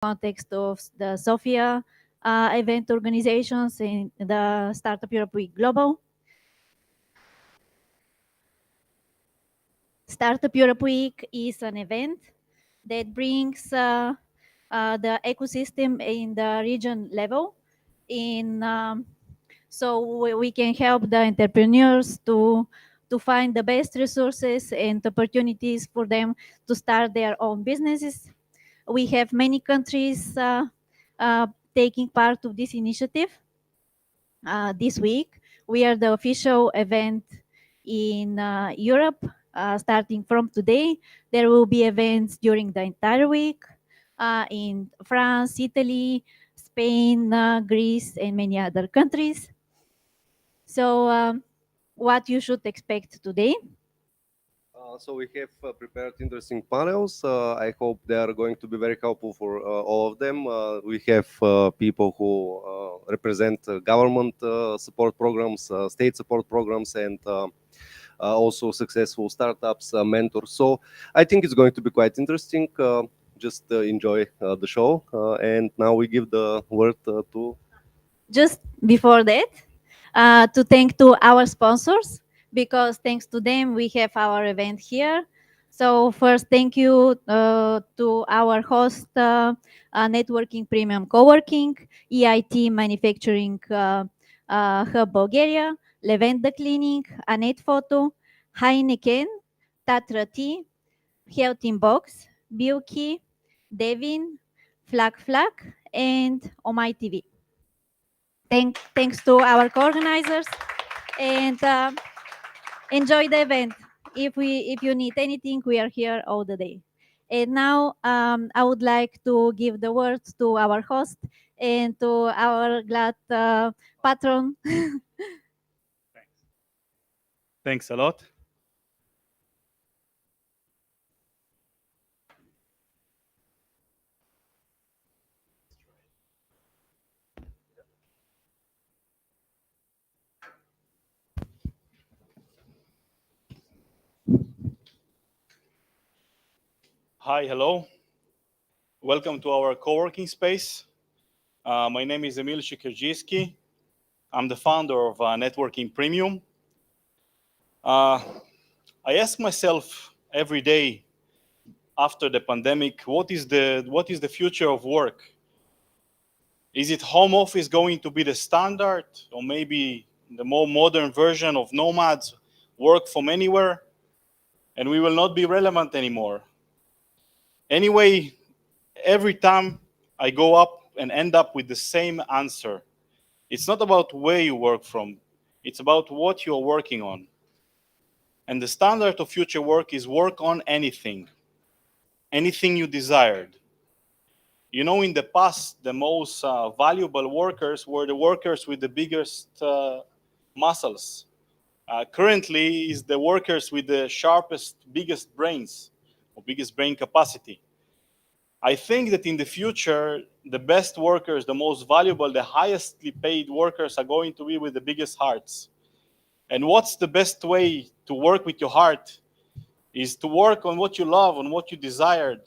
context of the Sofia event organizations in the Startup Europe Week Global. Startup Europe Week is an event that brings the ecosystem in the region level so we can help the entrepreneurs to find the best resources and opportunities for them to start their own businesses. We have many countries taking part of this initiative. This week, we are the official event in Europe. Starting from today, there will be events during the entire week in France, Italy, Spain, Greece, and many other countries. So what you should expect today? So we have prepared interesting panels. I hope they are going to be very helpful for all of them. We have people who represent government support programs, state support programs, and also successful startups, mentors. So I think it's going to be quite interesting. Just enjoy the show. And now we give the word to... Just before that, to thank to our sponsors, because thanks to them, we have our event here. So first, thank you to our host, Networking Premium Coworking, EIT Manufacturing Hub Bulgaria, Levenda Cleaning, Anet Photo, Heineken, Tatra Tea, Health in Box, Bilki, Devin, Flag, and Omai.TV. Thanks to our co-organizers, and enjoy the event. If you need anything, we are here all the day. And now I would like to give the word to our host and to our glad patron. Thanks a lot. Hi, hello. Welcome to our co-working space. My name is Emil Shikerjisky. I'm the founder of Networking Premium. I ask myself every day after the pandemic, what is the future of work? Is it home office going to be the standard, or maybe the more modern version of nomads work from anywhere, and we will not be relevant anymore? Anyway, every time I go up and end up with the same answer. It's not about where you work from, it's about what you're working on. And the standard of future work is work on anything you desired. You know, in the past, the most valuable workers were the workers with the biggest muscles. Currently, is the workers with the sharpest, biggest brains, or biggest brain capacity. I think that in the future, the best workers, the most valuable, the highestly paid workers are going to be with the biggest hearts. And what's the best way to work with your heart is to work on what you love, on what you desired,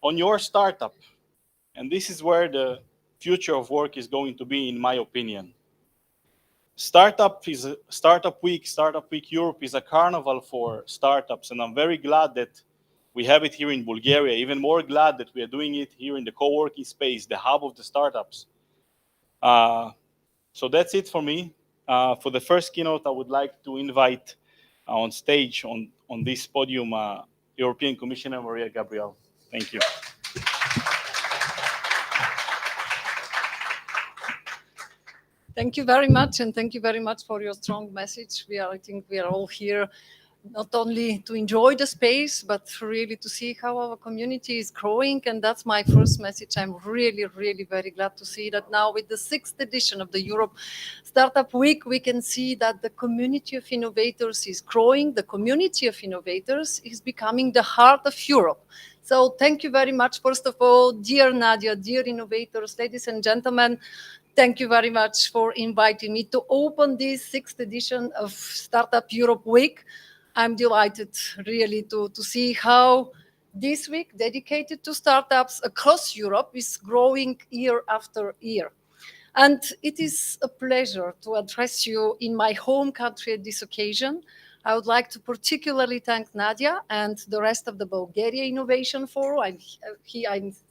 on your startup. And this is where the future of work is going to be, in my opinion. Startup Week Europe is a carnival for startups, and I'm very glad that we have it here in Bulgaria. Even more glad that we are doing it here in the co-working space, the hub of the startups. So that's it for me. For the first keynote, I would like to invite on stage on this podium European Commissioner Mariya Gabriel. Thank you. Thank you very much, and thank you very much for your strong message. I think we are all here not only to enjoy the space, but really to see how our community is growing. And that's my first message. I'm really, really very glad to see that now with the 6th edition of the Europe Startup Week, we can see that the community of innovators is growing. The community of innovators is becoming the heart of Europe. So thank you very much. First of all, dear Nadia, dear innovators, ladies and gentlemen, thank you very much for inviting me to open this 6th edition of Startup Europe Week. I'm delighted really to see how this week dedicated to startups across Europe is growing year after year. And it is a pleasure to address you in my home country at this occasion. I would like to particularly thank Nadia and the rest of the Bulgaria Innovation Forum. I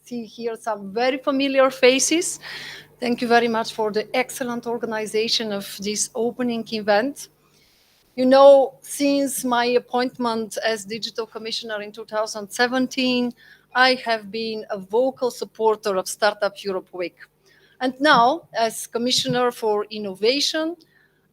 see here some very familiar faces. Thank you very much for the excellent organization of this opening event. You know, since my appointment as Digital Commissioner in 2017, I have been a vocal supporter of Startup Europe Week. And now, as Commissioner for Innovation,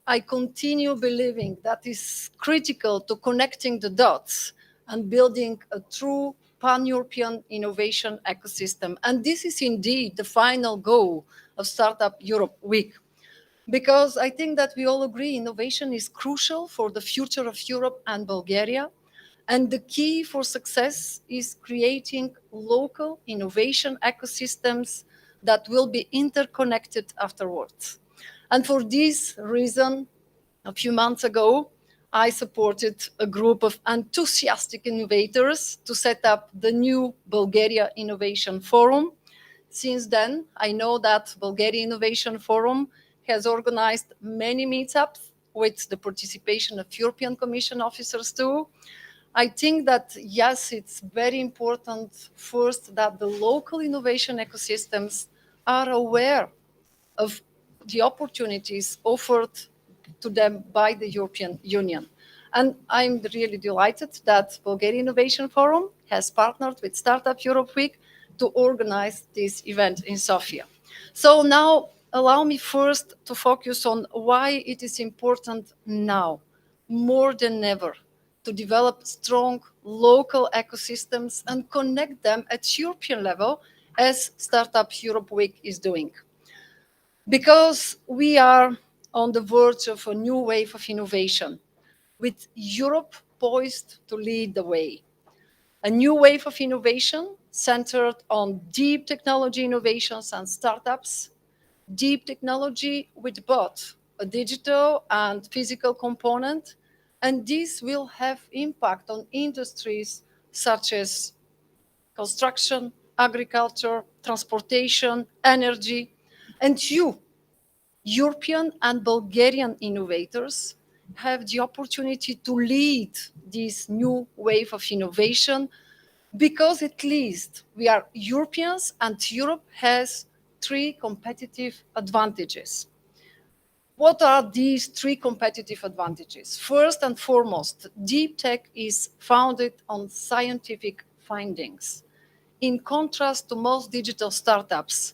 I continue believing that is critical to connecting the dots and building a true pan-European innovation ecosystem. And this is indeed the final goal of Startup Europe Week. Because I think that we all agree innovation is crucial for the future of Europe and Bulgaria. And the key for success is creating local innovation ecosystems that will be interconnected afterwards. And for this reason, a few months ago, I supported a group of enthusiastic innovators to set up the new Bulgaria Innovation Forum. Since then, I know that Bulgaria Innovation Forum has organized many meetups with the participation of European Commission officers too. I think that, yes, it's very important first that the local innovation ecosystems are aware of the opportunities offered to them by the European Union. And I'm really delighted that Bulgaria Innovation Forum has partnered with Startup Europe Week to organize this event in Sofia. So now allow me first to focus on why it is important now, more than ever, to develop strong local ecosystems and connect them at European level, as Startup Europe Week is doing. Because we are on the verge of a new wave of innovation, with Europe poised to lead the way. A new wave of innovation centered on deep technology innovations and startups, deep technology with both a digital and physical component, and this will have impact on industries such as construction, agriculture, transportation, energy. And you, European and Bulgarian innovators, have the opportunity to lead this new wave of innovation, because at least we are Europeans and Europe has three competitive advantages. What are these three competitive advantages? First and foremost, deep tech is founded on scientific findings. In contrast to most digital startups,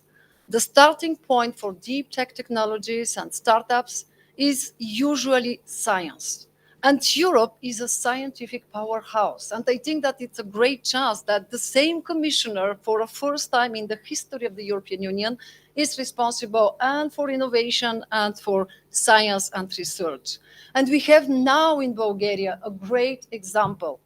the starting point for deep tech technologies and startups is usually science. And Europe is a scientific powerhouse. And I think that it's a great chance that the same commissioner, for a first time in the history of the European Union, is responsible and for innovation and for science and research. And we have now in Bulgaria a great example.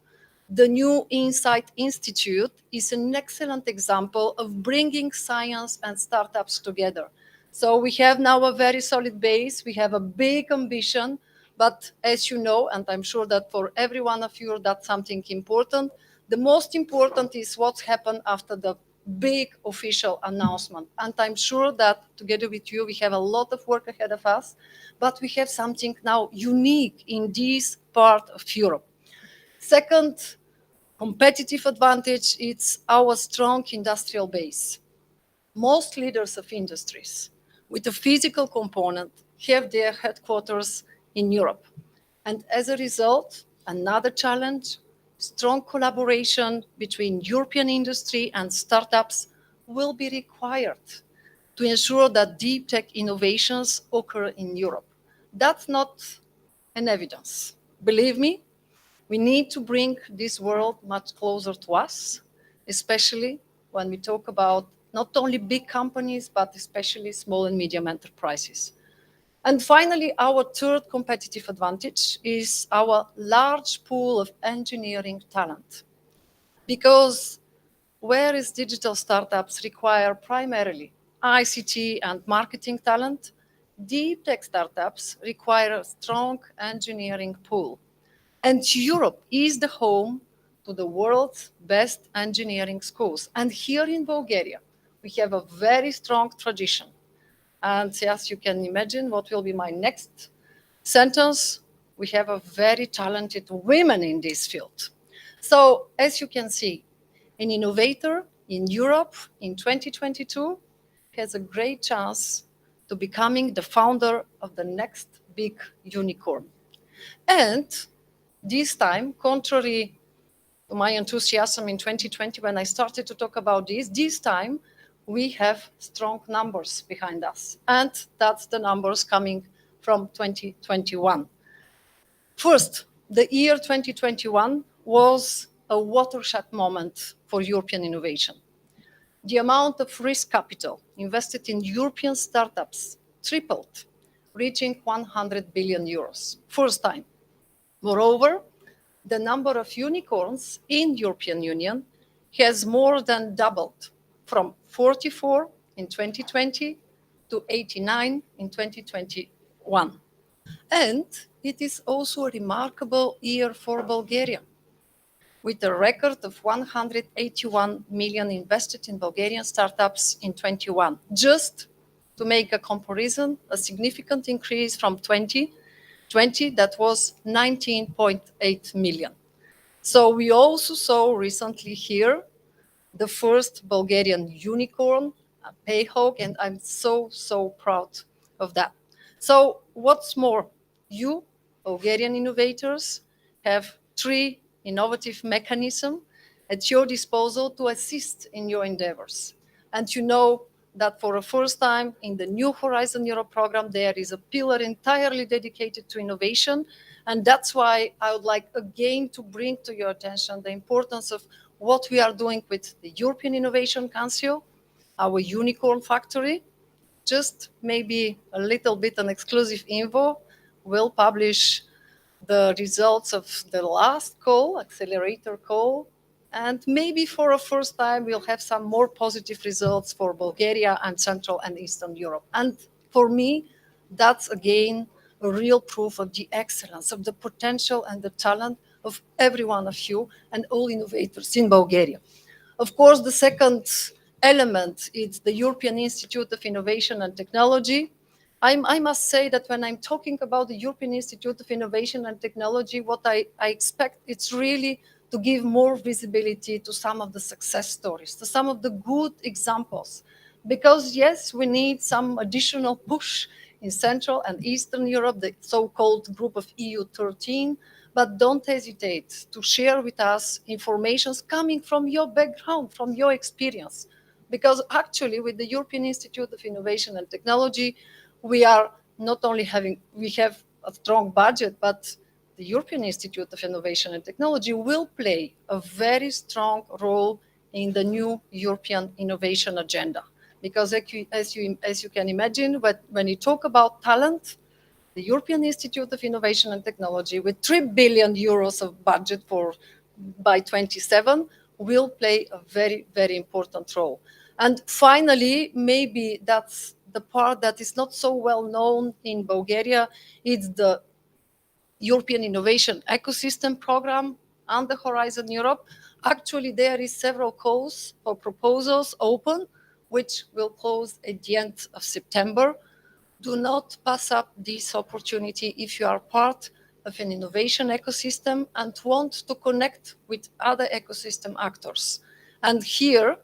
The new Insight Institute is an excellent example of bringing science and startups together. So we have now a very solid base. We have a big ambition. But as you know, and I'm sure that for every one of you, that's something important. The most important is what's happened after the big official announcement. And I'm sure that together with you, we have a lot of work ahead of us. But we have something now unique in this part of Europe. Second competitive advantage, it's our strong industrial base. Most leaders of industries with a physical component have their headquarters in Europe. And as a result, another challenge, strong collaboration between European industry and startups will be required to ensure that deep tech innovations occur in Europe. That's not an evidence. Believe me, we need to bring this world much closer to us, especially when we talk about not only big companies, but especially small and medium enterprises. And finally, our third competitive advantage is our large pool of engineering talent. Because whereas digital startups require primarily ICT and marketing talent, deep tech startups require a strong engineering pool. And Europe is the home to the world's best engineering schools. And here in Bulgaria, we have a very strong tradition. And as you can imagine, what will be my next sentence, we have a very talented women in this field. So as you can see, an innovator in Europe in 2022 has a great chance to becoming the founder of the next big unicorn. And this time, contrary to my enthusiasm in 2020 when I started to talk about this time we have strong numbers behind us. And that's the numbers coming from 2021. First, the year 2021 was a watershed moment for European innovation. The amount of risk capital invested in European startups tripled, reaching 100 billion euros, first time. Moreover, the number of unicorns in European Union has more than doubled from 44 in 2020 to 89 in 2021. And it is also a remarkable year for Bulgaria, with a record of 181 million invested in Bulgarian startups in 21. Just to make a comparison, a significant increase from 2020, that was 19.8 million. So we also saw recently here the first Bulgarian unicorn, a Payhawk, and I'm so proud of that. So what's more, you, Bulgarian innovators, have 3 innovative mechanisms at your disposal to assist in your endeavors. And you know that for the first time in the new Horizon Europe program, there is a pillar entirely dedicated to innovation. And that's why I would like again to bring to your attention the importance of what we are doing with the European Innovation Council, our unicorn factory. Just maybe a little bit an exclusive info. We'll publish the results of the last call, accelerator call, and maybe for a first time we'll have some more positive results for Bulgaria and Central and Eastern Europe. And for me, that's again a real proof of the excellence, of the potential and the talent of every one of you and all innovators in Bulgaria. Of course, the second element is the European Institute of Innovation and Technology. I must say that when I'm talking about the European Institute of Innovation and Technology, what I expect it's really to give more visibility to some of the success stories, to some of the good examples. Because yes, we need some additional push in Central and Eastern Europe, the so-called group of EU 13, but don't hesitate to share with us information coming from your background, from your experience. Because actually with the European Institute of Innovation and Technology, we are not only we have a strong budget, but the European Institute of Innovation and Technology will play a very strong role in the new European innovation agenda. Because as you can imagine, when you talk about talent, the European Institute of Innovation and Technology, with 3 billion euros of budget by 27, will play a very important role. And finally, maybe that's the part that is not so well known in Bulgaria. It's the European Innovation Ecosystem Program and the Horizon Europe. Actually, there is several calls or proposals open, which will close at the end of September. Do not pass up this opportunity if you are part of an innovation ecosystem and want to connect with other ecosystem actors. And here,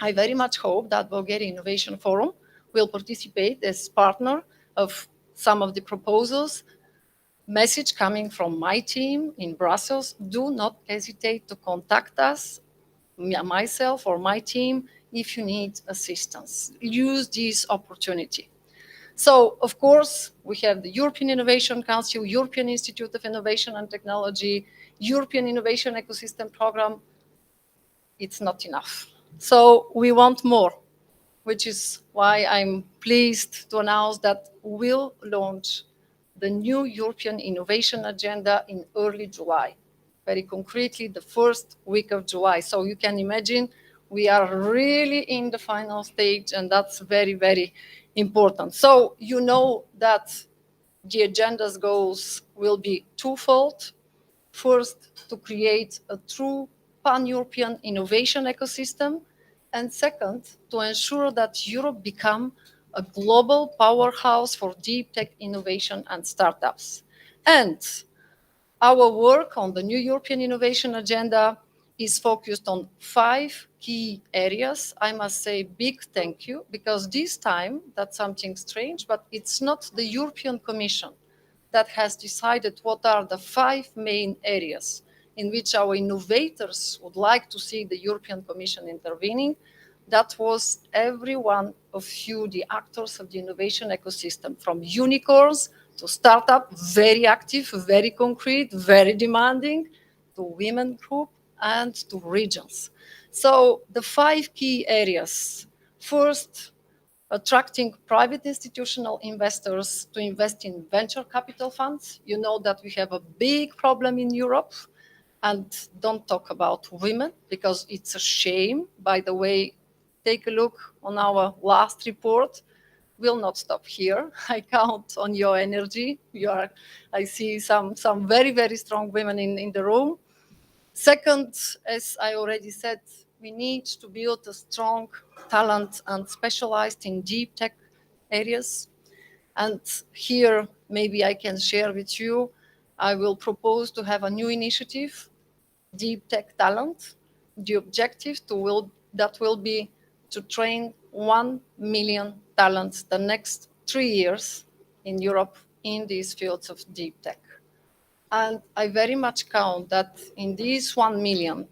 I very much hope that Bulgaria Innovation Forum will participate as partner of some of the proposals. Message coming from my team in Brussels: do not hesitate to contact us, myself or my team, if you need assistance. Use this opportunity. So, of course, we have the European Innovation Council, European Institute of Innovation and Technology, European Innovation Ecosystem Program. It's not enough. So we want more, which is why I'm pleased to announce that we'll launch the new European Innovation Agenda in early July. Very concretely, the first week of July. So you can imagine we are really in the final stage, and that's very important. So you know that the agenda's goals will be twofold. First, to create a true pan-European innovation ecosystem, and second, to ensure that Europe become a global powerhouse for deep tech innovation and startups. And our work on the new European innovation agenda is focused on 5 key areas. I must say big thank you, because this time that's something strange, but it's not the European Commission that has decided what are the 5 main areas in which our innovators would like to see the European Commission intervening. That was every one of you, the actors of the innovation ecosystem, from unicorns to startup, very active, very concrete, very demanding, to women group and to regions. So the 5 key areas. First, attracting private institutional investors to invest in venture capital funds. You know that we have a big problem in Europe, and don't talk about women because it's a shame. By the way, take a look on our last report. We'll not stop here. I count on your energy. I see some very, very strong women in the room. Second, as I already said, we need to build a strong talent and specialized in deep tech areas. And here, maybe I can share with you, I will propose to have a new initiative, Deep Tech Talent. The objective that will be to train 1 million talents the next 3 years in Europe in these fields of deep tech. And I very much count that in these 1 million,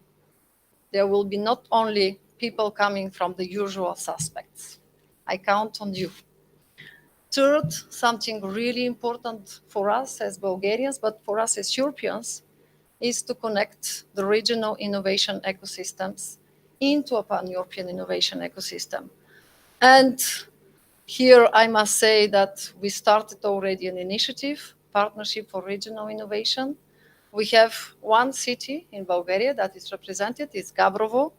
there will be not only people coming from the usual suspects. I count on you. Third, something really important for us as Bulgarians, but for us as Europeans, is to connect the regional innovation ecosystems into a pan-European innovation ecosystem. And here I must say that we started already an initiative, Partnership for Regional Innovation. We have one city in Bulgaria that is represented, it's Gabrovo.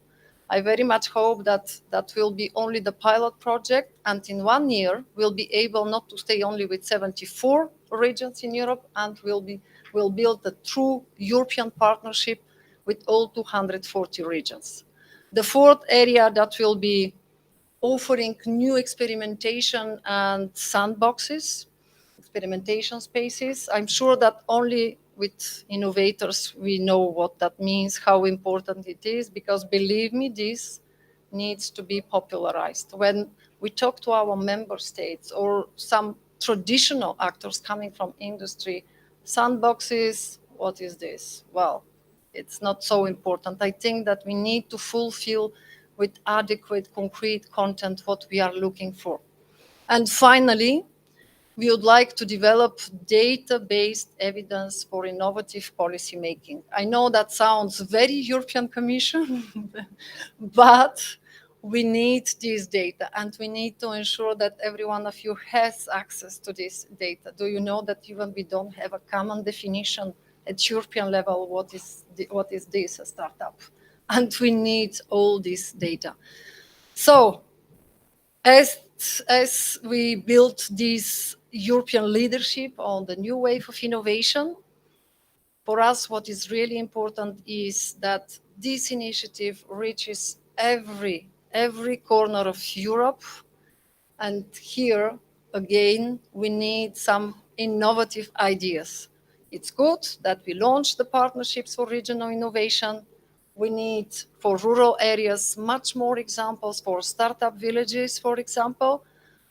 I very much hope that that will be only the pilot project, and in 1 year we'll be able not to stay only with 74 regions in Europe, and we'll build a true European partnership with all 240 regions. The fourth area that will be offering new experimentation and sandboxes, experimentation spaces. I'm sure that only with innovators we know what that means, how important it is, because believe me, this needs to be popularized. When we talk to our member states or some traditional actors coming from industry, sandboxes, what is this? Well, it's not so important. I think that we need to fulfill with adequate, concrete content what we are looking for. And finally, we would like to develop data-based evidence for innovative policy making. I know that sounds very European Commission, but we need this data, and we need to ensure that every one of you has access to this data. Do you know that even we don't have a common definition at European level what is this, a startup? And we need all this data. So as we build this European leadership on the new wave of innovation, for us what is really important is that this initiative reaches every corner of Europe. And here, again, we need some innovative ideas. It's good that we launched the partnerships for regional innovation. We need, for rural areas, much more examples for startup villages, for example.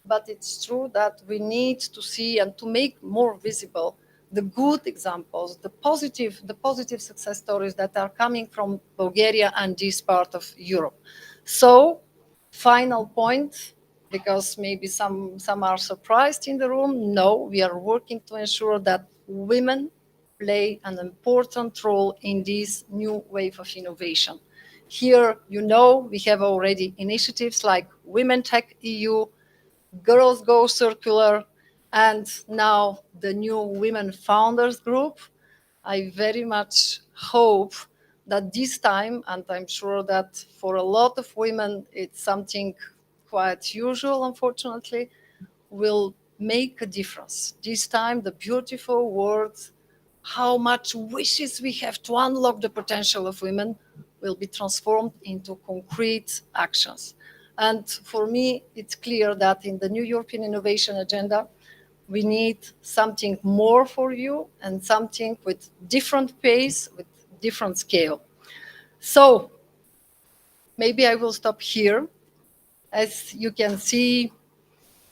But it's true that we need to see and to make more visible the good examples, the positive success stories that are coming from Bulgaria and this part of Europe. So, final point, because maybe some are surprised in the room. No, we are working to ensure that women play an important role in this new wave of innovation. Here, you know, we have already initiatives like Women Tech EU, Girls Go Circular, and now the new Women Founders Group. I very much hope that this time, and I'm sure that for a lot of women it's something quite usual, unfortunately, will make a difference. This time the beautiful words how much wishes we have to unlock the potential of women will be transformed into concrete actions. And for me, it's clear that in the new European Innovation Agenda, we need something more for you and something with different pace, with different scale. So maybe I will stop here. As you can see,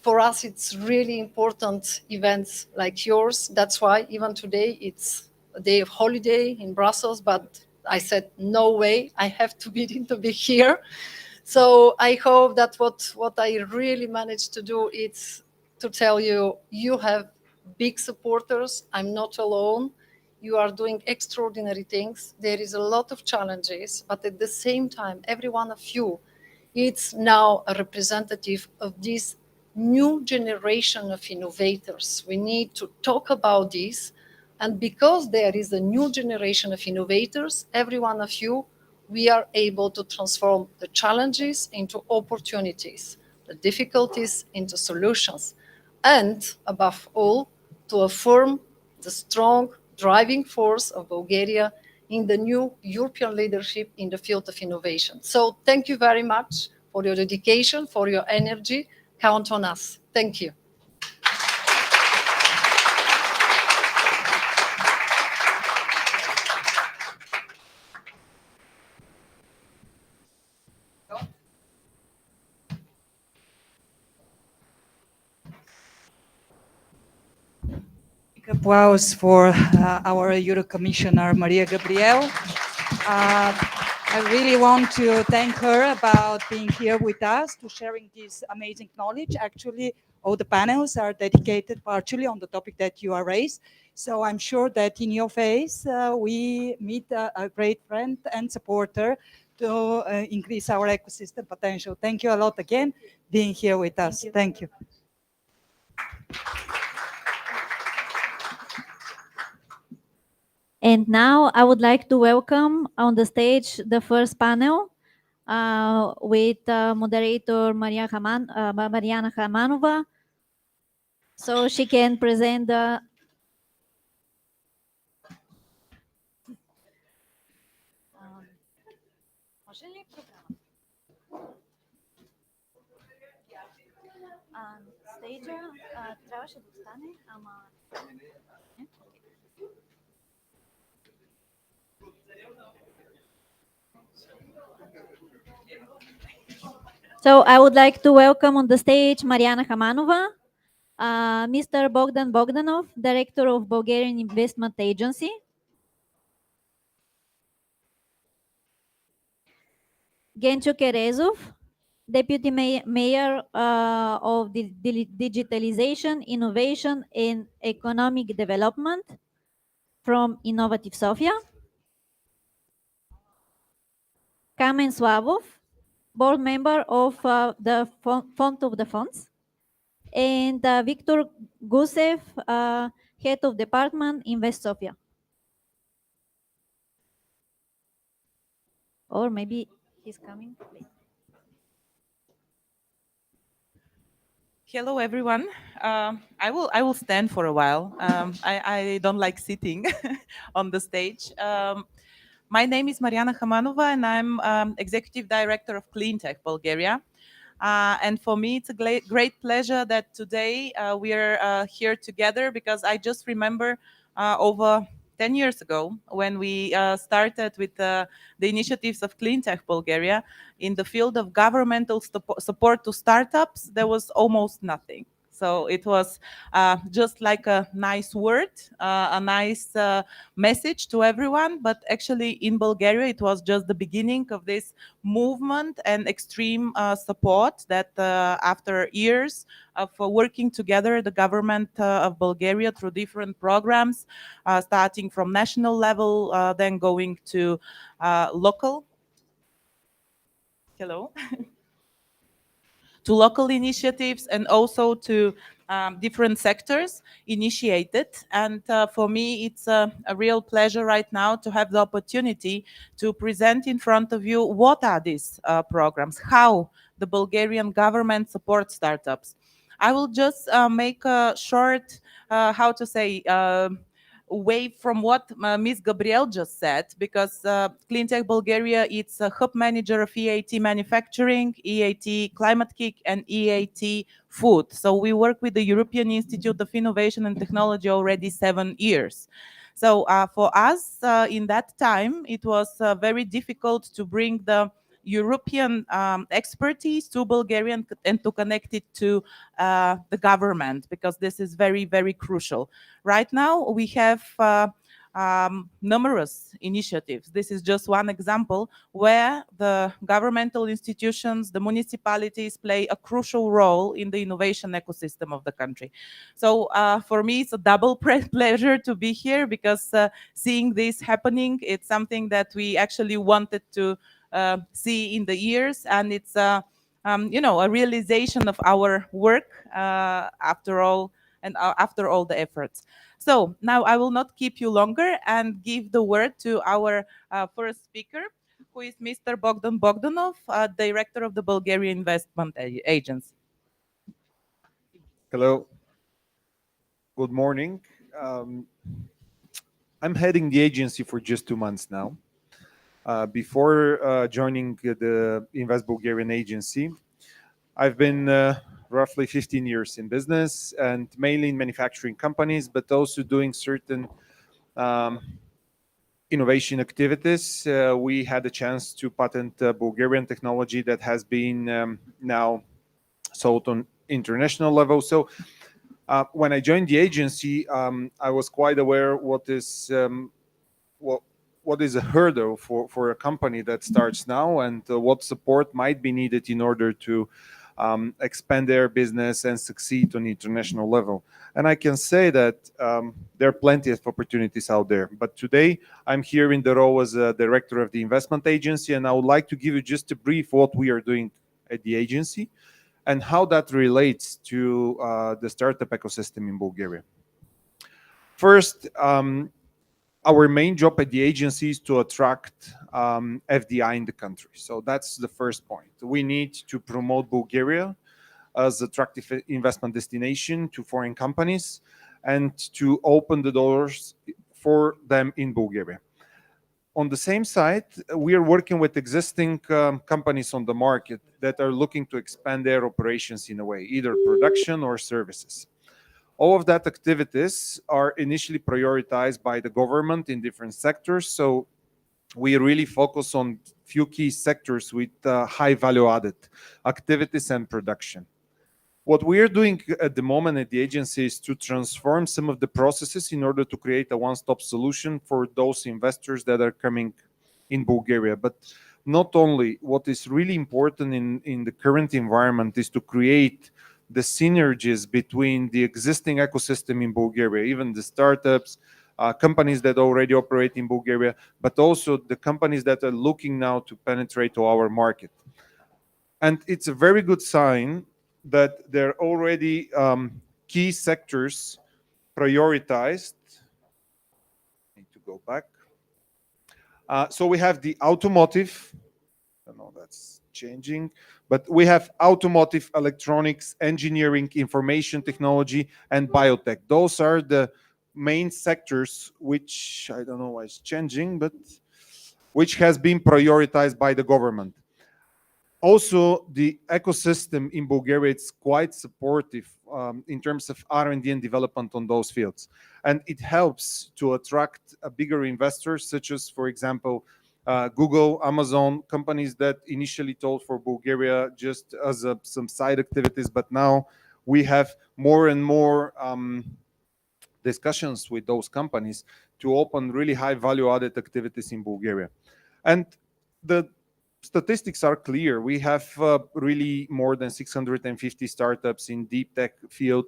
for us, it's really important events like yours. That's why even today it's a day of holiday in Brussels, but I said, no way, I have to be here. So I hope that what I really managed to do is to tell you, you have big supporters. I'm not alone. You are doing extraordinary things. There is a lot of challenges, but at the same time, every one of you, it's now a representative of this new generation of innovators. We need to talk about this. And because there is a new generation of innovators, every one of you, we are able to transform the challenges into opportunities, the difficulties into solutions, and above all, to affirm the strong driving force of Bulgaria in the new European leadership in the field of innovation. So thank you very much for your dedication, for your energy. Count on us. Thank you. Applause for our Euro Commissioner, Mariya Gabriel. I really want to thank her about being here with us, to sharing this amazing knowledge. Actually, all the panels are dedicated partially on the topic that you are raised. So I'm sure that in your face, we meet a great friend and supporter to increase our ecosystem potential. Thank you a lot again, being here with us. Thank you. And now I would like to welcome on the stage the first panel with moderator Mariana Hamanova. So she can present the stage. Трябваше да остане, ама... So I would like to welcome on the stage Mariana Hamanova, Mr. Bogdan Bogdanov, Director of Bulgarian Investment Agency, Gencho Kerezov, Deputy Mayor of the Digitalization, Innovation and Economic Development from Innovative Sofia, Kamen Slavov, Board Member of the Fund of the Funds, and Viktor Goussev, Head of Department, Invest Sofia. Or maybe he's coming. Hello, everyone. I will stand for a while. I don't like sitting on the stage. My name is Mariana Hamanova, and I'm Executive Director of Cleantech Bulgaria. And for me, it's a great pleasure that today we are here together, because I just remember over 10 years ago when we started with the initiatives of Cleantech Bulgaria in the field of governmental support to startups. There was almost nothing. So it was just like a nice word, a nice message to everyone. But actually in Bulgaria, it was just the beginning of this movement and extreme support that after years of working together, the government of Bulgaria through different programs, starting from national level, then going to local. Hello. To local initiatives and also to different sectors initiated. And for me, it's a real pleasure right now to have the opportunity to present in front of you what are these programs, how the Bulgarian government supports startups. I will just make a short, how to say, away from what Ms. Gabriel just said, because Cleantech Bulgaria, it's a hub manager of EAT manufacturing, EAT climate kick, and EAT food. So we work with the European Institute of Innovation and Technology already 7 years. So for us, in that time, it was very difficult to bring the European expertise to Bulgaria and to connect it to the government, because this is very, very crucial. Right now, we have numerous initiatives. This is just one example where the governmental institutions, the municipalities play a crucial role in the innovation ecosystem of the country. So for me, it's a double pleasure to be here, because seeing this happening, it's something that we actually wanted to see in the years, and it's you know, a realization of our work after all, and after all the efforts. So now I will not keep you longer and give the word to our first speaker, who is Mr. Bogdan Bogdanov, Director of the Bulgarian Investment Agency. Hello. Good morning. I'm heading the agency for just 2 months now. Before joining the Invest Bulgarian agency, I've been roughly 15 years in business, and mainly in manufacturing companies, but also doing certain innovation activities. We had a chance to patent Bulgarian technology that has been now sold on international level. So when I joined the agency, I was quite aware what is a hurdle for a company that starts now, and what support might be needed in order to expand their business and succeed on the international level. And I can say that there are plenty of opportunities out there. But today, I'm here in the role as a director of the investment agency, and I would like to give you just a brief what we are doing at the agency and how that relates to the startup ecosystem in Bulgaria. First, our main job at the agency is to attract FDI in the country. So that's the first point. We need to promote Bulgaria as attractive investment destination to foreign companies and to open the doors for them in Bulgaria. On the same side, we are working with existing companies on the market that are looking to expand their operations in a way, either production or services. All of that activities are initially prioritized by the government in different sectors. So we really focus on few key sectors with high value added activities and production. What we are doing at the moment at the agency is to transform some of the processes in order to create a one-stop solution for those investors that are coming in Bulgaria. But not only, what is really important in the current environment is to create the synergies between the existing ecosystem in Bulgaria, even the startups, companies that already operate in Bulgaria, but also the companies that are looking now to penetrate to our market. And it's a very good sign that there are already key sectors prioritized. Need to go back. So we have the automotive. I don't know, that's changing. But we have automotive, electronics, engineering, information technology, and biotech. Those are the main sectors which, I don't know why it's changing, but which has been prioritized by the government. Also, the ecosystem in Bulgaria is quite supportive in terms of R&D and development on those fields. And it helps to attract bigger investors, such as, for example, Google, Amazon, companies that initially told for Bulgaria just as some side activities, but now we have more and more discussions with those companies to open really high value added activities in Bulgaria. And the statistics are clear. We have really more than 650 startups in deep tech field.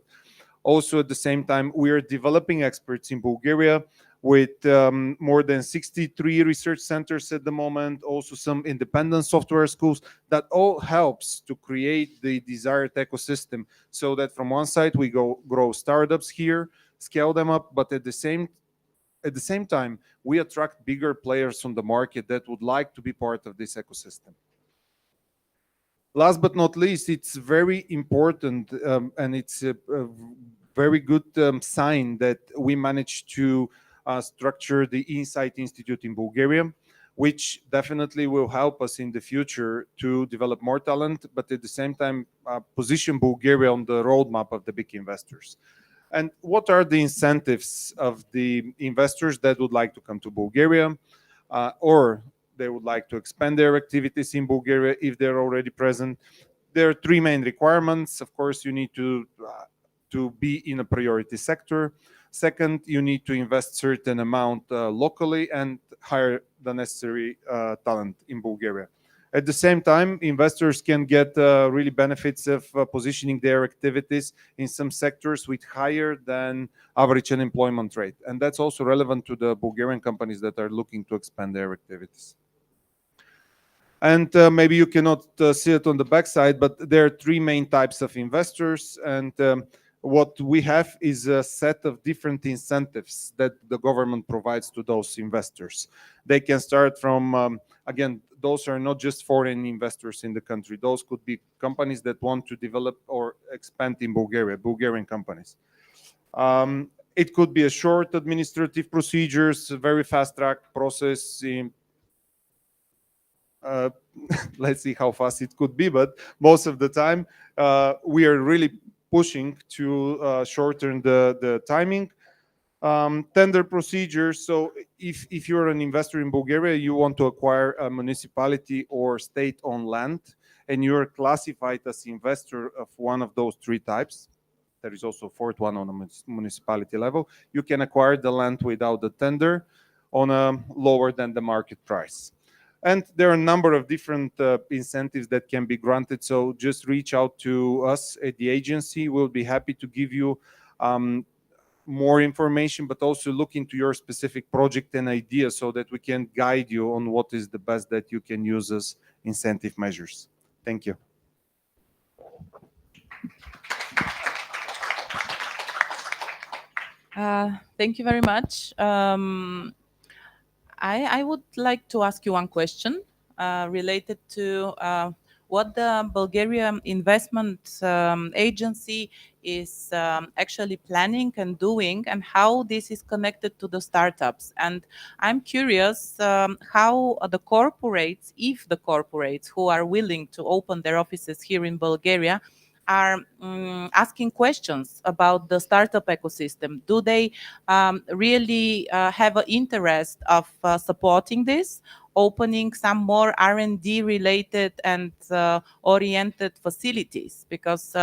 Also, at the same time, we are developing experts in Bulgaria with more than 63 research centers at the moment, also some independent software schools. That all helps to create the desired ecosystem, so that from one side we grow startups here, scale them up, but at the same time, we attract bigger players on the market that would like to be part of this ecosystem. Last but not least, it's very important, and it's a very good sign that we managed to structure the Insight Institute in Bulgaria, which definitely will help us in the future to develop more talent, but at the same time position Bulgaria on the roadmap of the big investors. And what are the incentives of the investors that would like to come to Bulgaria, or they would like to expand their activities in Bulgaria if they're already present? There are three main requirements. Of course, you need to be in a priority sector. Second, you need to invest certain amount locally and hire the necessary talent in Bulgaria. At the same time, investors can get really benefits of positioning their activities in some sectors with higher than average unemployment rate. And that's also relevant to the Bulgarian companies that are looking to expand their activities. And maybe you cannot see it on the backside, but there are three main types of investors. And what we have is a set of different incentives that the government provides to those investors. They can start from, again, those are not just foreign investors in the country. Those could be companies that want to develop or expand in Bulgaria, Bulgarian companies. It could be a short administrative procedures, a very fast track process. Let's see how fast it could be, but most of the time we are really pushing to shorten the timing. Tender procedures. So if you're an investor in Bulgaria, you want to acquire a municipality or state-owned land, and you're classified as investor of one of those three types. There is also a fourth one on a municipality level. You can acquire the land without the tender on a lower than the market price. And there are a number of different incentives that can be granted. So just reach out to us at the agency. We'll be happy to give you more information, but also look into your specific project and idea so that we can guide you on what is the best that you can use as incentive measures. Thank you. Thank you very much. I would like to ask you one question related to what the Bulgarian Investment Agency is actually planning and doing, and how this is connected to the startups. And I'm curious how the corporates, if the corporates who are willing to open their offices here in Bulgaria, are asking questions about the startup ecosystem. Do they really have an interest of supporting this, opening some more R&D related and oriented facilities? Because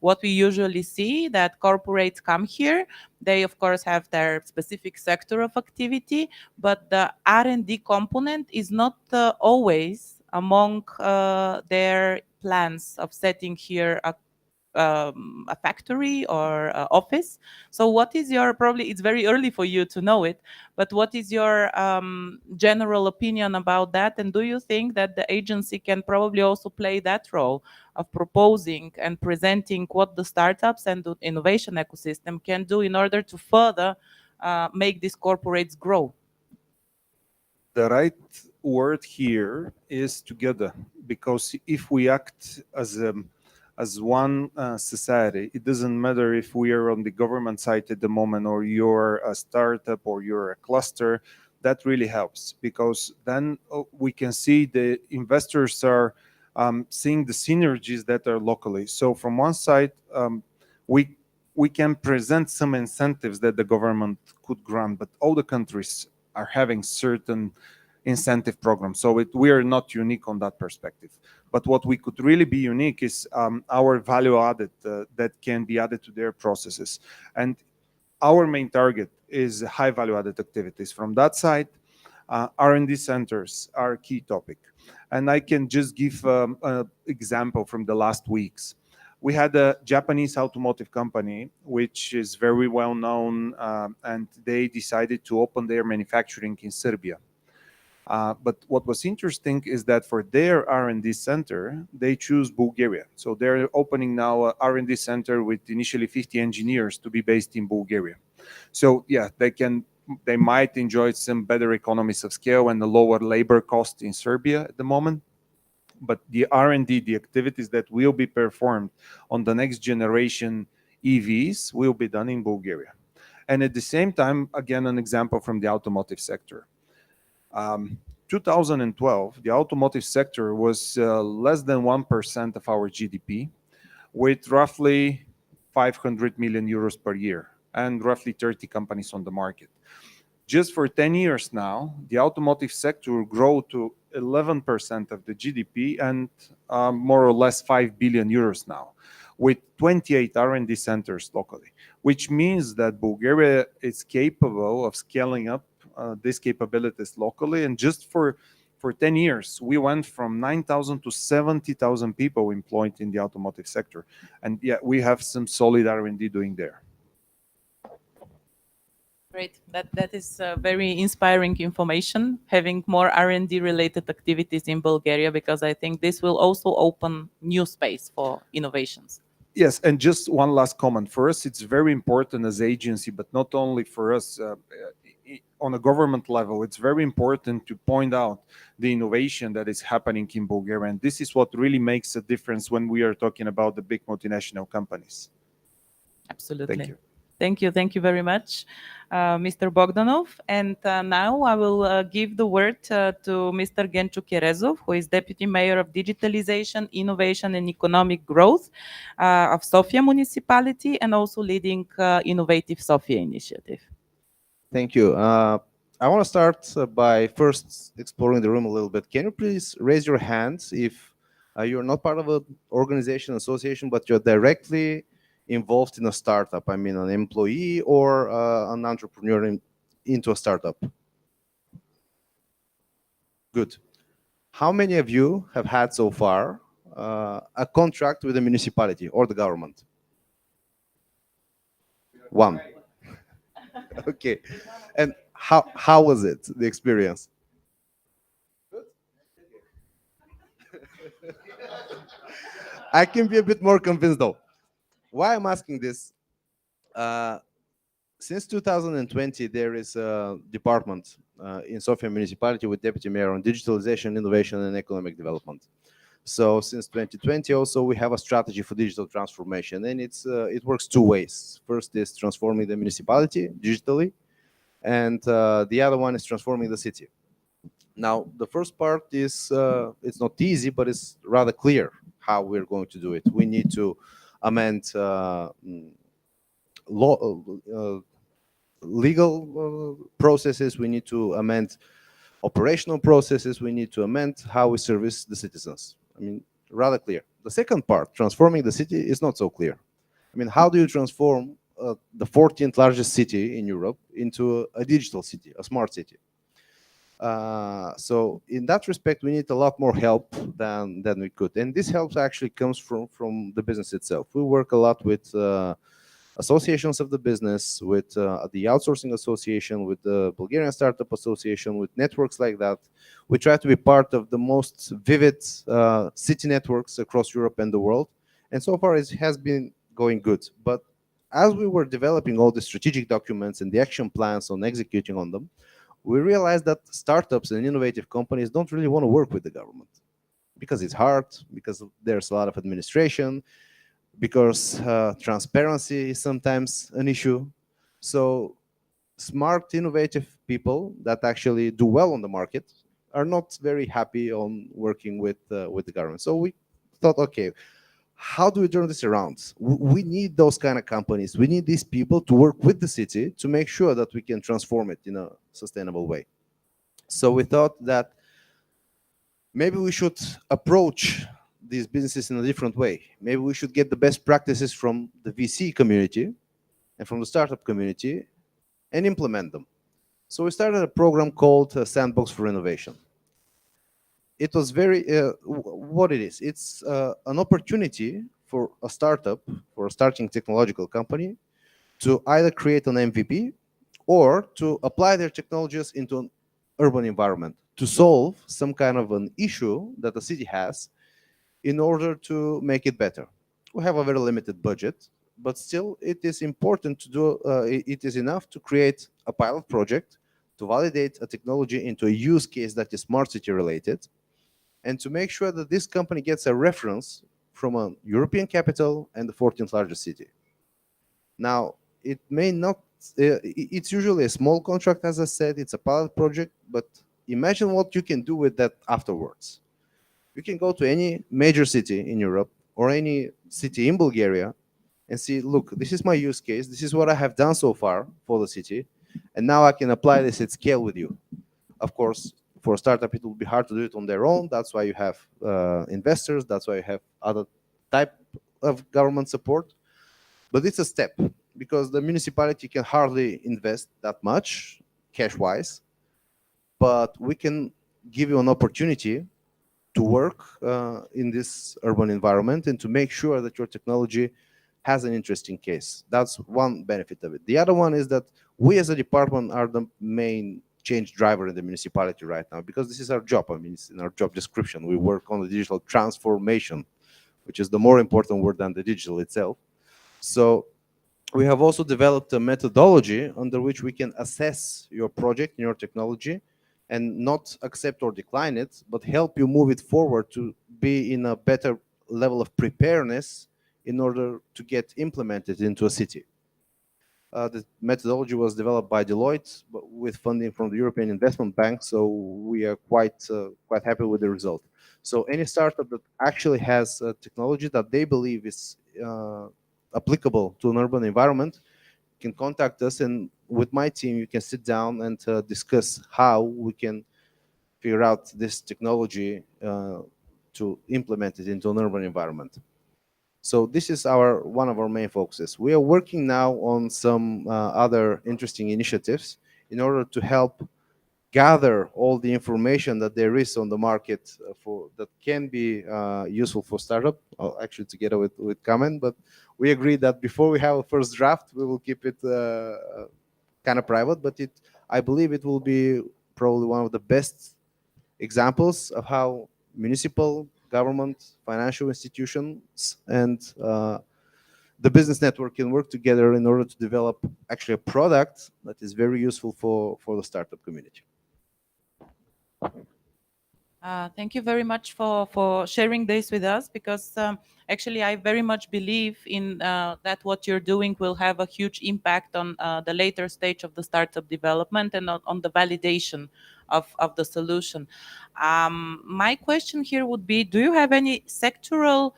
what we usually see that corporates come here, they of course have their specific sector of activity, but the R&D component is not always among their plans of setting here a factory or office. So what is your, probably it's very early for you to know it, but what is your general opinion about that? And do you think that the agency can probably also play that role of proposing and presenting what the startups and the innovation ecosystem can do in order to further make these corporates grow? The right word here is together, because if we act as one society, it doesn't matter if we are on the government side at the moment, or you're a startup, or you're a cluster. That really helps, because then we can see the investors are seeing the synergies that are locally. So from one side, we can present some incentives that the government could grant, but all the countries are having certain incentive programs. So we are not unique on that perspective. But what we could really be unique is our value added that can be added to their processes. And our main target is high value added activities. From that side, R&D centers are a key topic. And I can just give an example from the last weeks. We had a Japanese automotive company, which is very well known, and they decided to open their manufacturing in Serbia. But what was interesting is that for their R&D center, they choose Bulgaria. So they're opening now an R&D center with initially 50 engineers to be based in Bulgaria. So yeah, they might enjoy some better economies of scale and a lower labor cost in Serbia at the moment. But the R&D, the activities that will be performed on the next generation EVs will be done in Bulgaria. And at the same time, again, an example from the automotive sector. 2012, the automotive sector was less than 1% of our GDP, with roughly 500 million euros per year and roughly 30 companies on the market. Just for 10 years now, the automotive sector grew to 11% of the GDP and more or less 5 billion euros now, with 28 R&D centers locally, which means that Bulgaria is capable of scaling up these capabilities locally. And just for 10 years, we went from 9,000 to 70,000 people employed in the automotive sector. And yet we have some solid R&D doing there. Great. That is very inspiring information, having more R&D related activities in Bulgaria, because I think this will also open new space for innovations. Yes, and just one last comment. For us, it's very important as agency, but not only for us. On a government level, it's very important to point out the innovation that is happening in Bulgaria. And this is what really makes a difference when we are talking about the big multinational companies. Absolutely. Thank you. Thank you. Thank you very much, Mr. Bogdanov. And now I will give the word to Mr. Gencho Kerezov, who is Deputy Mayor of Digitalization, Innovation and Economic Growth of Sofia Municipality, and also leading Innovative Sofia initiative. Thank you. I want to start by first exploring the room a little bit. Can you please raise your hands if you're not part of an organization, association, but you're directly involved in a startup? I mean, an employee or an entrepreneur into a startup? Good. How many of you have had so far a contract with the municipality or the government? One. Okay. And how was it, the experience? I can be a bit more convinced though. Why I'm asking this? Since 2020, there is a department in Sofia municipality with deputy mayor on digitalization, innovation, and economic development. So since 2020, also we have a strategy for digital transformation, and it works two ways. First is transforming the municipality digitally, and the other one is transforming the city. Now, the first part is it's not easy, but it's rather clear how we're going to do it. We need to amend legal processes. We need to amend operational processes. We need to amend how we service the citizens. I mean, rather clear. The second part, transforming the city, is not so clear. I mean, how do you transform the 14th largest city in Europe into a digital city, a smart city? So in that respect, we need a lot more help than we could. And this help actually comes from the business itself. We work a lot with associations of the business, with the outsourcing association, with the Bulgarian Startup Association, with networks like that. We try to be part of the most vivid city networks across Europe and the world. And so far it has been going good. But as we were developing all the strategic documents and the action plans on executing on them, we realized that startups and innovative companies don't really want to work with the government because it's hard, because there's a lot of administration, because transparency is sometimes an issue. So smart, innovative people that actually do well on the market are not very happy on working with the government. So we thought, okay, how do we turn this around? We need those kind of companies. We need these people to work with the city to make sure that we can transform it in a sustainable way. So we thought that maybe we should approach these businesses in a different way. Maybe we should get the best practices from the VC community and from the startup community and implement them. So we started a program called Sandbox for Innovation. It was very, what it is, it's an opportunity for a startup, for a starting technological company, to either create an MVP or to apply their technologies into an urban environment to solve some kind of an issue that the city has in order to make it better. We have a very limited budget, but still it is important to do, it is enough to create a pilot project, to validate a technology into a use case that is smart city related, and to make sure that this company gets a reference from a European capital and the 14th largest city. Now, it may not it's usually a small contract, as I said. It's a pilot project, but imagine what you can do with that afterwards. You can go to any major city in Europe or any city in Bulgaria and see, look, this is my use case. This is what I have done so far for the city. And now I can apply this at scale with you. Of course, for a startup, it will be hard to do it on their own. That's why you have investors. That's why you have other type of government support. But it's a step because the municipality can hardly invest that much cash-wise. But we can give you an opportunity to work in this urban environment and to make sure that your technology has an interesting case. That's one benefit of it. The other one is that we as a department are the main change driver in the municipality right now, because this is our job. I mean, it's in our job description. We work on the digital transformation, which is the more important word than the digital itself. So we have also developed a methodology under which we can assess your project and your technology and not accept or decline it, but help you move it forward to be in a better level of preparedness in order to get implemented into a city. The methodology was developed by Deloitte, but with funding from the European Investment Bank, so we are quite happy with the result. So any startup that actually has a technology that they believe is applicable to an urban environment can contact us, and with my team you can sit down and discuss how we can figure out this technology to implement it into an urban environment. So this is one of our main focuses. We are working now on some other interesting initiatives in order to help gather all the information that there is on the market that can be useful for startup, actually together with Kamen. But we agreed that before we have a first draft, we will keep it kind of private. But I believe it will be probably one of the best examples of how municipal, government, financial institutions, and the business network can work together in order to develop actually a product that is very useful for the startup community. Thank you very much for sharing this with us, because actually I very much believe in that what you're doing will have a huge impact on the later stage of the startup development and on the validation of the solution. My question here would be, do you have any sectoral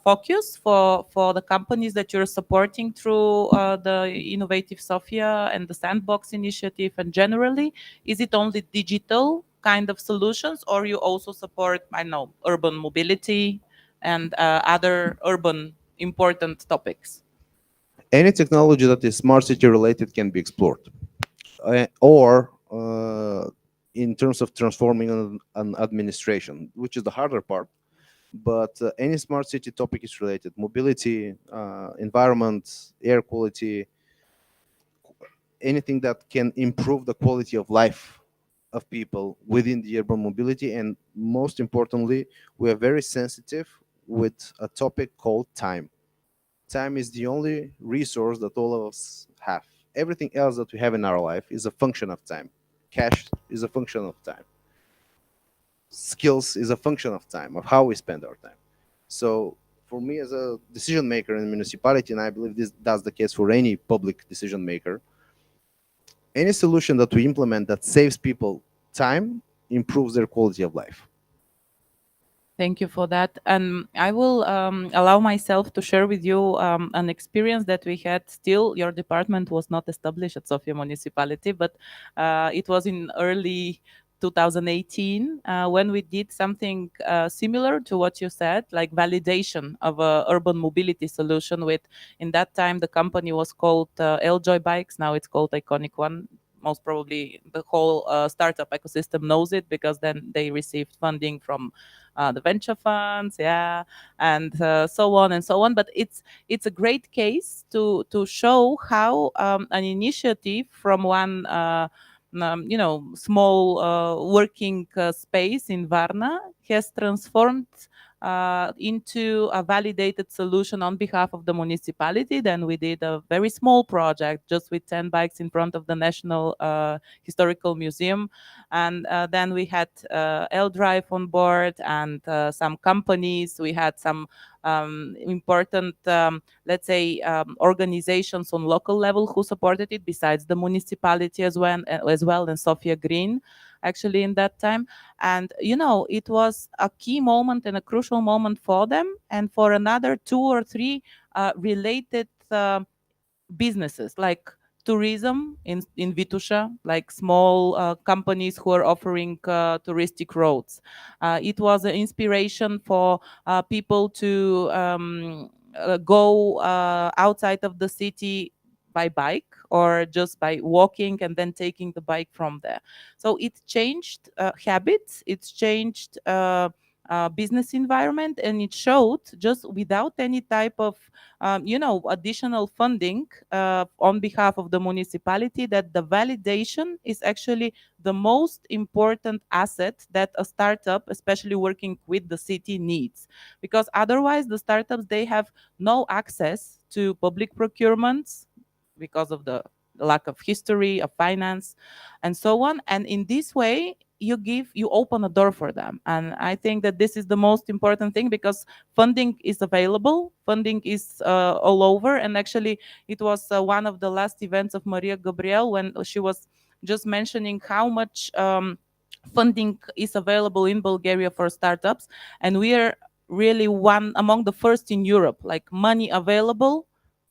focus for the companies that you're supporting through the Innovative Sofia and the Sandbox initiative, and generally, is it only digital kind of solutions, or you also support, I know, urban mobility and other urban important topics? Any technology that is smart city related can be explored, or in terms of transforming an administration, which is the harder part. But any smart city topic is related: mobility, environment, air quality, anything that can improve the quality of life of people within the urban mobility. And most importantly, we are very sensitive with a topic called time. Time is the only resource that all of us have. Everything else that we have in our life is a function of time. Cash is a function of time. Skills is a function of time, of how we spend our time. So for me as a decision maker in a municipality, and I believe that's the case for any public decision maker, any solution that we implement that saves people time improves their quality of life. Thank you for that. And I will allow myself to share with you an experience that we had. Still, your department was not established at Sofia municipality, but it was in early 2018 when we did something similar to what you said, like validation of a urban mobility solution with, in that time, the company was called L-Joy Bikes. Now it's called Iconic One. Most probably the whole startup ecosystem knows it, because then they received funding from the venture funds, yeah, and so on and so on. But it's a great case to show how an initiative from one small working space in Varna has transformed into a validated solution on behalf of the municipality. Then we did a very small project just with 10 bikes in front of the National Historical Museum. And then we had L-Drive on board and some companies. We had some important, let's say, organizations on local level who supported it, besides the municipality as well, and Sofia Green, actually, in that time. And, you know, it was a key moment and a crucial moment for them, and for another 2 or 3 related businesses, like tourism in Vitusha, like small companies who are offering touristic roads. It was an inspiration for people to go outside of the city by bike, or just by walking and then taking the bike from there. So it changed habits, it's changed business environment, and it showed, just without any type of additional funding on behalf of the municipality, that the validation is actually the most important asset that a startup, especially working with the city, needs. Because otherwise, the startups, they have no access to public procurements because of the lack of history, of finance, and so on. And in this way, you open a door for them. And I think that this is the most important thing, because funding is available, funding is all over. And actually, it was one of the last events of Mariya Gabriel, when she was just mentioning how much funding is available in Bulgaria for startups. And we are really one among the first in Europe, like money available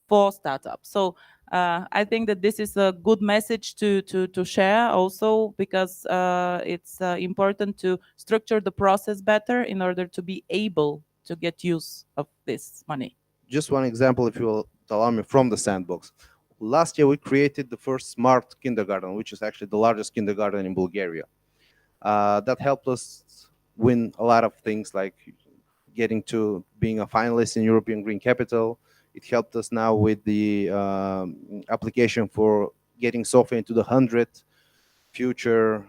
for startups. So I think that this is a good message to share also, because it's important to structure the process better in order to be able to get use of this money. Just one example, if you will allow me, from the sandbox. Last year, we created the first smart kindergarten, which is actually the largest kindergarten in Bulgaria. That helped us win a lot of things, like getting to being a finalist in European Green Capital. It helped us now with the application for getting Sofia into the 100 future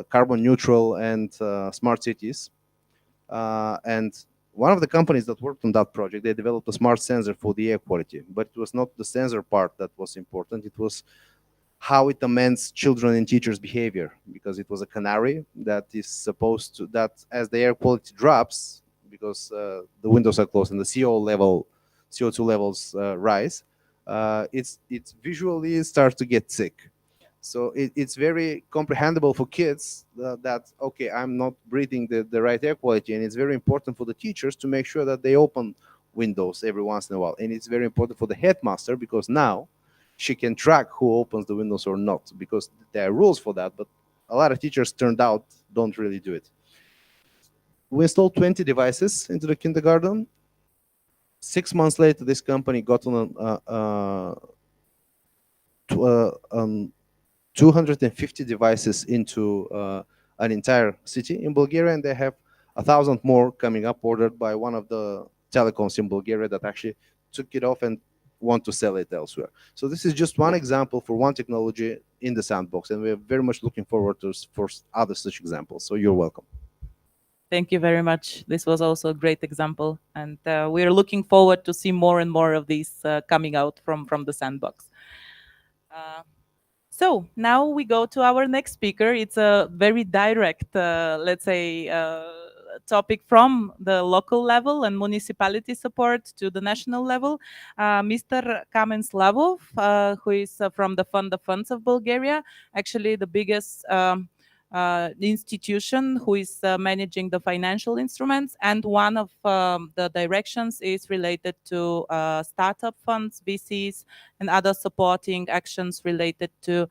carbon neutral and smart cities. And one of the companies that worked on that project, they developed a smart sensor for the air quality, but it was not the sensor part that was important. It was how it amends children and teachers' behavior, because it was a canary that is supposed to, that as the air quality drops, because the windows are closed and the CO2 levels rise, it's visually starts to get sick. So it's very comprehensible for kids that, okay, I'm not breathing the right air quality. And it's very important for the teachers to make sure that they open windows every once in a while. And it's very important for the headmaster, because now she can track who opens the windows or not, because there are rules for that. But a lot of teachers turned out don't really do it. We installed 20 devices into the kindergarten. 6 months later, this company got on 250 devices into an entire city in Bulgaria, and they have 1,000 more coming up, ordered by one of the telecoms in Bulgaria that actually took it off and want to sell it elsewhere. So this is just one example for one technology in the sandbox, and we're very much looking forward to for other such examples. So you're welcome. Thank you very much. This was also a great example, and we're looking forward to see more and more of these coming out from the sandbox. So now we go to our next speaker. It's a very direct, let's say, topic from the local level and municipality support to the national level. Mr. Kamen Slavov, who is from the Fund of Funds of Bulgaria, actually the biggest institution who is managing the financial instruments, and one of the directions is related to startup funds, VCs, and other supporting actions related to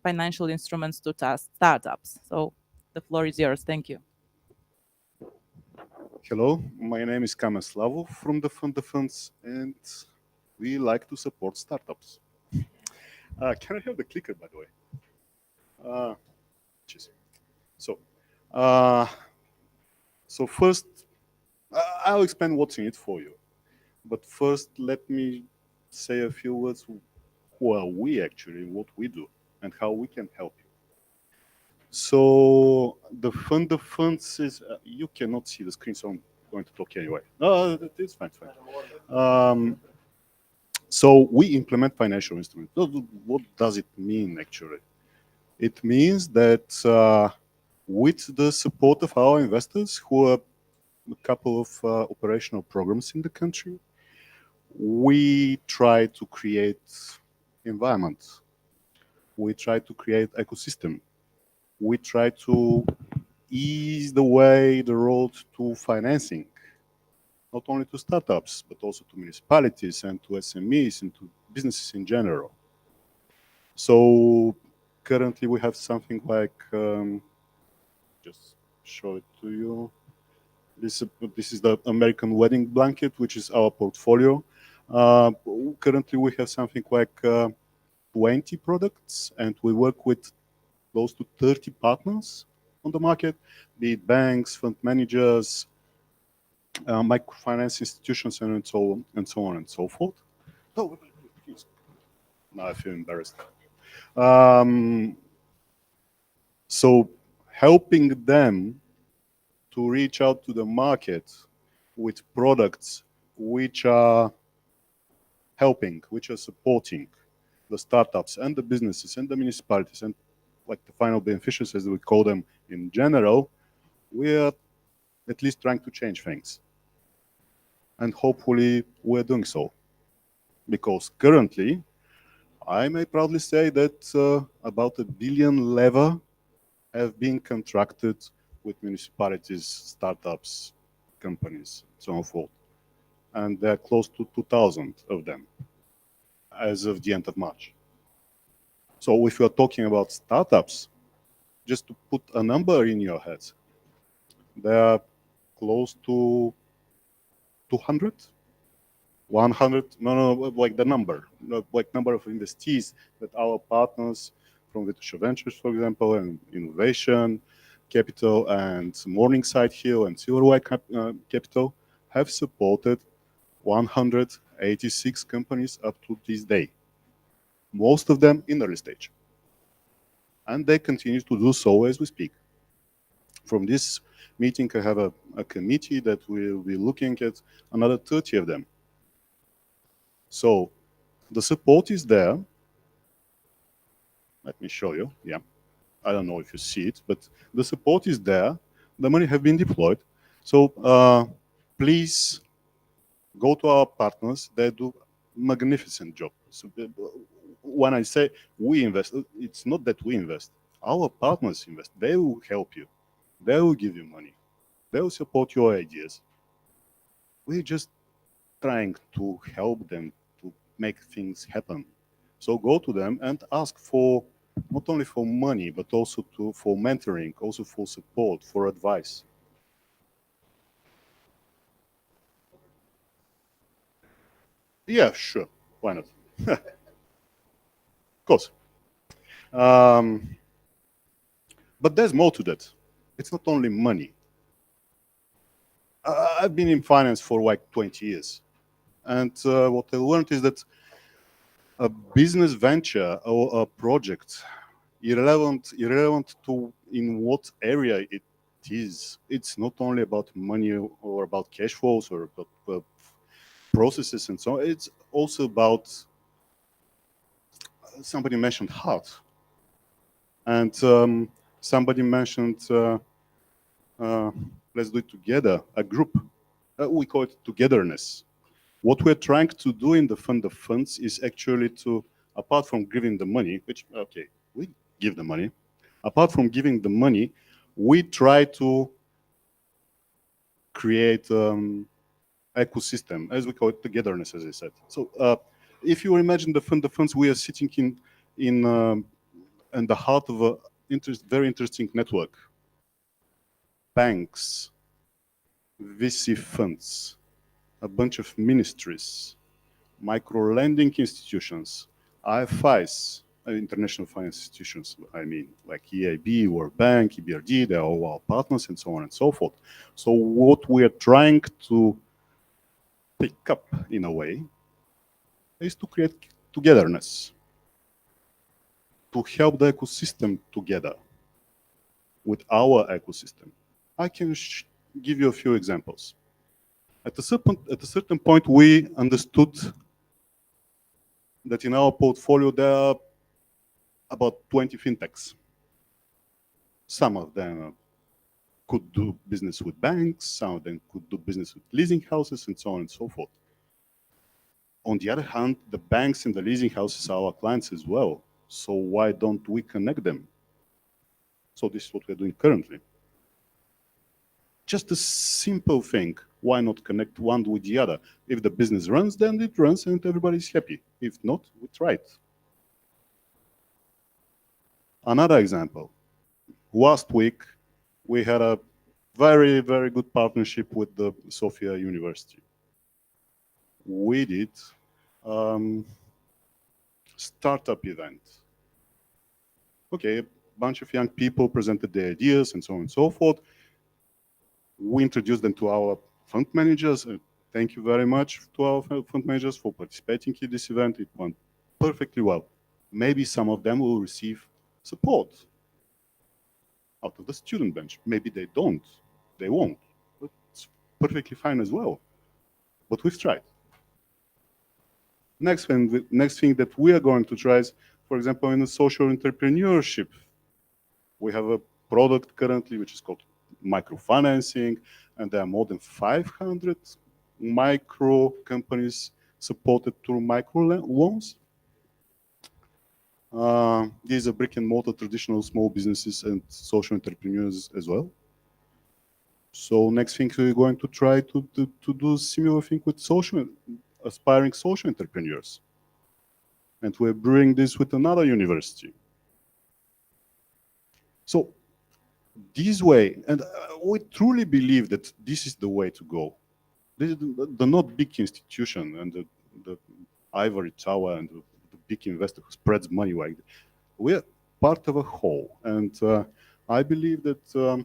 financial instruments to startups. So the floor is yours. Thank you. Hello, my name is Kamen Slavov from the Fund of Funds, and we like to support startups. Can I have the clicker, by the way? So first, I'll explain what's in it for you. But first, let me say a few words. Who are we actually, what we do, and how we can help you. So the Fund of Funds is, you cannot see the screen, so I'm going to talk anyway. No, it's fine, it's fine. So we implement financial instruments. What does it mean, actually? It means that with the support of our investors, who are a couple of operational programs in the country. We try to create environment. We try to create ecosystem. We try to ease the way, the road to financing, not only to startups, but also to municipalities and to SMEs and to businesses in general. So currently we have something like, just show it to you. This is the American wedding blanket, which is our portfolio. Currently we have something like 20 products, and we work with close to 30 partners on the market, be it banks, fund managers, microfinance institutions, and so on and so forth. Oh, please. Now I feel embarrassed. So helping them to reach out to the market with products which are helping, which are supporting the startups and the businesses and the municipalities and like the final beneficiaries, as we call them in general, we are at least trying to change things. And hopefully we're doing so. Because currently, I may proudly say that about $1 billion level have been contracted with municipalities, startups, companies, so on forth. And there are close to 2,000 of them as of the end of March. So if you're talking about startups, just to put a number in your heads, there are close to 200, 100, no, like the number, like number of investees that our partners from Viktor Ventures, for example, and Innovation Capital and Morningside Hill and Silverwhite Capital have supported 186 companies up to this day, most of them in early stage. And they continue to do so as we speak. From this meeting, I have a committee that will be looking at another 30 of them. So the support is there. Let me show you. Yeah. I don't know if you see it, but the support is there. The money have been deployed. So please go to our partners. They do magnificent job. So when I say we invest, it's not that we invest. Our partners invest. They will help you. They will give you money. They will support your ideas. We're just trying to help them to make things happen. So go to them and ask for not only for money, but also for mentoring, also for support, for advice. Yeah, sure. Why not? Of course. But there's more to that. It's not only money. I've been in finance for like 20 years. And what I learned is that a business venture or a project, irrelevant to in what area it is, it's not only about money or about cash flows or about processes and so on. It's also about, somebody mentioned heart. And somebody mentioned, let's do it together, a group. We call it togetherness. What we're trying to do in the fund of funds is actually to, apart from giving the money, which, okay, we give the money. Apart from giving the money, we try to create ecosystem, as we call it, togetherness, as I said. So if you imagine the fund of funds, we are sitting in the heart of a very interesting network. Banks, VC funds, a bunch of ministries, micro-lending institutions, IFIs, international finance institutions, I mean, like EIB, World Bank, EBRD, they're all our partners and so on and so forth. So what we are trying to pick up in a way is to create togetherness, to help the ecosystem together with our ecosystem. I can give you a few examples. At a certain point, we understood that in our portfolio there are about 20 fintechs. Some of them are could do business with banks, some of them could do business with leasing houses, and so on and so forth. On the other hand, the banks and the leasing houses are our clients as well. So why don't we connect them? So this is what we're doing currently. Just a simple thing. Why not connect one with the other? If the business runs, then it runs and everybody's happy. If not, we try it. Another example. Last week, we had a very, very good partnership with the Sofia University. We did startup event. Okay, a bunch of young people presented their ideas and so on and so forth. We introduced them to our fund managers. Thank you very much to our fund managers for participating in this event. It went perfectly well. Maybe some of them will receive support out of the student bench. Maybe they don't, they won't. But it's perfectly fine as well. But we've tried. Next thing that we are going to try is, for example, in the social entrepreneurship. We have a product currently which is called microfinancing, and there are more than 500 micro companies supported through micro loans. These are brick and mortar traditional small businesses and social entrepreneurs as well. So next thing we're going to try to do a similar thing with aspiring social entrepreneurs. And we're doing this with another university. So this way, and we truly believe that this is the way to go. This is the not big institution and the ivory tower and the big investor who spreads money like that. We're part of a whole. And I believe that,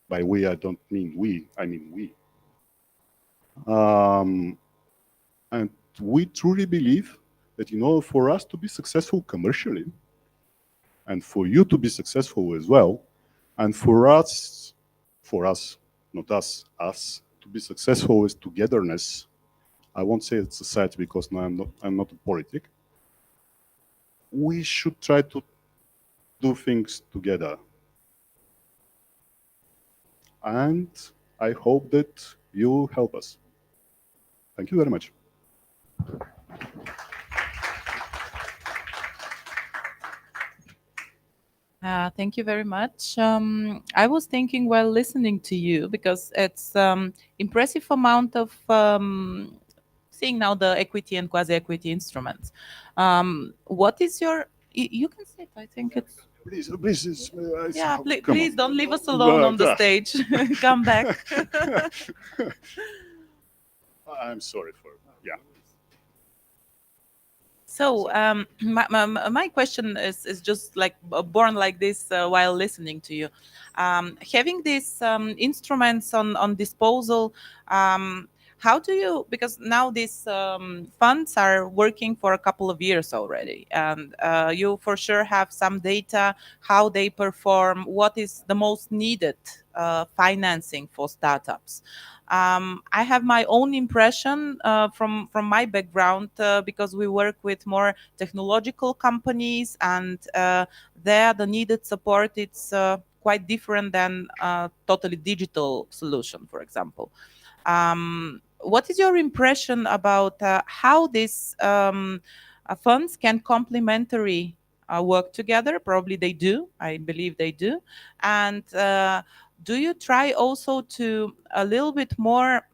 by we, I don't mean we, I mean we. And we truly believe that in order for us to be successful commercially, and for you to be successful as well, and for us, not us, to be successful with togetherness, I won't say it's society because now I'm not a politic, we should try to do things together. And I hope that you help us. Thank you very much. Thank you very much. I was thinking while listening to you, because it's impressive amount of seeing now the equity and quasi-equity instruments. What is your? You can sit. I think it's. Please. Yeah, please don't leave us alone on the stage. Come back. I'm sorry for yeah. So my question is just like born like this while listening to you. Having these instruments on disposal, how do you, because now these funds are working for a couple of years already, and you for sure have some data, how they perform, what is the most needed financing for startups. I have my own impression from my background because we work with more technological companies, and there the needed support it's quite different than totally digital solution, for example. What is your impression about how these funds can complementary work together? Probably they do. I believe they do. And do you try also to a little bit more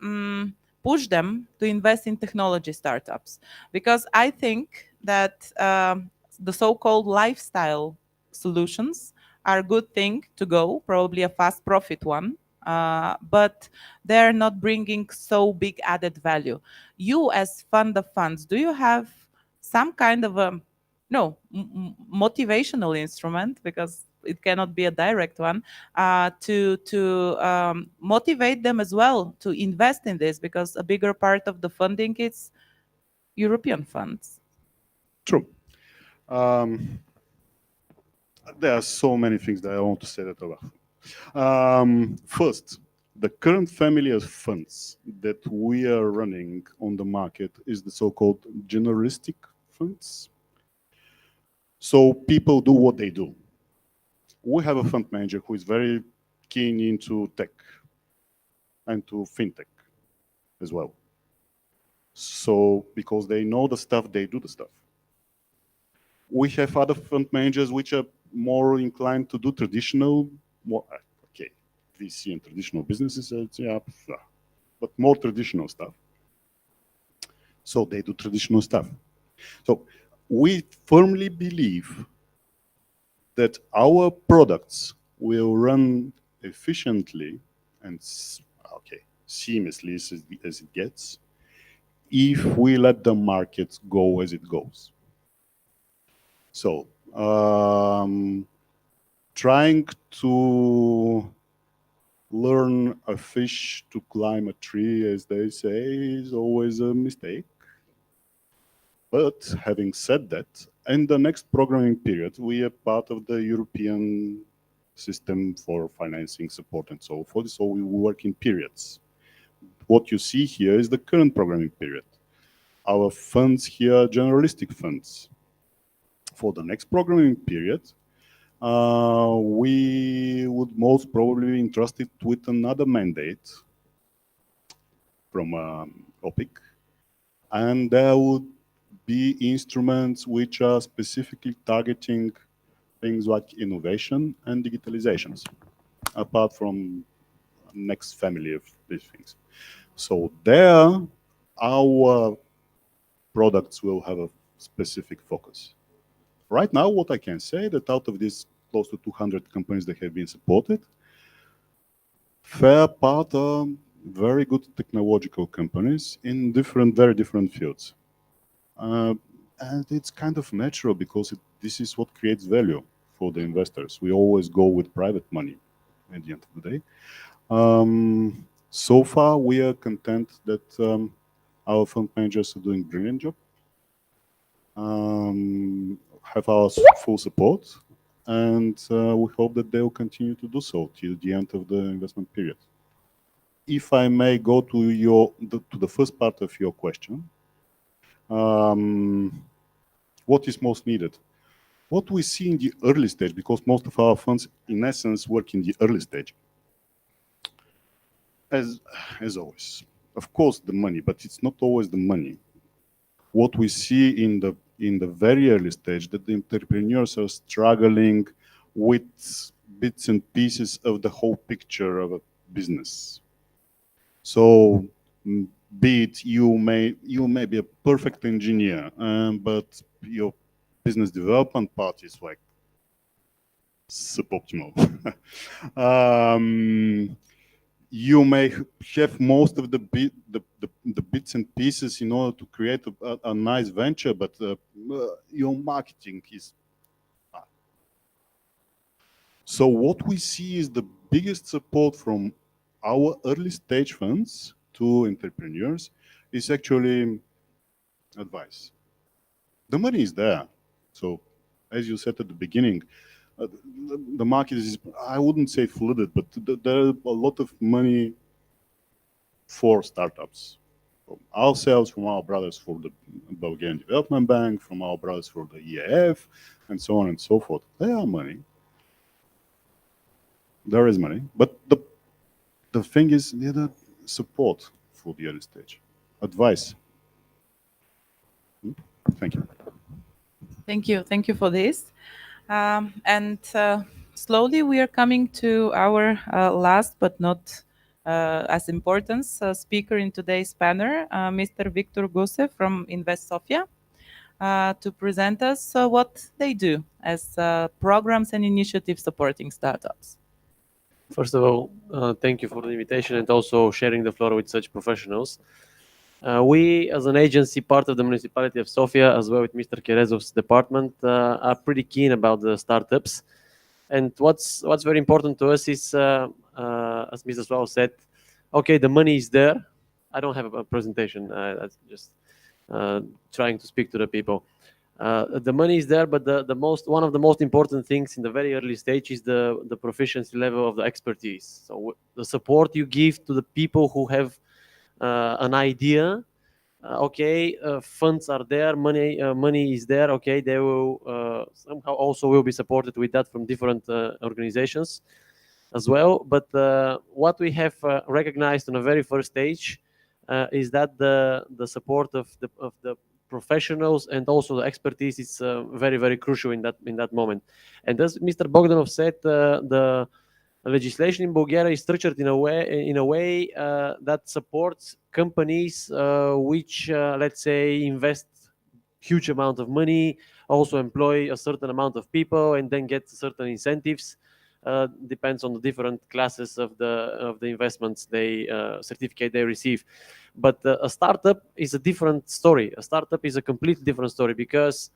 push them to invest in technology startups? Because I think that the so-called lifestyle solutions are a good thing to go, probably a fast profit one, but they're not bringing so big added value. You as fund of funds, do you have some kind of a motivational instrument, because it cannot be a direct one, to motivate them as well to invest in this, because a bigger part of the funding is European funds? True. There are so many things that I want to say that about. First, the current family of funds that we are running on the market is the so-called generalistic funds. So people do what they do. We have a fund manager who is very keen into tech and to fintech as well. So because they know the stuff, they do the stuff. We have other fund managers which are more inclined to do traditional, more okay, VC and traditional businesses, yeah, but more traditional stuff. So they do traditional stuff. So we firmly believe that our products will run efficiently and seamlessly as it gets if we let the market go as it goes. So trying to learn a fish to climb a tree, as they say, is always a mistake. But having said that, in the next programming period, we are part of the European system for financing support and so forth, so we work in periods. What you see here is the current programming period. Our funds here are generalistic funds. For the next programming period, we would most probably be entrusted with another mandate from OPIC, and there would be instruments which are specifically targeting things like innovation and digitalizations, apart from next family of these things. So there, our products will have a specific focus. Right now, what I can say that out of these close to 200 companies that have been supported, fair part are very good technological companies in very different fields. And it's kind of natural because this is what creates value for the investors. We always go with private money at the end of the day. So far, we are content that our fund managers are doing a brilliant job, have our full support, and we hope that they will continue to do so till the end of the investment period. If I may go to the first part of your question, what is most needed? What we see in the early stage, because most of our funds, in essence, work in the early stage. As always, of course, the money, but it's not always the money. What we see in the very early stage, that the entrepreneurs are struggling with bits and pieces of the whole picture of a business. So, be it you may be a perfect engineer, but your business development part is like suboptimal. You may have most of the bits and pieces in order to create a nice venture, but your marketing is bad. So what we see is the biggest support from our early stage funds to entrepreneurs is actually advice. The money is there. So as you said at the beginning, the market is, I wouldn't say flooded, but there are a lot of money for startups. From ourselves, from our brothers for the Bulgarian Development Bank, from our brothers for the EAF, and so on and so forth. There are money. There is money. But the thing is, the support for the early stage. Advice. Thank you. Thank you. Thank you for this. And slowly we are coming to our last but not as important speaker in today's panel, Mr. Viktor Goussev from Invest Sofia, to present us what they do as programs and initiatives supporting startups. First of all, thank you for the invitation and also sharing the floor with such professionals. We, as an agency, part of the municipality of Sofia, as well with Mr. Kerezov's department, are pretty keen about the startups. And what's very important to us is, as Mr. Slavov said, okay, the money is there. I don't have a presentation. I'm just trying to speak to the people. The money is there, but one of the most important things in the very early stage is the proficiency level of the expertise. So the support you give to the people who have an idea. Okay, funds are there, money is there. Okay, they will somehow also will be supported with that from different organizations. as well. But what we have recognized on a very first stage is that the support of the professionals and also the expertise is very crucial in that moment. And as Mr. Bogdanov said, the legislation in Bulgaria is structured in a way that supports companies which let's say invest huge amount of money, also employ a certain amount of people, and then get certain incentives. Depends on the different classes of the investments they certificate they receive. But a startup is a different story. A startup is a completely different story because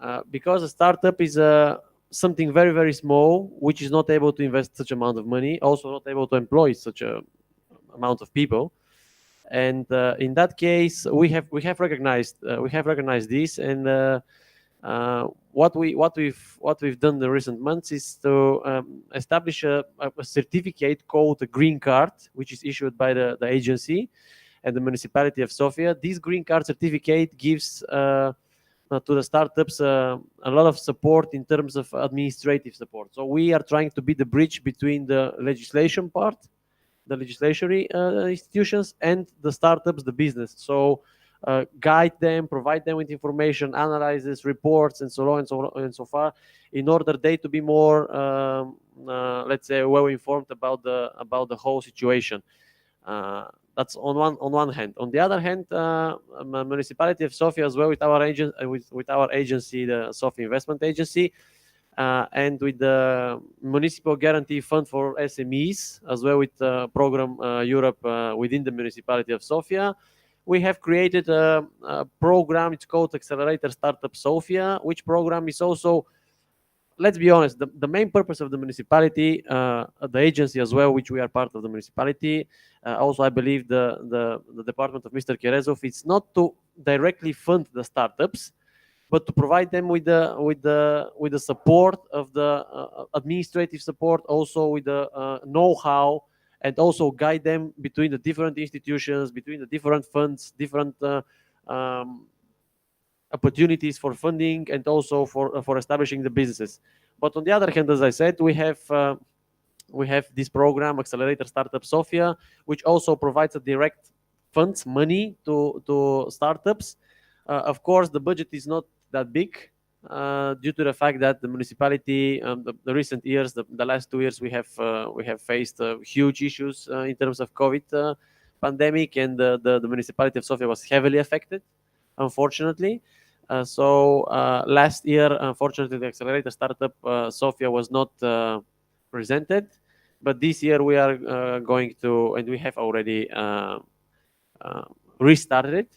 a startup is something very small, which is not able to invest such amount of money, also not able to employ such a amount of people. And in that case, we have recognized this, and what we've done in the recent months is to establish a certificate called a green card, which is issued by the agency and the municipality of Sofia. This green card certificate gives to the startups a lot of support in terms of administrative support. So we are trying to be the bridge between the legislation part, the legislatory institutions, and the startups, the business. So guide them, provide them with information, analysis, reports, and so on and so far, in order they to be more, let's say, well informed about the whole situation. That's on one hand. On the other hand, municipality of Sofia as well, with our agency, the Sofia Investment Agency, and with the Municipal Guarantee Fund for SMEs, as well with program Europe within the municipality of Sofia, we have created a program. It's called Accelerator Startup Sofia, which program is also, let's be honest, the main purpose of the municipality, the agency as well, which we are part of the municipality, also I believe the department of Mr. Kerezov, it's not to directly fund the startups, but to provide them with the support of the administrative support, also with the know-how, and also guide them between the different institutions, between the different funds, different opportunities for funding, and also for establishing the businesses. But on the other hand, as I said, we have this program, Accelerator Startup Sofia, which also provides a direct funds, money to startups. Of course, the budget is not that big due to the fact that the municipality, the recent years, the last 2 years, we have faced huge issues in terms of COVID pandemic, and the municipality of Sofia was heavily affected, unfortunately. So last year, unfortunately, the Accelerator Startup Sofia was not presented, but this year we are going to, and we have already restarted it.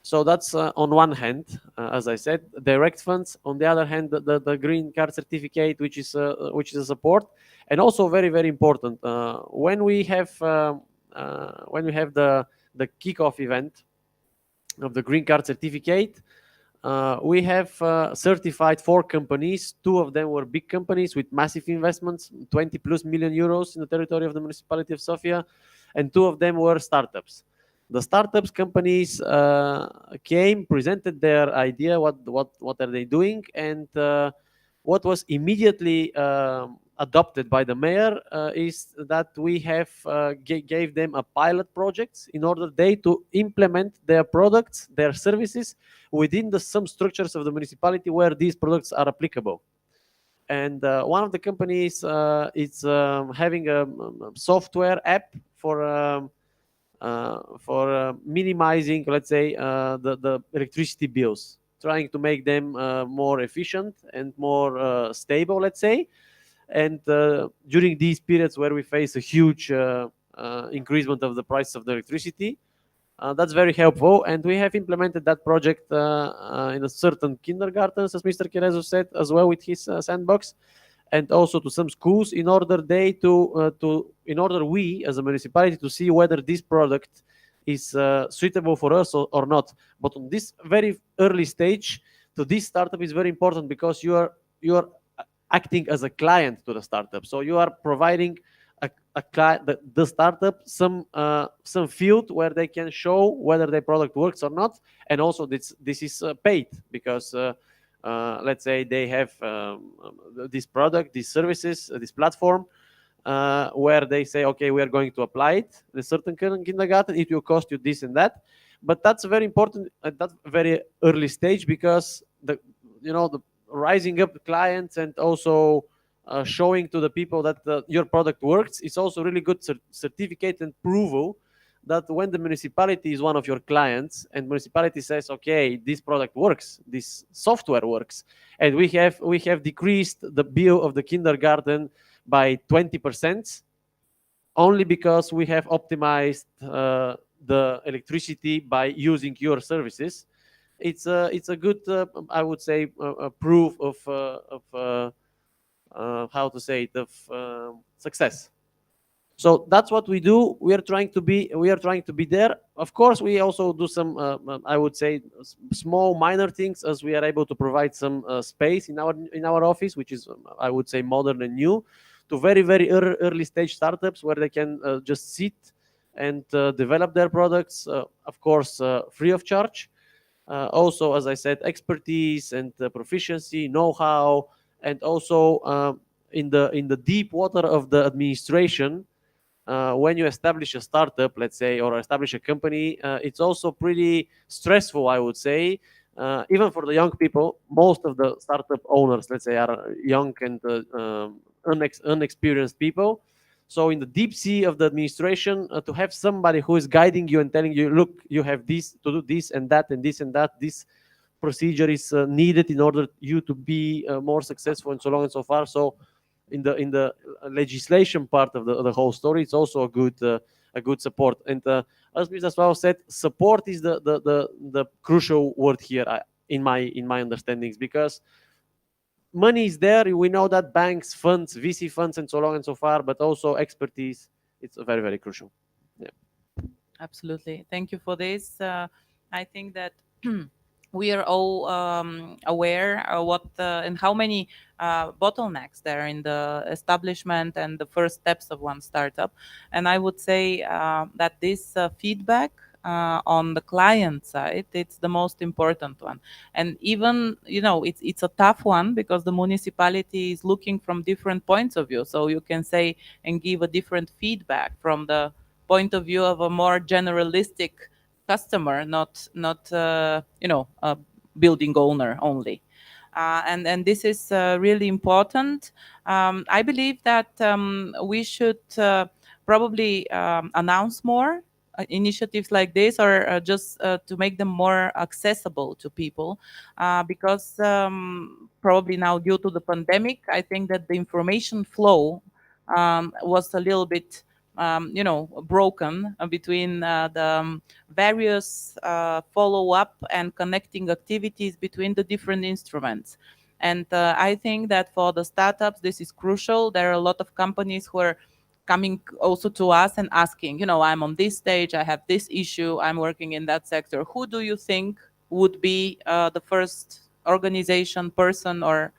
So that's on one hand, as I said, direct funds. On the other hand, the green card certificate, which is a support, and also very important when we have the kickoff event of the green card certificate. We have certified 4 companies. 2 of them were big companies with massive investments, 20+ million euros in the territory of the municipality of Sofia, and 2 of them were startups. The startups companies came, presented their idea, what are they doing, and what was immediately adopted by the mayor is that we have gave them a pilot project in order they to implement their products, their services within some structures of the municipality where these products are applicable. And one of the companies is having a software app for minimizing, let's say, the electricity bills, trying to make them more efficient and more stable, let's say. And during these periods where we face a huge increasement of the price of the electricity, that's very helpful. And we have implemented that project in a certain kindergartens, as Mr. Kerezov said, as well with his sandbox, and also to some schools, in order we as a municipality to see whether this product is suitable for us or not. But on this very early stage, to this startup is very important, because you are acting as a client to the startup. So you are providing the startup some field where they can show whether their product works or not, and also this is paid, because let's say they have this product, these services, this platform, where they say, okay, we are going to apply it in a certain kindergarten. It will cost you this and that. But that's very important at that very early stage, because the rising up the clients and also showing to the people that your product works is also really good certificate and approval that when the municipality is one of your clients and municipality says, okay, this product works, this software works, and we have decreased the bill of the kindergarten by 20%, only because we have optimized the electricity by using your services. It's a good, I would say, proof of how to say it, of success. So that's what we do. We are trying to be there. Of course, we also do some, I would say, small minor things, as we are able to provide some space in our office, which is, I would say, modern and new, to very early stage startups where they can just sit and develop their products, of course, free of charge. Also, as I said, expertise and proficiency, know-how, and also in the deep water of the administration. When you establish a startup, let's say, or establish a company, it's also pretty stressful, I would say. Even for the young people, most of the startup owners, let's say, are young and unexperienced people. So in the deep sea of the administration, to have somebody who is guiding you and telling you, look, you have this to do, this and that and this and that, this procedure is needed in order you to be more successful, and so long and so far. So in the legislation part of the whole story, it's also a good support. And as Mr. Slavov said, support is the crucial word here, in my understandings, because money is there. We know that banks, funds, VC funds, and so long and so far, but also expertise. It's very crucial. Yeah. Absolutely. Thank you for this. I think that we are all aware of what and how many bottlenecks there are in the establishment and the first steps of one startup. And I would say that this feedback on the client side, it's the most important one. And even, it's a tough one, because the municipality is looking from different points of view. So you can say and give a different feedback from the point of view of a more generalistic customer, not a building owner only. And this is really important. I believe that we should probably announce more initiatives like this, or just to make them more accessible to people, because probably now, due to the pandemic, I think that the information flow was a little bit broken between the various follow-up and connecting activities between the different instruments. And I think that for the startups, this is crucial. There are a lot of companies who are coming also to us and asking, I'm on this stage, I have this issue, I'm working in that sector. Who do you think would be the first organization, person, or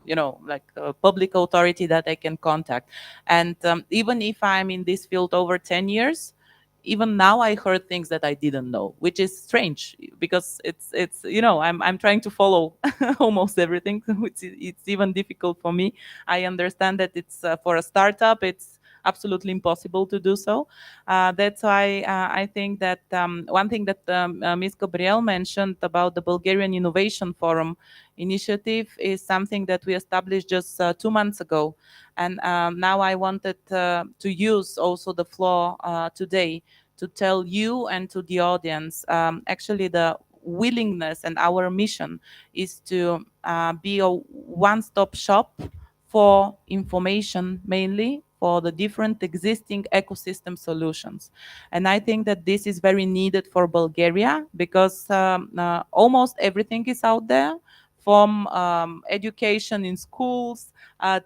like a public authority that I can contact? And even if I'm in this field over 10 years, even now I heard things that I didn't know, which is strange, because it's I'm trying to follow almost everything. It's even difficult for me. I understand that it's for a startup, it's absolutely impossible to do so. That's why I think that one thing that Ms. Gabriel mentioned about the Bulgarian Innovation Forum initiative is something that we established just 2 months ago. And now I wanted to use also the floor today to tell you and to the audience, actually the willingness and our mission is to be a one-stop shop for information, mainly for the different existing ecosystem solutions. And I think that this is very needed for Bulgaria, because almost everything is out there, from education in schools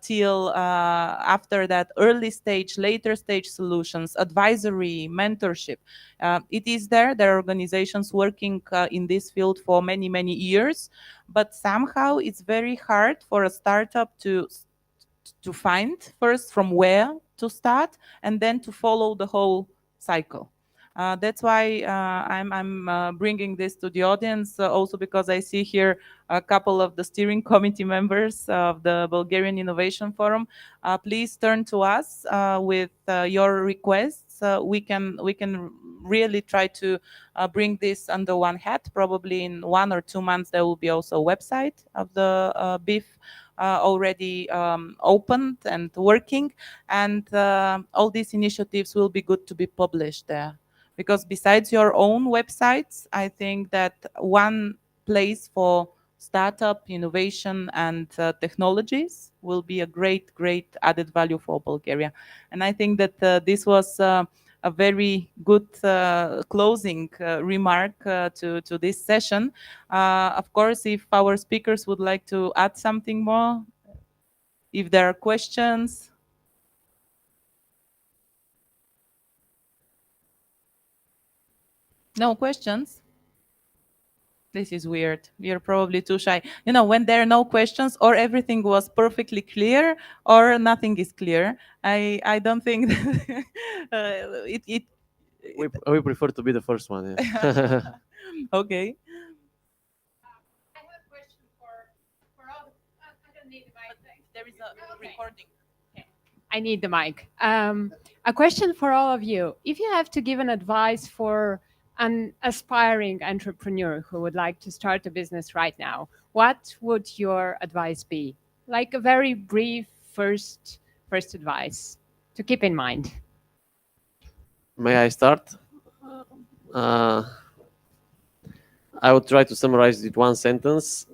till after that early stage, later stage solutions, advisory, mentorship. It is there. There are organizations working in this field for many, many years, but somehow it's very hard for a startup to find first from where to start, and then to follow the whole cycle. That's why I'm bringing this to the audience, also because I see here a couple of the steering committee members of the Bulgarian Innovation Forum. Please turn to us with your requests. We can really try to bring this under one hat. Probably in 1 or 2 months there will be also a website of the BIF already opened and working, and all these initiatives will be good to be published there. Because besides your own websites, I think that one place for startup innovation and technologies will be a great added value for Bulgaria. And I think that this was a very good closing remark to this session. Of course, if our speakers would like to add something more, if there are questions. No questions? This is weird. You're probably too shy. You know, when there are no questions, or everything was perfectly clear, or nothing is clear. I don't think that it. We prefer to be the first one. Yeah. Okay. I have a question for all. I don't need the mic. There is a recording. I need the mic. A question for all of you. If you have to give an advice for an aspiring entrepreneur who would like to start a business right now, what would your advice be? Like a very brief first advice to keep in mind. May I start? I would try to summarize it one sentence.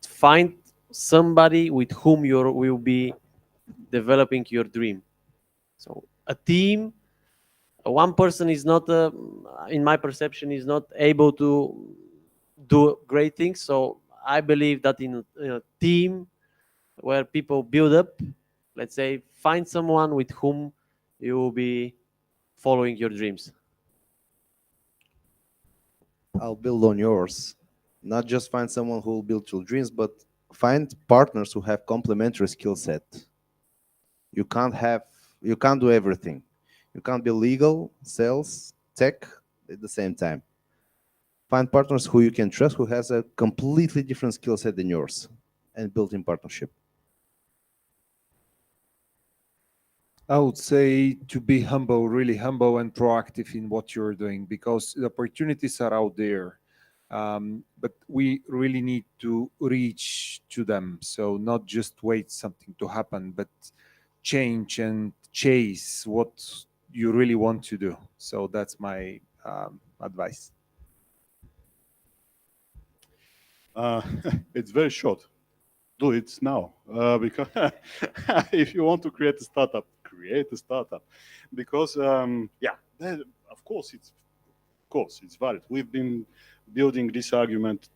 Find somebody with whom you will be developing your dream. So a team, one person is not, in my perception, is not able to do great things. So I believe that in a team where people build up, let's say, find someone with whom you will be following your dreams. I'll build on yours. Not just find someone who will build your dreams, but find partners who have complementary skill set. You can't do everything. You can't be legal, sales, tech at the same time. Find partners who you can trust, who has a completely different skill set than yours, and build in partnership. I would say to be humble, really humble and proactive in what you're doing, because the opportunities are out there. But we really need to reach to them. So not just wait something to happen, but change and chase what you really want to do. So that's my advice. It's very short. Do it now, because if you want to create a startup, create a startup. Because yeah, of course it's valid. We've been building this argument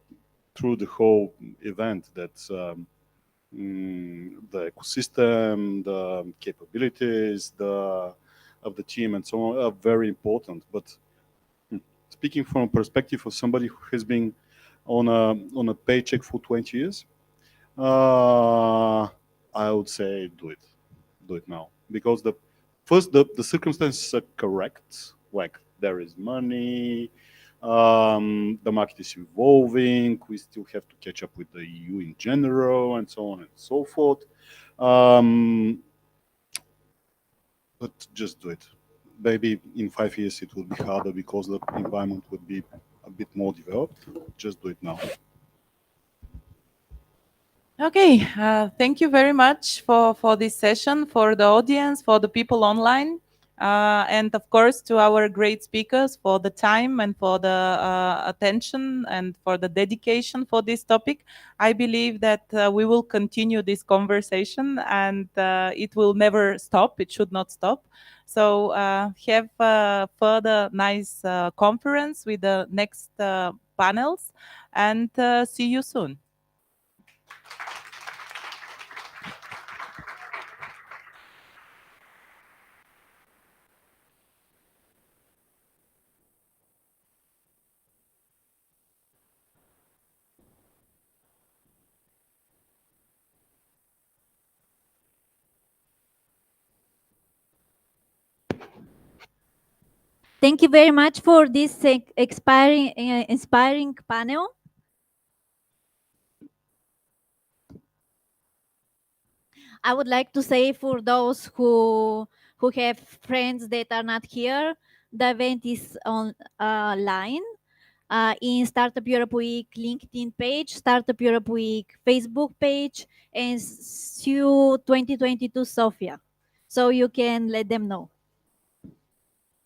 through the whole event that the ecosystem, the capabilities, of the team, and so on are very important. But speaking from a perspective of somebody who has been on a paycheck for 20 years. I would say do it now, because the circumstances are correct. Like there is money, the market is evolving. We still have to catch up with the EU in general, and so on and so forth. But just do it. Maybe in 5 years it will be harder because the environment would be a bit more developed. Just do it now. Okay, thank you very much for this session, for the audience, for the people online, and of course to our great speakers for the time and for the attention and for the dedication for this topic. I believe that we will continue this conversation, and it will never stop. It should not stop. So have a further nice conference with the next panels, and see you soon. Thank you very much for this inspiring panel. I would like to say for those who have friends that are not here, the event is online in Startup Europe Week LinkedIn page, Startup Europe Week Facebook page, and SU 2022 Sofia. So you can let them know.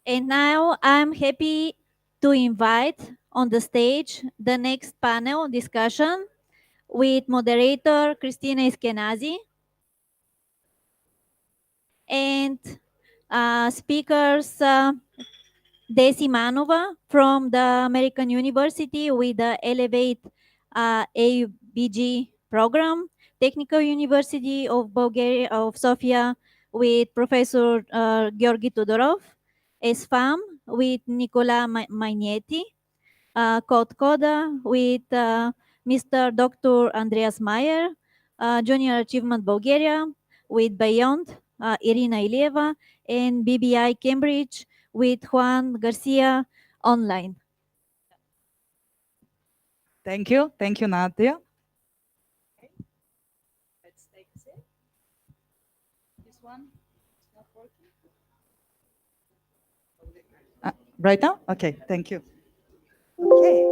And now I'm happy to invite on the stage the next panel discussion with moderator Kristina Eskenazi and speakers Desi Manova from the American University with the Elevate AUBG program, Technical University of Bulgaria of Sofia with Professor Georgi Todorov, SFAM with Nicola Magnetti, Code Coda with Mr. Dr. Andreas Meyer, Junior Achievement Bulgaria with Beyond, Irina Ilieva, and BBI Cambridge with Juan Garcia online. Thank you, Nadia. Let's take a seat. This one is not working. Right now? Okay, thank you. Okay.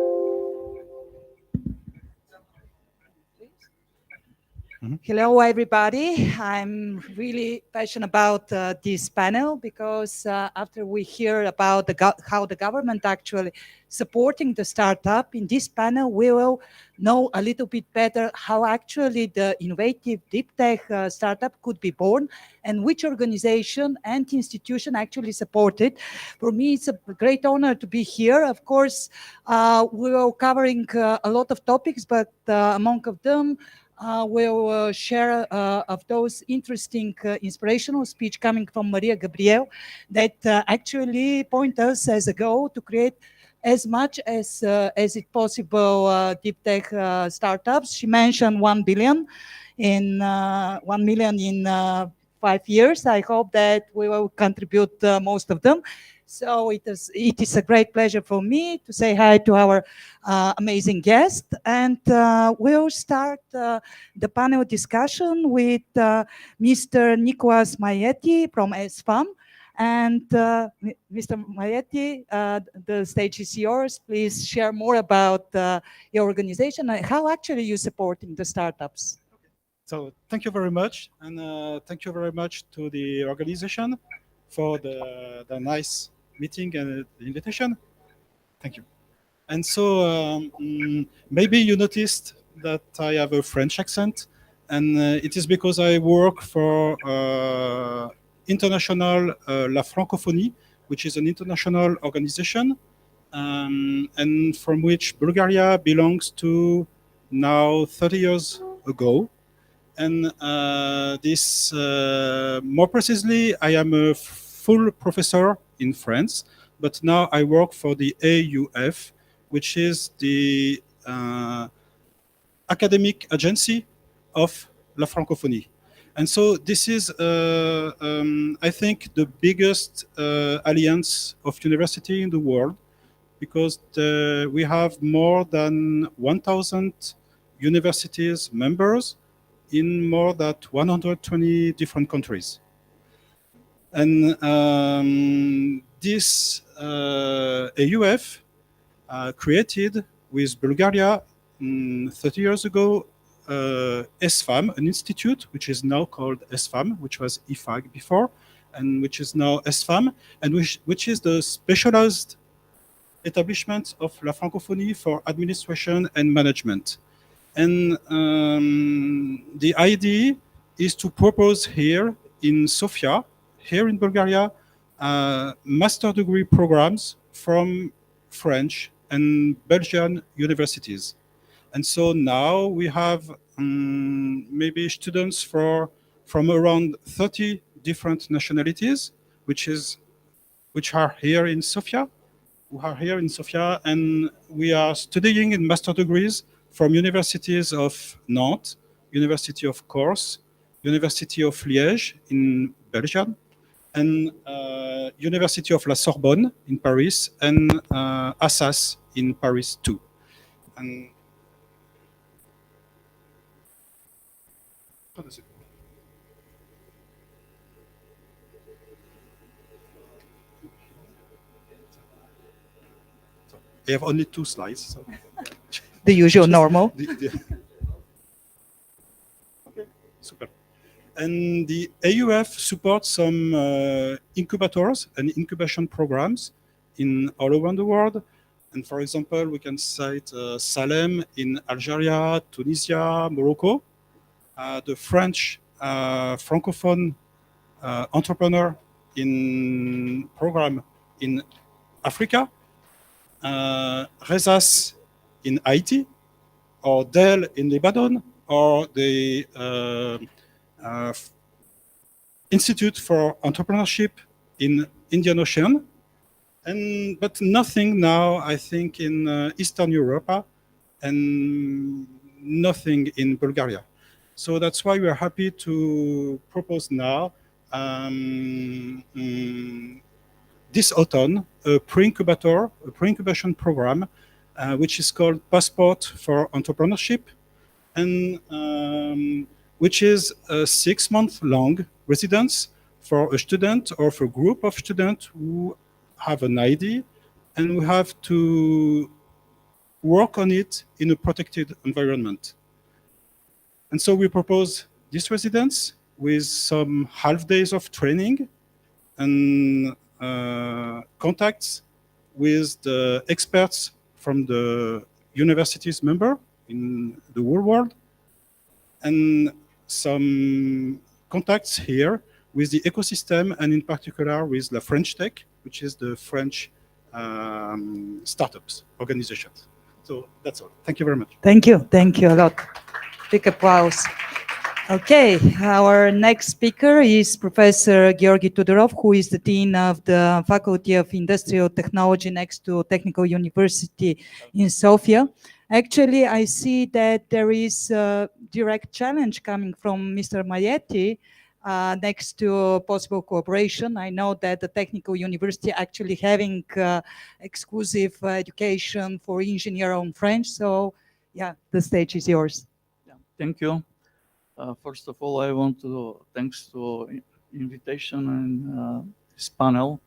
Hello, everybody. I'm really passionate about this panel because after we hear about how the government actually supporting the startup, in this panel we will know a little bit better how actually the innovative deep tech startup could be born and which organization and institution actually support it. For me, it's a great honor to be here. Of course, we are covering a lot of topics, but among of them, we'll share of those interesting inspirational speech coming from Mariya Gabriel that actually point us as a goal to create as much as it possible deep tech startups. She mentioned 1 billion in 1 million in 5 years. I hope that we will contribute most of them. So it is a great pleasure for me to say hi to our amazing guest. And we'll start the panel discussion with Mr. Nicolas Magnetti from SFAM. And Mr. Magnetti, the stage is yours. Please share more about your organization and how actually you're supporting the startups. So thank you very much. And thank you very much to the organization for the nice meeting and the invitation. Thank you. And so maybe you noticed that I have a French accent, and it is because I work for International La Francophonie, which is an international organization, and from which Bulgaria belongs to now 30 years ago. And this, more precisely, I am a full professor in France, but now I work for the AUF, which is the academic agency of La Francophonie. And so this is, I think, the biggest alliance of university in the world, because we have more than 1,000 universities members in more than 120 different countries. And this AUF created with Bulgaria 30 years ago SFAM, an institute which is now called SFAM, which was IFAG before, and which is now SFAM, and which is the specialized establishment of La Francophonie for administration and management. And the idea is to propose here in Sofia, here in Bulgaria, master degree programs from French and Belgian universities. And so now we have maybe students from around 30 different nationalities, which are here in Sofia, and we are studying in master degrees from universities of Nantes, University of Corse, University of Liège in Belgium, and University of La Sorbonne in Paris, and Assas in Paris too. And I have only 2 slides. So. The usual normal. Okay, super. And the AUF supports some incubators and incubation programs in all around the world. And for example, we can cite Salem in Algeria, Tunisia, Morocco, the French Francophone entrepreneur in program in Africa, Rezas in Haiti, or Dell in Lebanon, or the Institute for Entrepreneurship in Indian Ocean, but nothing now, I think, in Eastern Europe, and nothing in Bulgaria. So that's why we are happy to propose now this autumn a pre-incubation program, which is called Passport for Entrepreneurship, and which is a 6-month-long residence for a student or for a group of students who have an idea and who have to work on it in a protected environment. And so we propose this residence with some half days of training and contacts with the experts from the university's member in the whole world, and some contacts here with the ecosystem, and in particular with La French Tech, which is the French startups organization. So that's all. Thank you very much. Thank you a lot. Big applause. Okay, our next speaker is Professor Georgi Tudorov, who is the Dean of the Faculty of Industrial Technology next to Technical University in Sofia. Actually, I see that there is a direct challenge coming from Mr. Maieti next to possible cooperation. I know that the Technical University actually having exclusive education for engineer on French. So yeah, the stage is yours. Yeah, thank you. First of all, I want to thanks to invitation and this panel.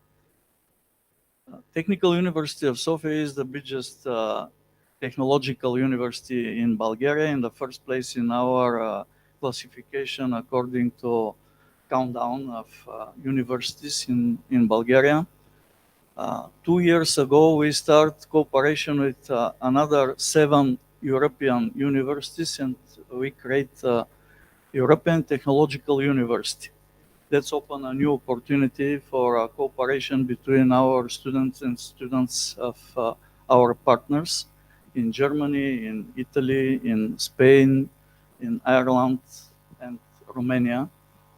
Technical University of Sofia is the biggest technological university in Bulgaria, in the first place in our classification according to countdown of universities in Bulgaria. 2 years ago, we started cooperation with another 7 European universities, and we create European Technological University. That's open a new opportunity for cooperation between our students and students of our partners in Germany, in Italy, in Spain, in Ireland, and Romania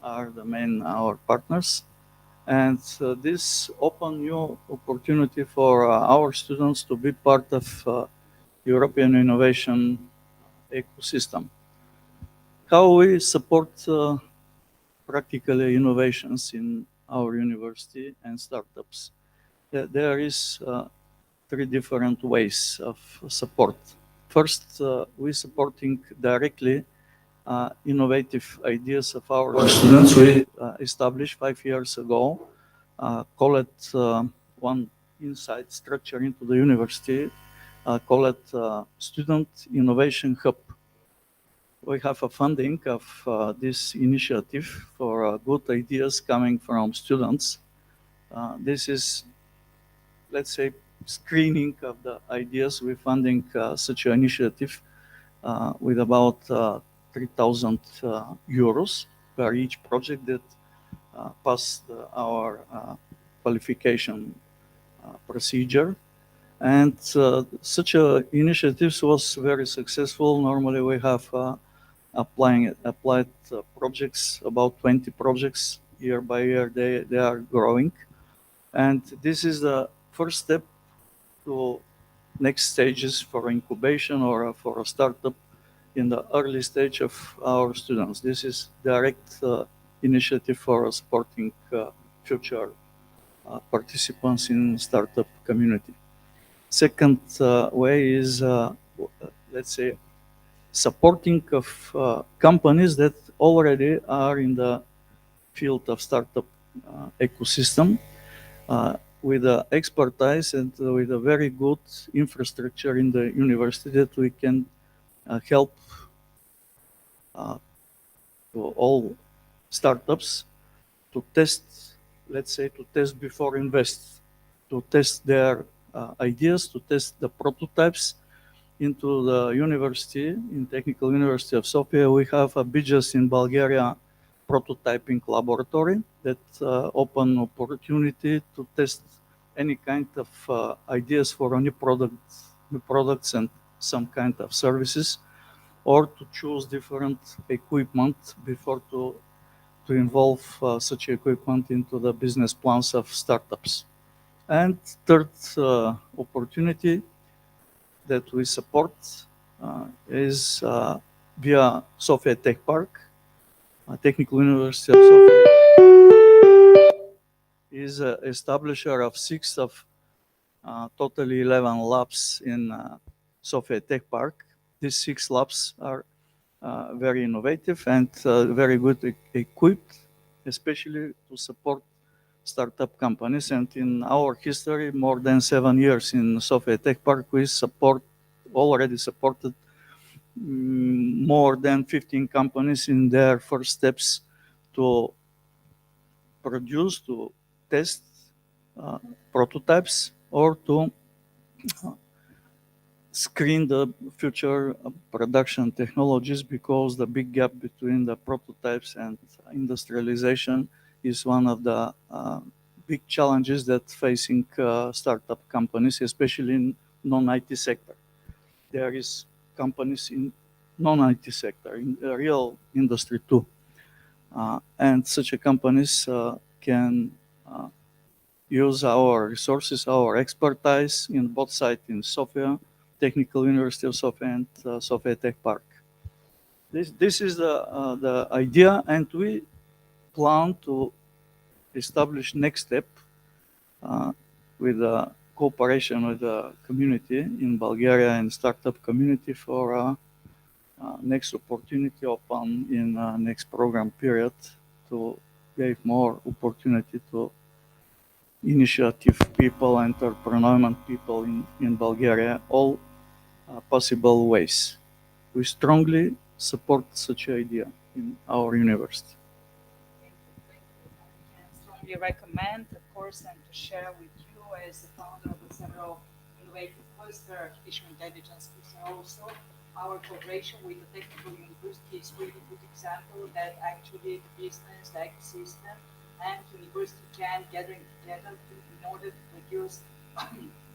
are the main our partners. And this open new opportunity for our students to be part of European innovation ecosystem. How we support practical innovations in our university and startups. There is 3 different ways of support. First, we supporting directly innovative ideas of our students. We established 5 years ago, call it one inside structure into the university, call it Student Innovation Hub. We have a funding of this initiative for good ideas coming from students. This is, let's say, screening of the ideas. We're funding such an initiative with about 3,000 euros per each project that passed our qualification procedure. And such a initiative was very successful. Normally we have applied projects, about 20 projects year by year, they are growing. And this is the first step to next stages for incubation or for a startup in the early stage of our students. This is direct initiative for supporting future participants in startup community. Second way is, let's say, supporting of companies that already are in the field of startup ecosystem with expertise and with a very good infrastructure in the university that we can help to all startups to test, let's say, to test before invest, to test their ideas, to test the prototypes into the university, in Technical University of Sofia. We have a biggest in Bulgaria prototyping laboratory that open opportunity to test any kind of ideas for new products and some kind of services, or to choose different equipment before to involve such equipment into the business plans of startups. And third opportunity that we support is via Sofia Tech Park. Technical University of Sofia is an establisher of 6 of totally 11 labs in Sofia Tech Park. These 6 labs are very innovative and very good equipped, especially to support startup companies. And in our history, more than 7 years in Sofia Tech Park, we already supported more than 15 companies in their first steps to produce, to test prototypes, or to screen the future production technologies, because the big gap between the prototypes and industrialization is one of the big challenges that facing startup companies, especially in non-IT sector. There is companies in non-IT sector, in the real industry too. And such a companies can use our resources, our expertise in both sides, in Sofia, Technical University of Sofia, and Sofia Tech Park. This is the idea, and we plan to establish next step with cooperation with the community in Bulgaria and startup community for next opportunity open in next program period to give more opportunity to initiative people, entrepreneurial people in Bulgaria, all possible ways. We strongly support such idea in our university. Strongly recommend, of course, and to share with you as the founder of the several innovative cluster artificial intelligence cluster also. Our cooperation with the technical university is really good example that actually the business, the ecosystem, and university can gathering together in order to produce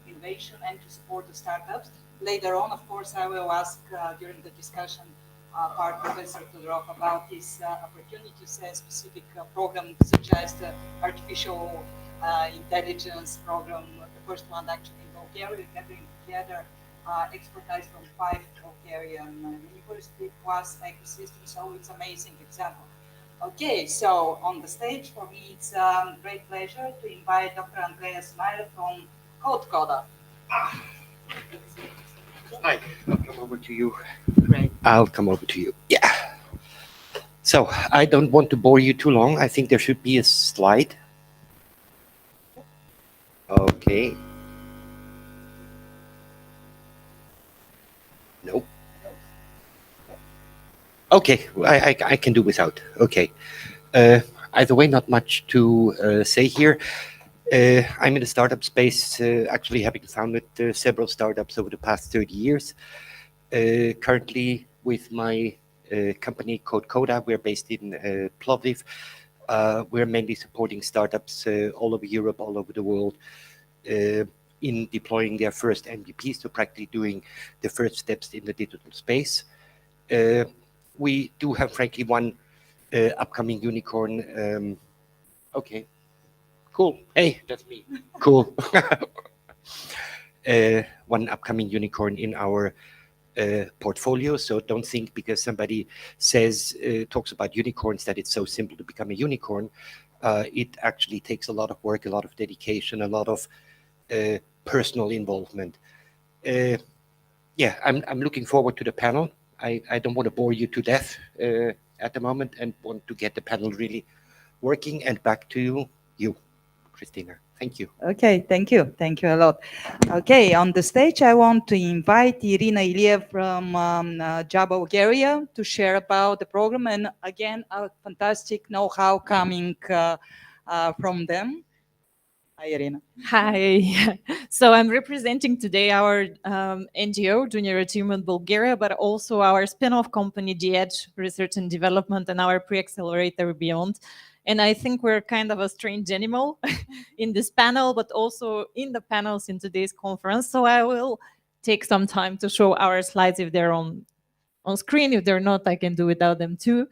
innovation and to support the startups. Later on, of course, I will ask during the discussion part Professor Todorov about this opportunities and specific program such as the artificial intelligence program, the first one actually in Bulgaria, gathering together expertise from 5 Bulgarian university plus ecosystem. So it's amazing example. Okay, so on the stage for me it's a great pleasure to invite Dr. Andreas Meyer from CodeCoda. Hi, I'll come over to you. Great. I'll come over to you. Yeah. So I don't want to bore you too long. I think there should be a slide. Okay. No. Okay, I can do without. Okay. Either way, not much to say here. I'm in the startup space, actually having founded several startups over the past 30 years. Currently with my company CodeCoda, we're based in Plovdiv. We're mainly supporting startups all over Europe, all over the world, in deploying their first MVPs, so practically doing the first steps in the digital space. We do have, frankly, one upcoming unicorn. Okay. Cool. Hey, that's me. Cool. One upcoming unicorn in our portfolio. So don't think because somebody says, talks about unicorns that it's so simple to become a unicorn. it actually takes a lot of work, a lot of dedication, a lot of personal involvement. Yeah, I'm looking forward to the panel. I don't want to bore you to death at the moment and want to get the panel really working. And back to you, Kristina. Thank you. Okay, thank you. Thank you a lot. Okay, on the stage, I want to invite Irina Iliev from Bulgaria to share about the program, and again, a fantastic know-how coming from them. Hi, Irina. Hi. So I'm representing today our NGO, Junior Achievement Bulgaria, but also our spin-off company, The Edge Research and Development, and our pre-accelerator Beyond. And I think we're kind of a strange animal in this panel, but also in the panels in today's conference. So I will take some time to show our slides if they're on screen. If they're not, I can do without them too.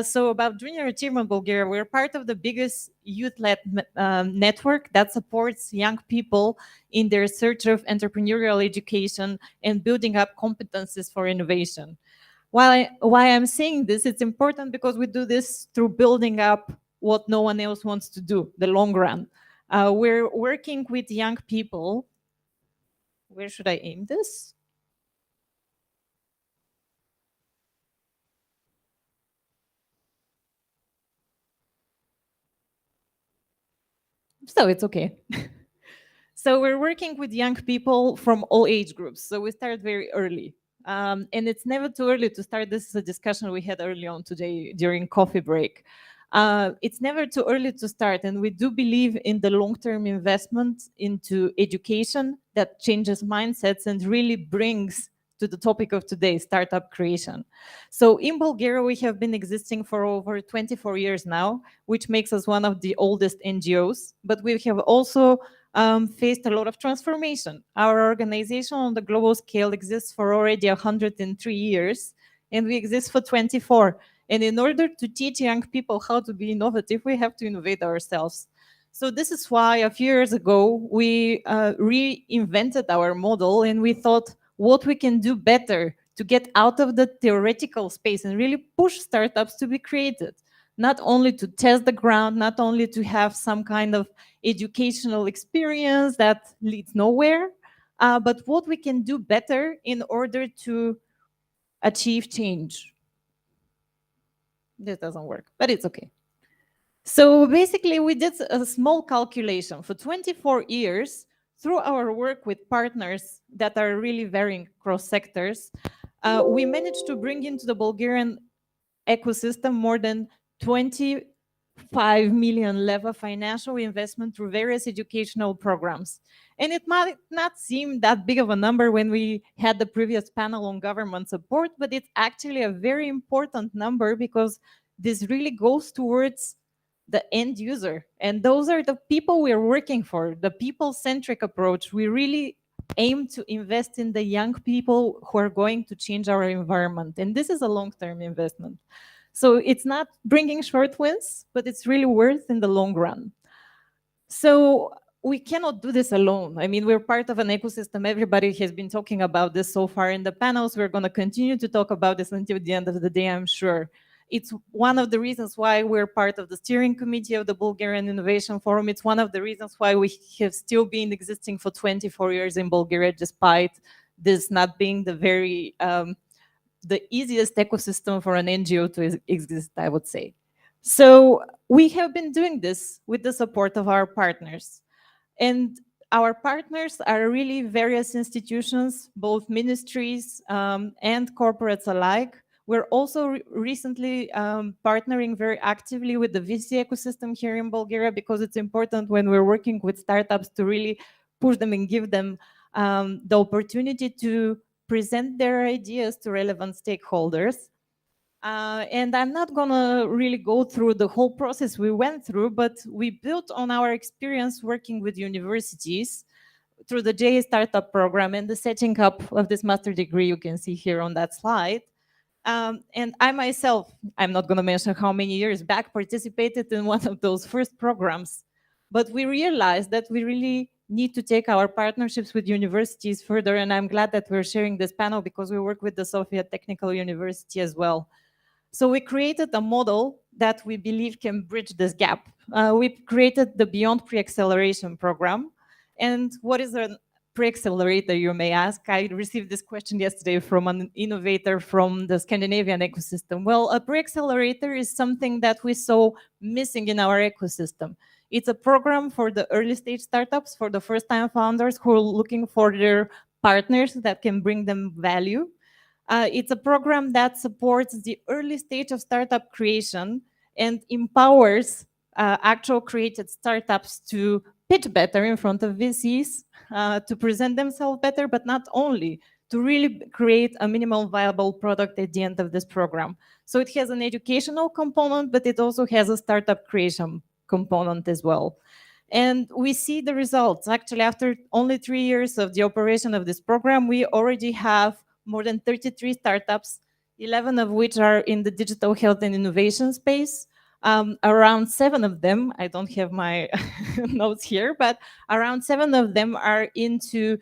So about Junior Achievement Bulgaria, we're part of the biggest youth-led network that supports young people in their search of entrepreneurial education and building up competencies for innovation. Why I'm saying this, it's important because we do this through building up what no one else wants to do, the long run. We're working with young people. Where should I aim this? So it's okay. So we're working with young people from all age groups. So we start very early. And it's never too early to start. This is a discussion we had early on today during coffee break. It's never too early to start. And we do believe in the long-term investment into education that changes mindsets and really brings to the topic of today, startup creation. So in Bulgaria, we have been existing for over 24 years now, which makes us one of the oldest NGOs, but we have also faced a lot of transformation. Our organization on the global scale exists for already 103 years, and we exist for 24. And in order to teach young people how to be innovative, we have to innovate ourselves. So this is why a few years ago, we reinvented our model, and we thought what we can do better to get out of the theoretical space and really push startups to be created. Not only to test the ground, not only to have some kind of educational experience that leads nowhere, but what we can do better in order to achieve change. This doesn't work, but it's okay. So basically, we did a small calculation. For 24 years, through our work with partners that are really varying across sectors, we managed to bring into the Bulgarian ecosystem more than 25 million leva financial investment through various educational programs. And it might not seem that big of a number when we had the previous panel on government support, but it's actually a very important number because this really goes towards the end user. And those are the people we're working for, the people-centric approach. We really aim to invest in the young people who are going to change our environment. And this is a long-term investment. So it's not bringing short wins, but it's really worth in the long run. So we cannot do this alone. I mean, we're part of an ecosystem. Everybody has been talking about this so far in the panels. We're going to continue to talk about this until the end of the day, I'm sure. It's one of the reasons why we're part of the steering committee of the Bulgarian Innovation Forum. It's one of the reasons why we have still been existing for 24 years in Bulgaria, despite this not being the easiest ecosystem for an NGO to exist, I would say. So we have been doing this with the support of our partners. And our partners are really various institutions, both ministries and corporates alike. We're also recently partnering very actively with the VC ecosystem here in Bulgaria because it's important when we're working with startups to really push them and give them the opportunity to present their ideas to relevant stakeholders. And I'm not gonna really go through the whole process we went through, but we built on our experience working with universities through the JA Startup Program and the setting up of this master degree you can see here on that slide. And I myself, I'm not gonna mention how many years back, participated in one of those first programs. But we realized that we really need to take our partnerships with universities further, and I'm glad that we're sharing this panel because we work with the Sofia Technical University as well. So we created a model that we believe can bridge this gap. We've created the Beyond Pre-Acceleration program. And what is a pre-accelerator, you may ask? I received this question yesterday from an innovator from the Scandinavian ecosystem. Well, a pre-accelerator is something that we saw missing in our ecosystem. It's a program for the early stage startups, for the first-time founders who are looking for their partners that can bring them value. It's a program that supports the early stage of startup creation and empowers actual created startups to pitch better in front of VCs, to present themselves better, but not only, to really create a minimal viable product at the end of this program. So it has an educational component, but it also has a startup creation component as well. And we see the results. Actually, after only 3 years of the operation of this program, we already have more than 33 startups, 11 of which are in the digital health and innovation space. Around 7 of them, I don't have my notes here, but around 7 of them are into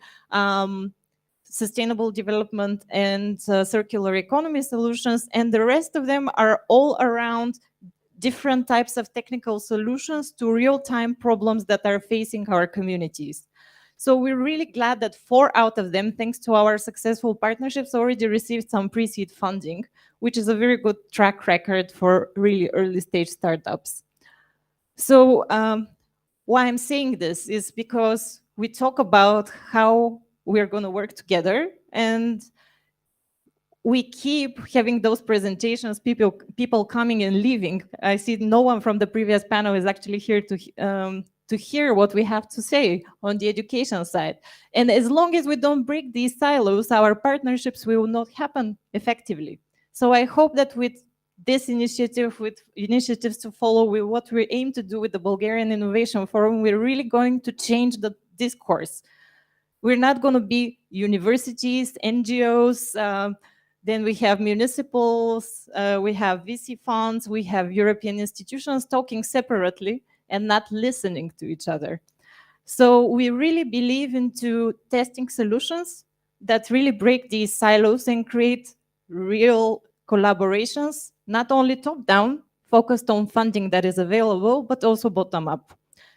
sustainable development and circular economy solutions, and the rest of them are all around different types of technical solutions to real-time problems that are facing our communities. So we're really glad that 4 out of them, thanks to our successful partnerships, already received some pre-seed funding, which is a very good track record for really early stage startups. So why I'm saying this is because we talk about how we're going to work together, and we keep having those presentations, people coming and leaving. I see no one from the previous panel is actually here to hear what we have to say on the education side. And as long as we don't break these silos, our partnerships will not happen effectively. So I hope that with this initiative, with initiatives to follow, with what we aim to do with the Bulgarian Innovation Forum, we're really going to change the discourse. We're not going to be universities, NGOs, then we have municipals, we have VC funds, we have European institutions talking separately and not listening to each other. So we really believe into testing solutions that really break these silos and create real collaborations, not only top-down, focused on funding that is available, but also bottom-up.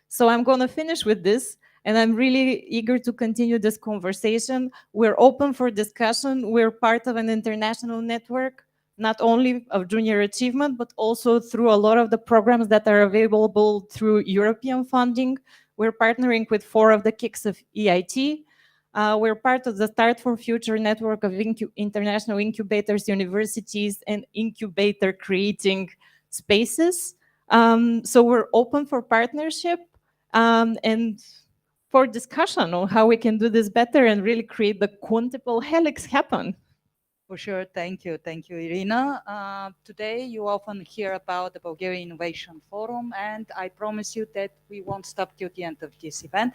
So I'm going to finish with this, and I'm really eager to continue this conversation. We're open for discussion. We're part of an international network, not only of junior achievement, but also through a lot of the programs that are available through European funding. We're partnering with 4 of the kicks of EIT. We're part of the Start for Future network of international incubators, universities, and incubator creating spaces. So we're open for partnership and for discussion on how we can do this better and really create the quintuple helix happen. For sure, thank you, Irina. Today you often hear about the Bulgarian Innovation Forum, and I promise you that we won't stop till the end of this event.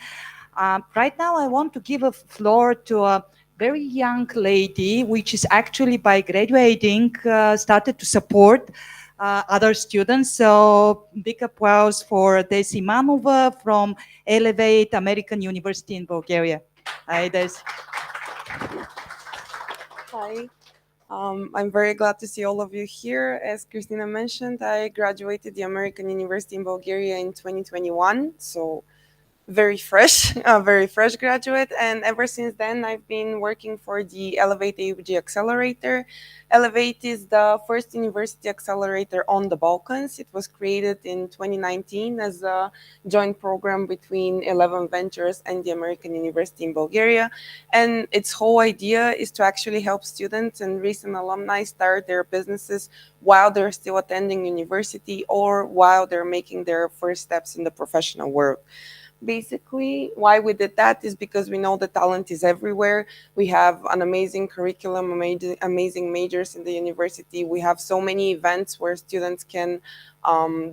Right now I want to give a floor to a very young lady, which is actually by graduating started to support other students. So big applause for Desi Manova from Elevate American University in Bulgaria. Hi, Desi. Hi. I'm very glad to see all of you here. As Kristina mentioned, I graduated the American University in Bulgaria in 2021, so very fresh, a very fresh graduate. And ever since then, I've been working for the Elevate AUBG Accelerator. Elevate is the first university accelerator on the Balkans. It was created in 2019 as a joint program between 11 Ventures and the American University in Bulgaria. And its whole idea is to actually help students and recent alumni start their businesses while they're still attending university or while they're making their first steps in the professional world. Basically, why we did that is because we know the talent is everywhere. We have an amazing curriculum, amazing majors in the university. We have so many events where students can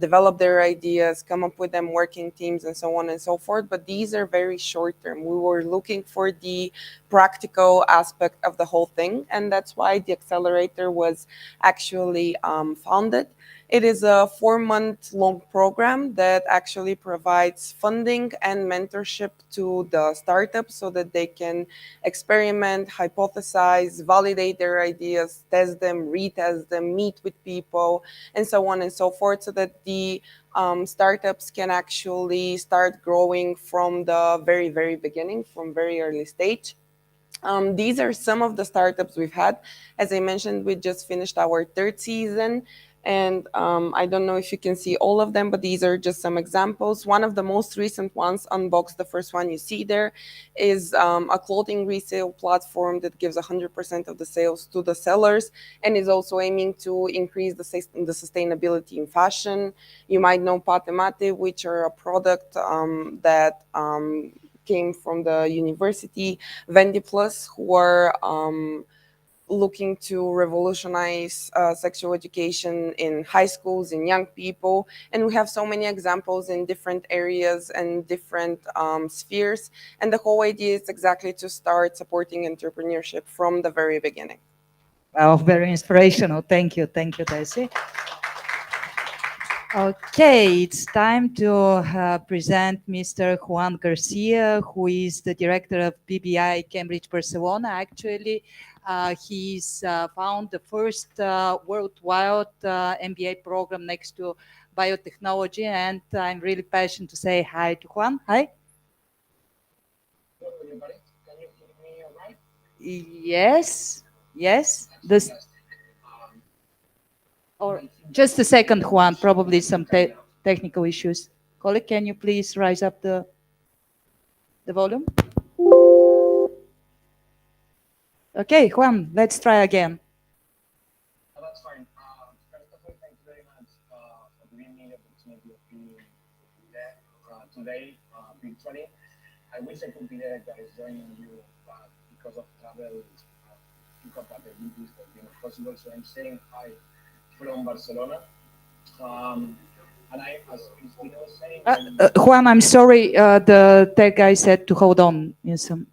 develop their ideas, come up with them working teams and so on and so forth. But these are very short term. We were looking for the practical aspect of the whole thing, and that's why the accelerator was actually founded. It is a 4-month-long program that actually provides funding and mentorship to the startups so that they can experiment, hypothesize, validate their ideas, test them, retest them, meet with people, and so on and so forth, so that the startups can actually start growing from the very, very beginning, from very early stage. These are some of the startups we've had. As I mentioned, we just finished our 3rd season, and I don't know if you can see all of them, but these are just some examples. One of the most recent ones, Unbox, the first one you see there, is a clothing resale platform that gives 100% of the sales to the sellers and is also aiming to increase the sustainability in fashion. You might know Patemate, which are a product that came from the university, Vendi Plus, who are looking to revolutionize sexual education in high schools, in young people. And we have so many examples in different areas and different spheres. And the whole idea is exactly to start supporting entrepreneurship from the very beginning. Wow, very inspirational. Thank you, Desi. Okay, it's time to present Mr. Juan Garcia, who is the director of BBI Cambridge Barcelona. Actually, he's found the first worldwide MBA program next to biotechnology, and I'm really passionate to say hi to Juan. Hi. Hello, everybody. Can you hear me all right? Yes, yes. This. Or just a second, Juan, probably some technical issues. Colleague, can you please rise up the volume? Okay, Juan, let's try again. That's fine. First of all, thank you very much for giving me the opportunity of being there today virtually. I wish I could be there, guys, joining you, but because of travel incompatibilities, that being possible. So I'm saying hi from Barcelona. And I, as Kristina was saying, Juan, I'm sorry, the tech guy said to hold on in some.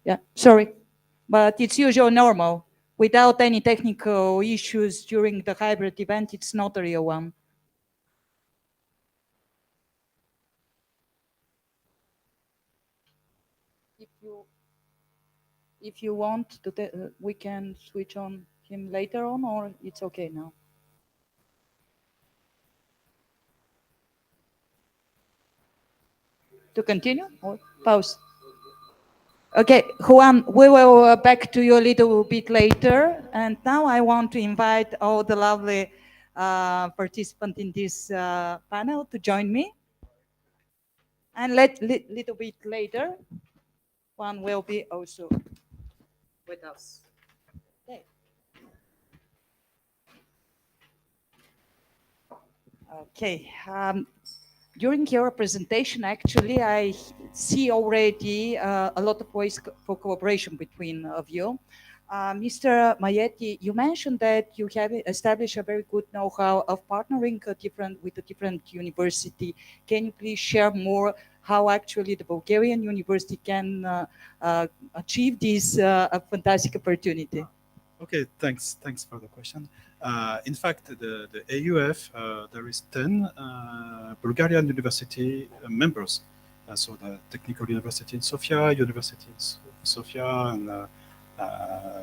Yeah, sorry, but it's usually normal. Without any technical issues during the hybrid event, it's not a real one. If you want to, we can switch on him later on, or it's okay now. To continue or pause? Okay, Juan, we will back to you a little bit later. And now I want to invite all the lovely participants in this panel to join me. And little bit later, Juan will be also with us. Okay. Okay. During your presentation, actually, I see already a lot of ways for collaboration between of you. Mr. Maietti, you mentioned that you have established a very good know-how of partnering with a different university. Can you please share more how actually the Bulgarian university can achieve this fantastic opportunity? Okay, thanks for the question. In fact, the AUF, there is 10 Bulgarian university members. So the Technical University in Sofia, University in Sofia, and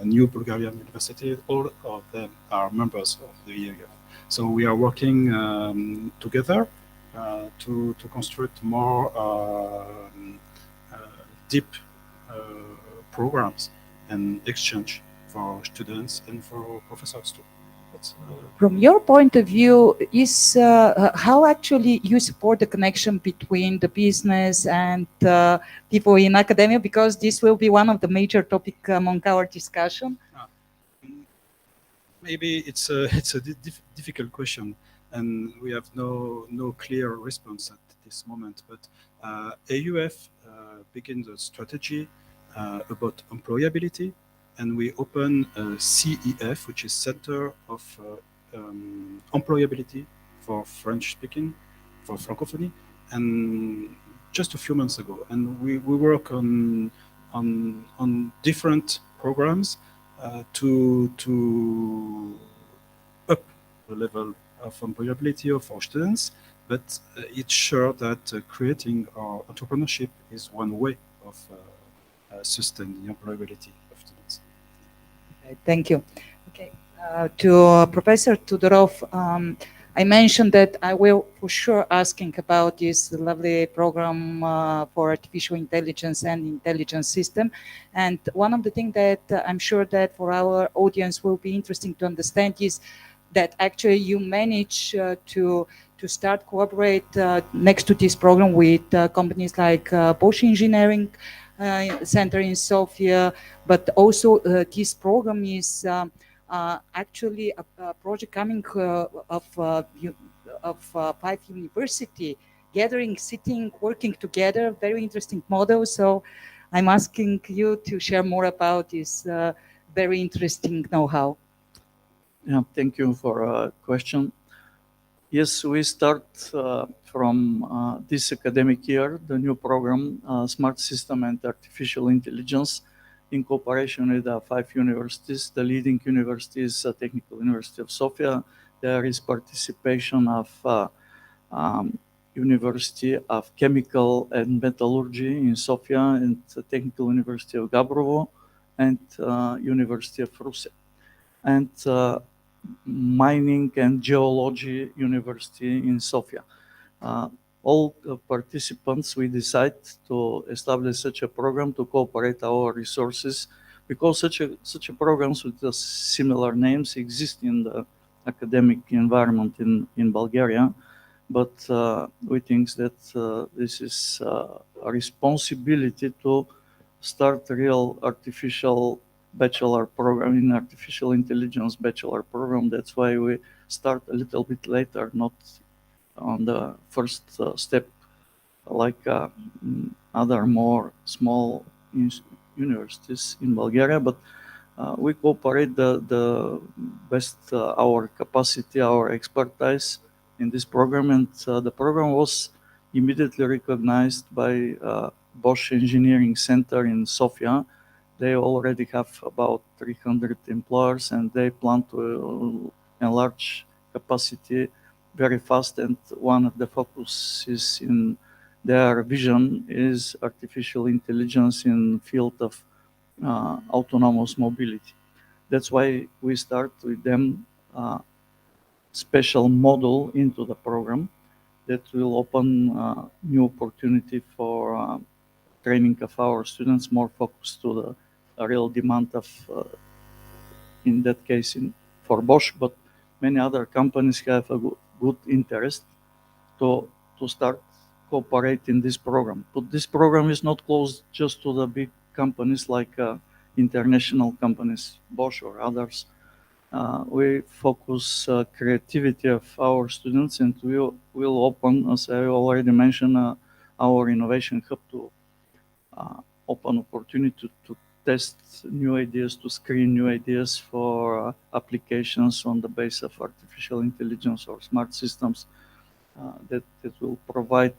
New Bulgarian University, all of them are members of the AUF. So we are working together to construct more deep programs and exchange for students and for professors too. From your point of view, is how actually you support the connection between the business and people in academia, because this will be one of the major topics among our discussion. Maybe it's a difficult question, and we have no clear response at this moment. But AUF begins a strategy about employability. And we open CEF, which is Center of Employability for French speaking, for Francophonie, and just a few months ago. And we work on on different programs to up the level of employability of our students, but it's sure that creating our entrepreneurship is one way of sustaining the employability of students. Okay, thank you. Okay, to Professor Tudorov, I mentioned that I will for sure asking about this lovely program for artificial intelligence and intelligence system. And one of the things that I'm sure that for our audience will be interesting to understand is that actually you manage to start cooperate next to this program with companies like Bosch Engineering Center in Sofia, but also this program is actually a project coming of 5 university gathering, sitting, working together, very interesting model. So I'm asking you to share more about this very interesting know-how. Yeah, thank you for a question. Yes, we start from this academic year, the new program, Smart System and Artificial Intelligence, in cooperation with 5 universities. The leading university is Technical University of Sofia. There is participation of University of Chemical and Metallurgy in Sofia and the Technical University of Gabrovo and University of Russia. And Mining and Geology University in Sofia. All participants, we decide to establish such a program to cooperate our resources, because such a programs with similar names exist in the academic environment in Bulgaria. But we think that this is a responsibility to start a real artificial bachelor program in artificial intelligence bachelor program. That's why we start a little bit later, not on the first step like other more small universities in Bulgaria, but we cooperate the best our capacity, our expertise in this program, and the program was immediately recognized by Bosch Engineering Center in Sofia. They already have about 300 employers, and they plan to enlarge capacity very fast. And one of the focuses in their vision is artificial intelligence in field of autonomous mobility. That's why we start with them special model into the program that will open new opportunity for training of our students, more focused to the real demand of, in that case, for Bosch, but many other companies have a good interest to start cooperate in this program. But this program is not closed just to the big companies like international companies, Bosch or others. We focus creativity of our students, and we will open, as I already mentioned, our innovation hub to open opportunity to test new ideas, to screen new ideas for applications on the base of artificial intelligence or smart systems that will provide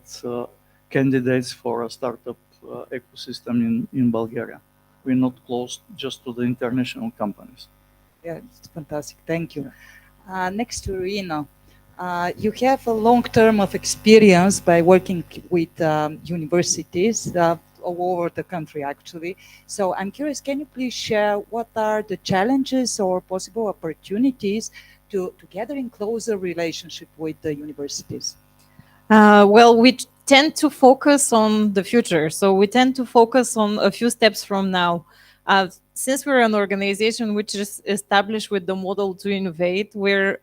candidates for a startup ecosystem in Bulgaria. We're not closed just to the international companies. Yeah, it's fantastic. Thank you. Next to Irina, you have a long term of experience by working with universities all over the country, actually. So I'm curious, can you please share what are the challenges or possible opportunities to gather in closer relationship with the universities? Well, we tend to focus on the future. So we tend to focus on a few steps from now. Since we're an organization which is established with the model to innovate, we're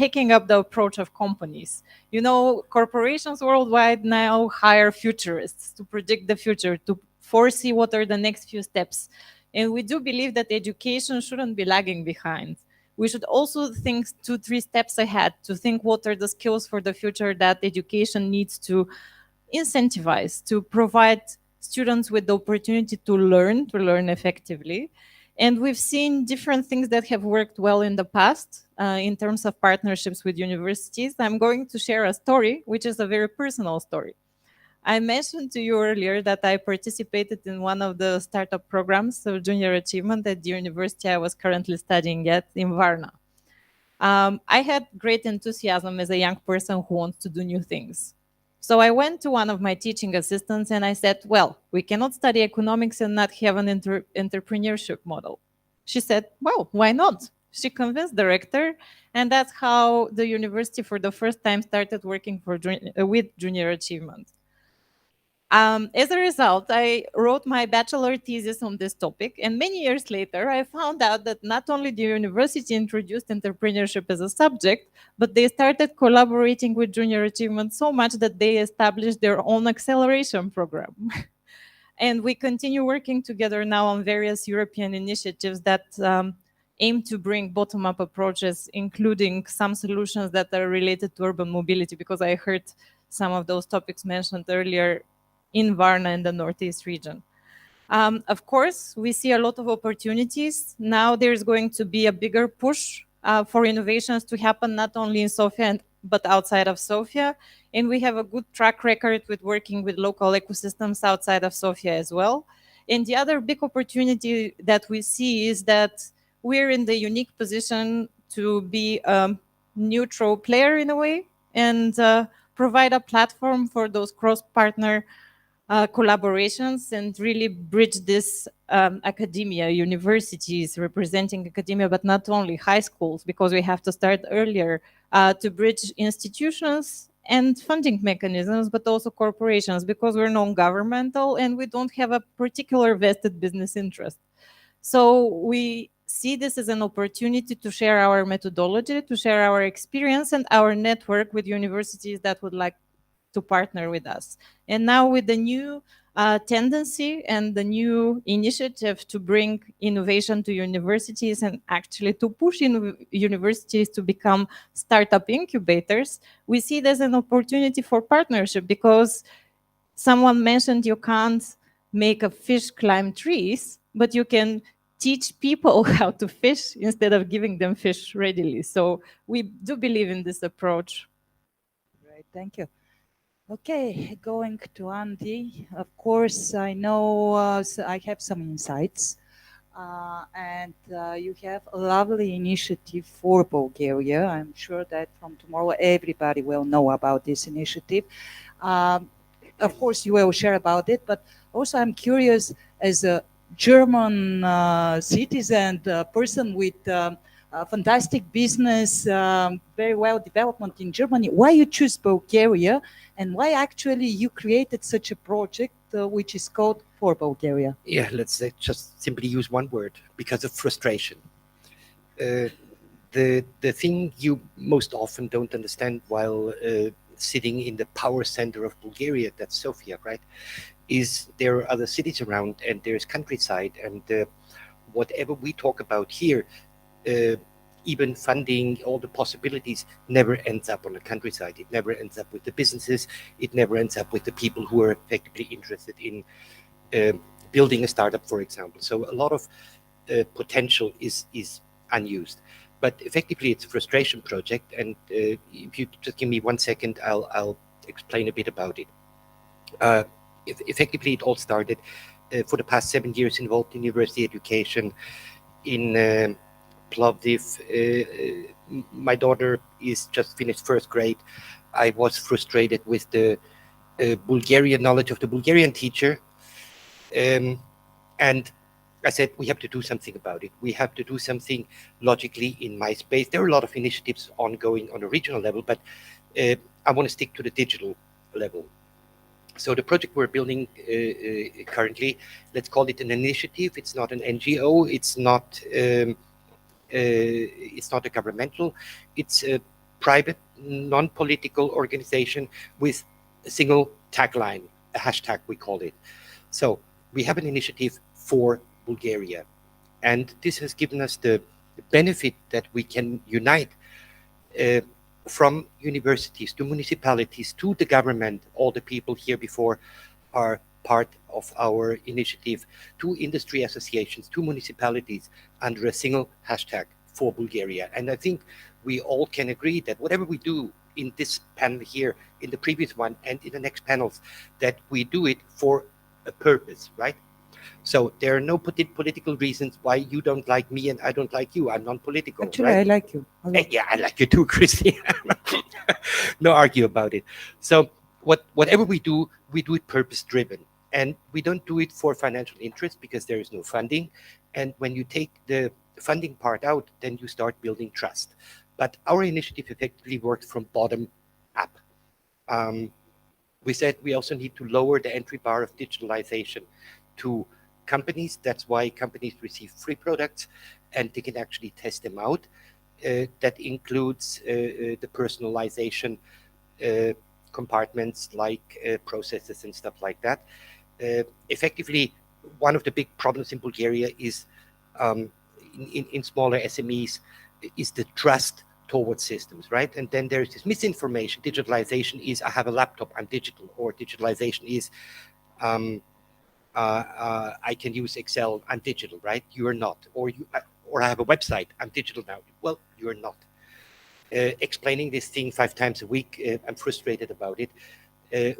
taking up the approach of companies. You know, corporations worldwide now hire futurists to predict the future, to foresee what are the next few steps. And we do believe that education shouldn't be lagging behind. We should also think 2-3 steps ahead to think what are the skills for the future that education needs to incentivize, to provide students with the opportunity to learn effectively. And we've seen different things that have worked well in the past in terms of partnerships with universities. I'm going to share a story, which is a very personal story. I mentioned to you earlier that I participated in one of the startup programs of junior achievement at the university I was currently studying at in Varna. I had great enthusiasm as a young person who wants to do new things. So I went to one of my teaching assistants and I said, well, we cannot study economics and not have an entrepreneurship model. She said, well, why not? She convinced the rector, and that's how the university for the first time started working with junior achievement. As a result, I wrote my bachelor thesis on this topic, and many years later, I found out that not only the university introduced entrepreneurship as a subject, but they started collaborating with Junior Achievement so much that they established their own acceleration program. And we continue working together now on various European initiatives that aim to bring bottom-up approaches, including some solutions that are related to urban mobility, because I heard some of those topics mentioned earlier in Varna and the Northeast region. Of course, we see a lot of opportunities. Now there's going to be a bigger push for innovations to happen not only in Sofia, but outside of Sofia. And we have a good track record with working with local ecosystems outside of Sofia as well. And the other big opportunity that we see is that we're in the unique position to be a neutral player in a way and provide a platform for those cross-partner collaborations and really bridge this academia, universities representing academia, but not only high schools, because we have to start earlier to bridge institutions and funding mechanisms, but also corporations, because we're non-governmental and we don't have a particular vested business interest. So we see this as an opportunity to share our methodology, to share our experience and our network with universities that would like to partner with us. And now with the new tendency and the new initiative to bring innovation to universities and actually to push universities to become startup incubators, we see it as an opportunity for partnership, because someone mentioned you can't make a fish climb trees, but you can teach people how to fish instead of giving them fish readily. So we do believe in this approach. Great, thank you. Okay, going to Andy. Of course, I know I have some insights. And you have a lovely initiative for Bulgaria. I'm sure that from tomorrow everybody will know about this initiative. Of course, you will share about it, but also I'm curious, as a German citizen, person with fantastic business, very well development in Germany, why you choose Bulgaria and why actually you created such a project which is called For Bulgaria? Yeah, let's just simply use one word: because of frustration. The thing you most often don't understand while sitting in the power center of Bulgaria, that's Sofia, right, is there are other cities around and there's countryside, and whatever we talk about here, even funding, all the possibilities, never ends up on the countryside. It never ends up with the businesses. It never ends up with the people who are effectively interested in building a startup, for example. So a lot of potential is unused. But effectively, it's a frustration project. And if you just give me 1 second, I'll explain a bit about it. Effectively, it all started for the past 7 years involved in university education in Plovdiv. My daughter is just finished 1st grade. I was frustrated with the Bulgarian knowledge of the Bulgarian teacher. And I said, we have to do something about it. We have to do something logically in my space. There are a lot of initiatives ongoing on a regional level, but I want to stick to the digital level. So the project we're building currently, let's call it an initiative. It's not an NGO. It's not a governmental. It's a private, non-political organization with a single tagline, a hashtag we call it. So we have an initiative for Bulgaria, and this has given us the benefit that we can unite from universities to municipalities to the government. All the people here before are part of our initiative, to industry associations, to municipalities, under a single hashtag for Bulgaria. And I think we all can agree that whatever we do in this panel here, in the previous one, and in the next panels, that we do it for a purpose, right? So there are no political reasons why you don't like me and I don't like you. I'm non-political. Actually, right? I like you a lot. Yeah, I like you too, Kristina. No argue about it. So whatever we do it purpose-driven. And we don't do it for financial interest because there is no funding. And when you take the funding part out, then you start building trust. But our initiative effectively works from bottom up. We said we also need to lower the entry bar of digitalization to companies. That's why companies receive free products and they can actually test them out. That includes the personalization compartments like processes and stuff like that. Effectively, one of the big problems in Bulgaria is in smaller SMEs is the trust towards systems, right? And then there's this misinformation. Digitalization is I have a laptop, I'm digital, or digitalization is I can use Excel, I'm digital, right? You are not, or I have a website, I'm digital now. Well, you are not. Explaining this thing 5 times a week, I'm frustrated about it.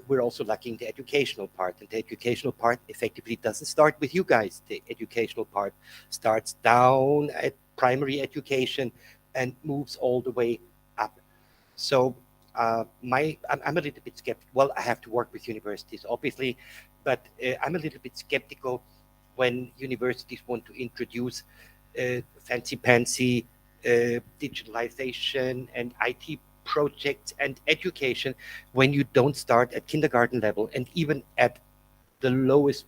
We're also lacking the educational part, and the educational part effectively doesn't start with you guys. The educational part starts down at primary education and moves all the way up. So I'm a little bit skeptical. Well, I have to work with universities, obviously, but I'm a little bit skeptical when universities want to introduce fancy-pantsy digitalization and IT projects and education when you don't start at kindergarten level and even at the lowest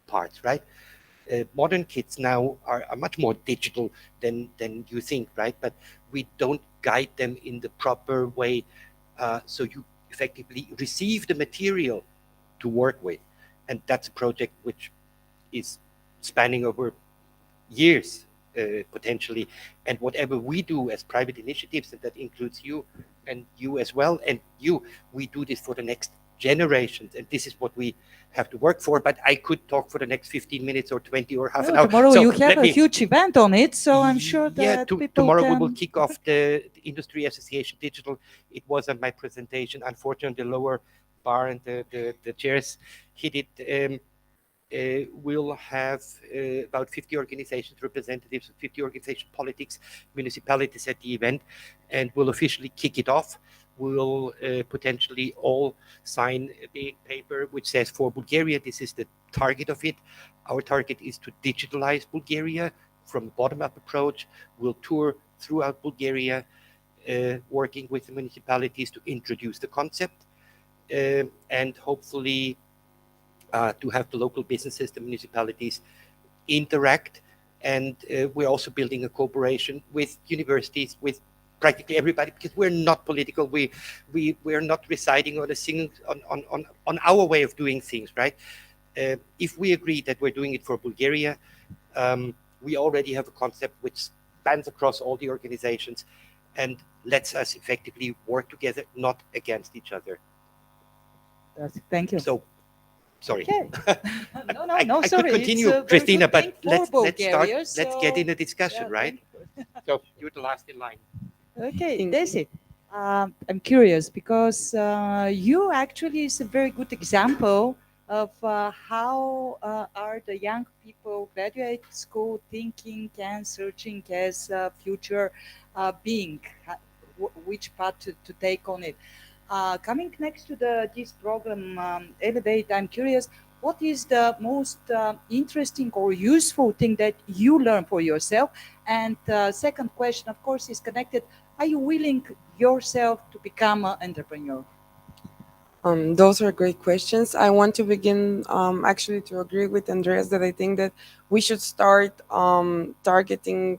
parts, right? Modern kids now are much more digital than you think, right? But we don't guide them in the proper way, so you effectively receive the material to work with. And that's a project which is spanning over years, potentially. And whatever we do as private initiatives, and that includes you and you as well, and we do this for the next generations, and this is what we have to work for. But I could talk for the next 15 minutes or 20 or half an hour. Tomorrow So you have let a me- huge event on it, so I'm sure that people tomorrow can... we will kick off the Industry Association Digital. It was on my presentation. Unfortunately, the lower bar and the chairs hit it. We'll have about 50 organizations, representatives of 50 organization politics, municipalities at the event, and we'll officially kick it off. We'll potentially all sign a big paper which says for Bulgaria, this is the target of it. Our target is to digitalize Bulgaria from a bottom-up approach. We'll tour throughout Bulgaria, working with the municipalities to introduce the concept, and hopefully to have the local businesses, the municipalities interact. And we're also building a cooperation with universities, with practically everybody, because we're not political. We're not residing on a single on our way of doing things, right? If we agree that we're doing it for Bulgaria, we already have a concept which spans across all the organizations and lets us effectively work together, not against each other. Thank you. So, sorry. Okay. No, I sorry. could continue, It's a very Kristina, good but thing for Bulgaria, let's so- get in a discussion, Yeah, right? So you're the last in line. Okay, Desi, I'm curious because you actually is a very good example of how are the young people graduate school thinking and searching as a future being, which path to take on it. Coming next to this program, Elevate, I'm curious, what is the most interesting or useful thing that you learn for yourself? And second question, of course, is connected. Are you willing yourself to become an entrepreneur? Those are great questions. I want to begin actually to agree with Andreas that I think that we should start targeting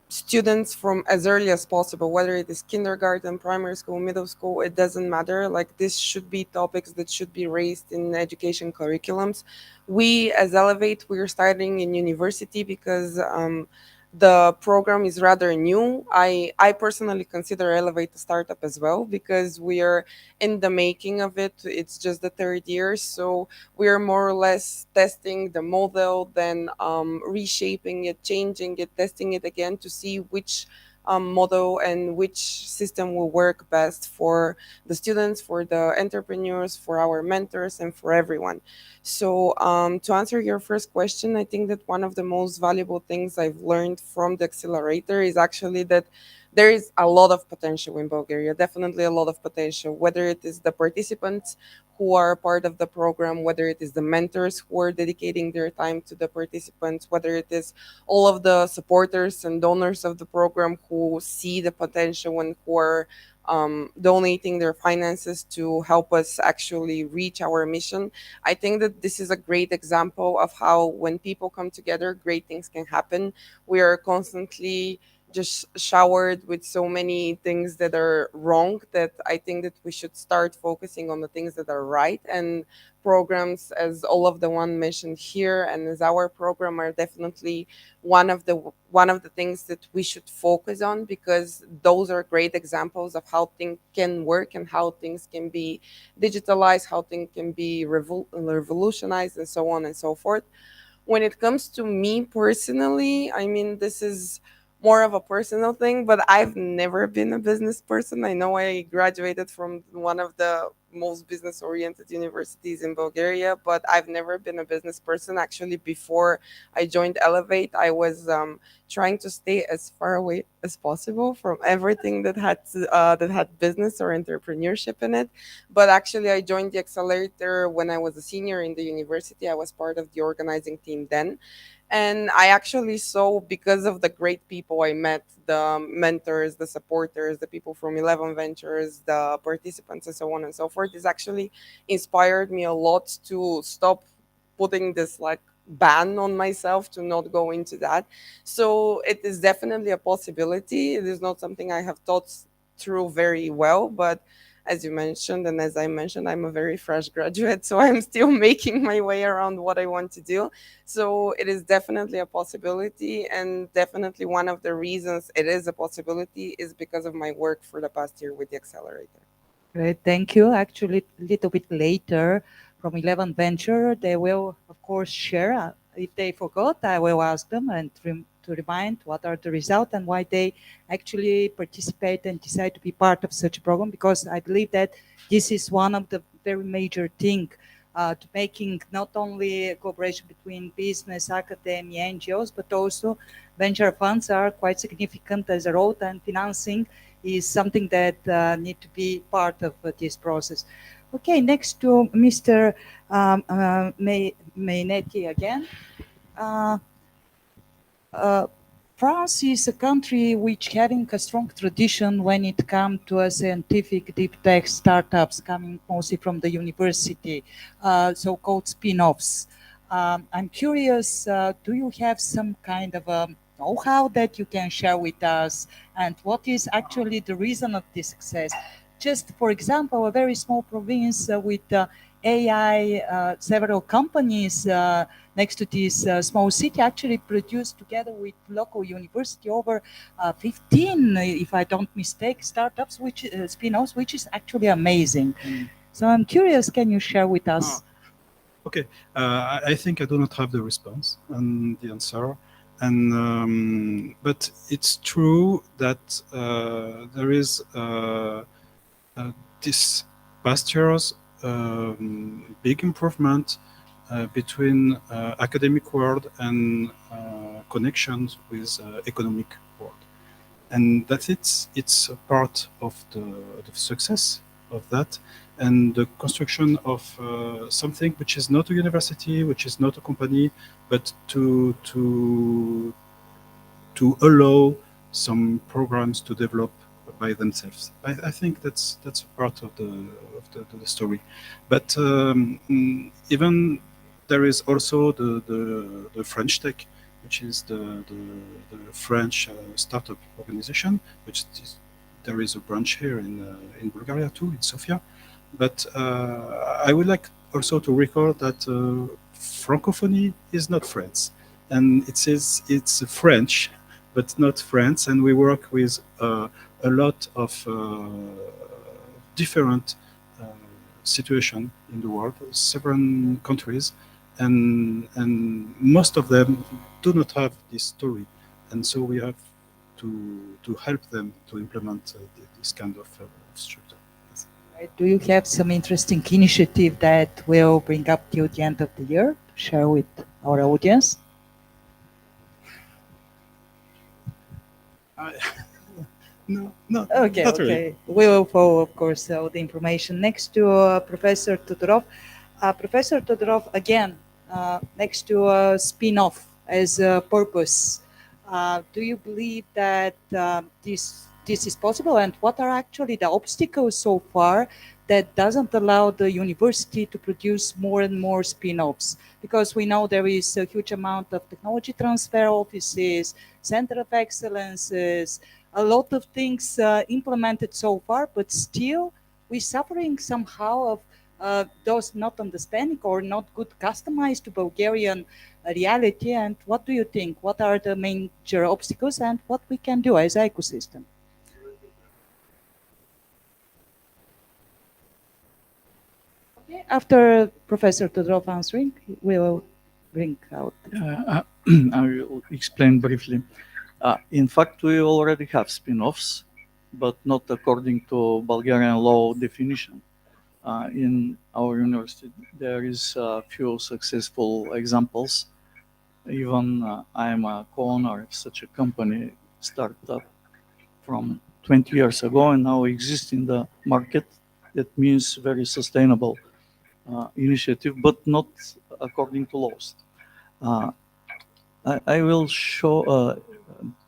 students from as early as possible, whether it is kindergarten, primary school, middle school, it doesn't matter. Like, this should be topics that should be raised in education curriculums. We as Elevate, we're starting in university because the program is rather new. I personally consider Elevate a startup as well because we are in the making of it. It's just the 3rd year, so we are more or less testing the model, then reshaping it, changing it, testing it again to see which model and which system will work best for the students, for the entrepreneurs, for our mentors, and for everyone. So to answer your first question, I think that one of the most valuable things I've learned from the accelerator is actually that there is a lot of potential in Bulgaria, definitely a lot of potential, whether it is the participants who are part of the program, whether it is the mentors who are dedicating their time to the participants, whether it is all of the supporters and donors of the program who see the potential and who are donating their finances to help us actually reach our mission. I think that this is a great example of how when people come together, great things can happen. We are constantly just showered with so many things that are wrong that I think that we should start focusing on the things that are right. And programs as all of the one mentioned here and as our program are definitely one of the things that we should focus on, because those are great examples of how things can work and how things can be digitalized, how things can be revolutionized, and so on and so forth. When it comes to me personally, I mean, this is more of a personal thing, but I've never been a business person. I know I graduated from one of the most business oriented universities in Bulgaria, but I've never been a business person. Actually, before I joined Elevate, I was trying to stay as far away as possible from everything that had business or entrepreneurship in it. But actually, I joined the accelerator when I was a senior in the university. I was part of the organizing team then. And I actually saw, because of the great people I met, the mentors, the supporters, the people from 11 Ventures, the participants, and so on and so forth, this actually inspired me a lot to stop putting this like ban on myself to not go into that. So it is definitely a possibility. It is not something I have thought through very well, but as you mentioned, and as I mentioned, I'm a very fresh graduate, so I'm still making my way around what I want to do. So it is definitely a possibility, and definitely one of the reasons it is a possibility is because of my work for the past year with the accelerator. Great, thank you. Actually, a little bit later from 11 Venture, they will, of course, share. If they forgot, I will ask them and to remind what are the results and why they actually participate and decide to be part of such a program, because I believe that this is one of the very major thing to making not only a cooperation between business, academia, NGOs, but also venture funds are quite significant as a role, and financing is something that need to be part of this process. Okay, next to Mr. Mainetti again. France is a country which having a strong tradition when it comes to a scientific deep tech startups coming mostly from the university, so-called spin-offs. I'm curious, do you have some kind of a know-how that you can share with us, and what is actually the reason of this success? Just for example, a very small province with AI, several companies next to this small city actually produced together with local university over 15, if I don't mistake, startups, which spin-offs, which is actually amazing. So I'm curious, can you share with us? Okay, I think I do not have the response and the answer, and but it's true that there is this past year's big improvement between academic world and connections with economic world, and that it's a part of the success of that, and the construction of something which is not a university, which is not a company, but to allow some programs to develop by themselves. I think that's a part of the story, but even there is also the French Tech, which is the French startup organization, which is, there is a branch here in Bulgaria too, in Sofia. But I would like also to record that Francophonie is not France, and it says it's French, but not France, and we work with a lot of different situations in the world, several countries, and most of them do not have this story, and so we have to help them to implement this kind of structure. Yes. Do you have some interesting initiative that will bring up till the end of the year to share with our audience? No, Okay, not okay. really. We will follow, of course, all the information. Next to Professor Todorov. Professor Todorov, again, next to spin-off as a purpose, do you believe that this is possible? And what are actually the obstacles so far that doesn't allow the university to produce more and more spin-offs? Because we know there is a huge amount of technology transfer offices, center of excellences, a lot of things implemented so far, but still we're suffering somehow of those not understanding or not good customized to Bulgarian reality. And what do you think? What are the major obstacles and what we can do as an ecosystem? Okay, after Professor Todorov answering, we will bring out. I will explain briefly. In fact, we already have spin-offs, but not according to Bulgarian law definition. In our university, there is a few successful examples. Even I am a co-owner of such a company, startup from 20 years ago, and now exists in the market. That means very sustainable initiative, but not according to laws. I will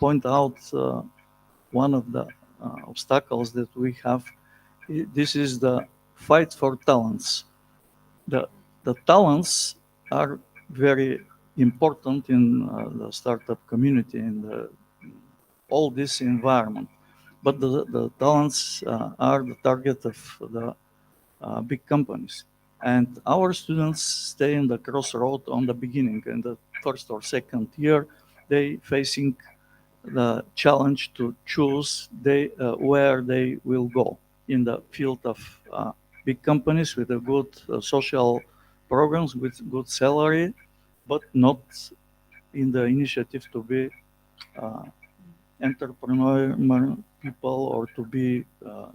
point out one of the obstacles that we have. This is the fight for talents. The talents are very important in the startup community and all this environment. But the talents are the target of the big companies. And our students stay in the crossroad on the beginning. In the first or second year, they facing the challenge to choose where they will go in the field of big companies with a good social programs with good salary, but not in the initiative to be entrepreneur people or to be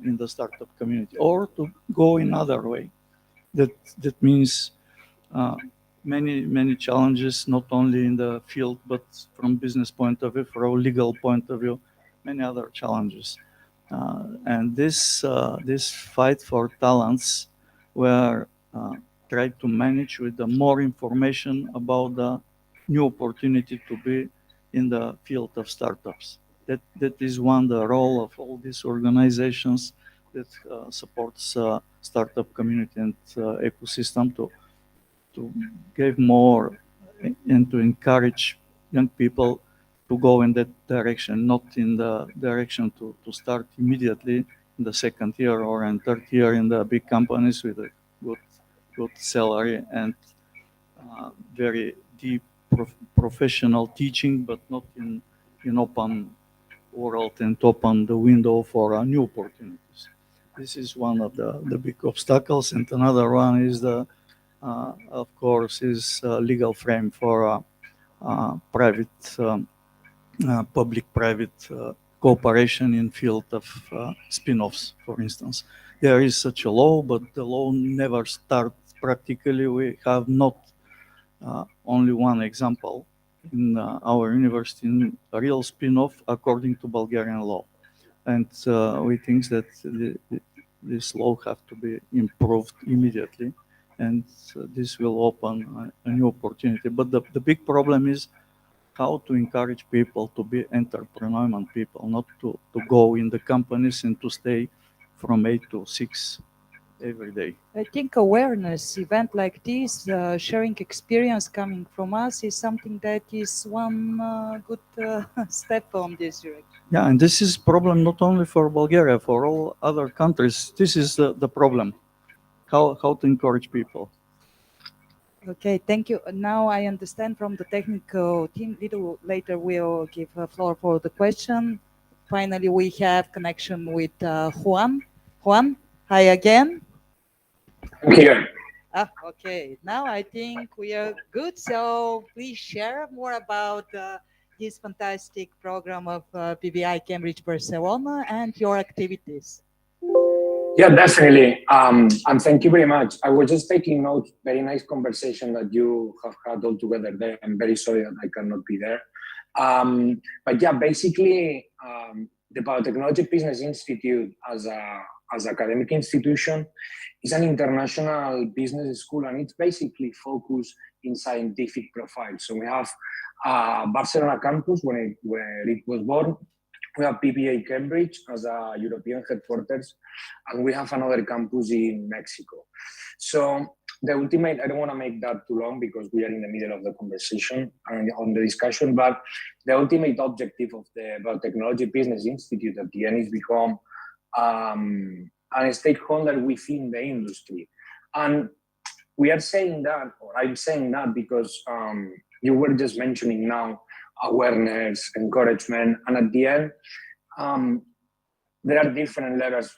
in the startup community or to go in other way. That means many challenges, not only in the field, but from business point of view, from legal point of view, many other challenges. And this fight for talents were tried to manage with the more information about the new opportunity to be in the field of startups. That is one the role of all these organizations that supports startup community and ecosystem to give more and to encourage young people to go in that direction, not in the direction to start immediately in the second year or in third year in the big companies with a good salary and very deep professional teaching, but not in open world and open the window for new opportunities. This is one of the big obstacles, and another one is of course, is legal frame for private, public-private cooperation in field of spin-offs, for instance. There is such a law, but the law never starts practically. We have not only one example in our university in a real spin-off according to Bulgarian law. And we think that this law have to be improved immediately, and this will open a new opportunity. But the big problem is how to encourage people to be entrepreneurial people, not to go in the companies and to stay from 8 to 6 every day. I think awareness event like this, sharing experience coming from us is something that is one good step on this direction. Yeah, and this is problem not only for Bulgaria, for all other countries. This is the problem, how to encourage people. Okay, thank you. Now I understand from the technical team, little later we'll give a floor for the question. Finally, we have connection with Juan. Juan, hi again. I'm here. Okay, now I think we are good. So please share more about this fantastic program of PBI Cambridge Barcelona and your activities. Yeah, definitely. And thank you very much. I was just taking notes. Very nice conversation that you have had all together there. I'm very sorry that I cannot be there. But yeah, basically, the Biotechnology Business Institute as academic institution is an international business school, and it's basically focused in scientific profiles. So we have Barcelona campus where it was born. We have PBA Cambridge as a European headquarters, and we have another campus in Mexico. So the ultimate, I don't want to make that too long because we are in the middle of the conversation and on the discussion, but the ultimate objective of the Biotechnology Business Institute at the end is become a stakeholder within the industry. And we are saying that, or I'm saying that because you were just mentioning now awareness, encouragement, and at the end, there are different levels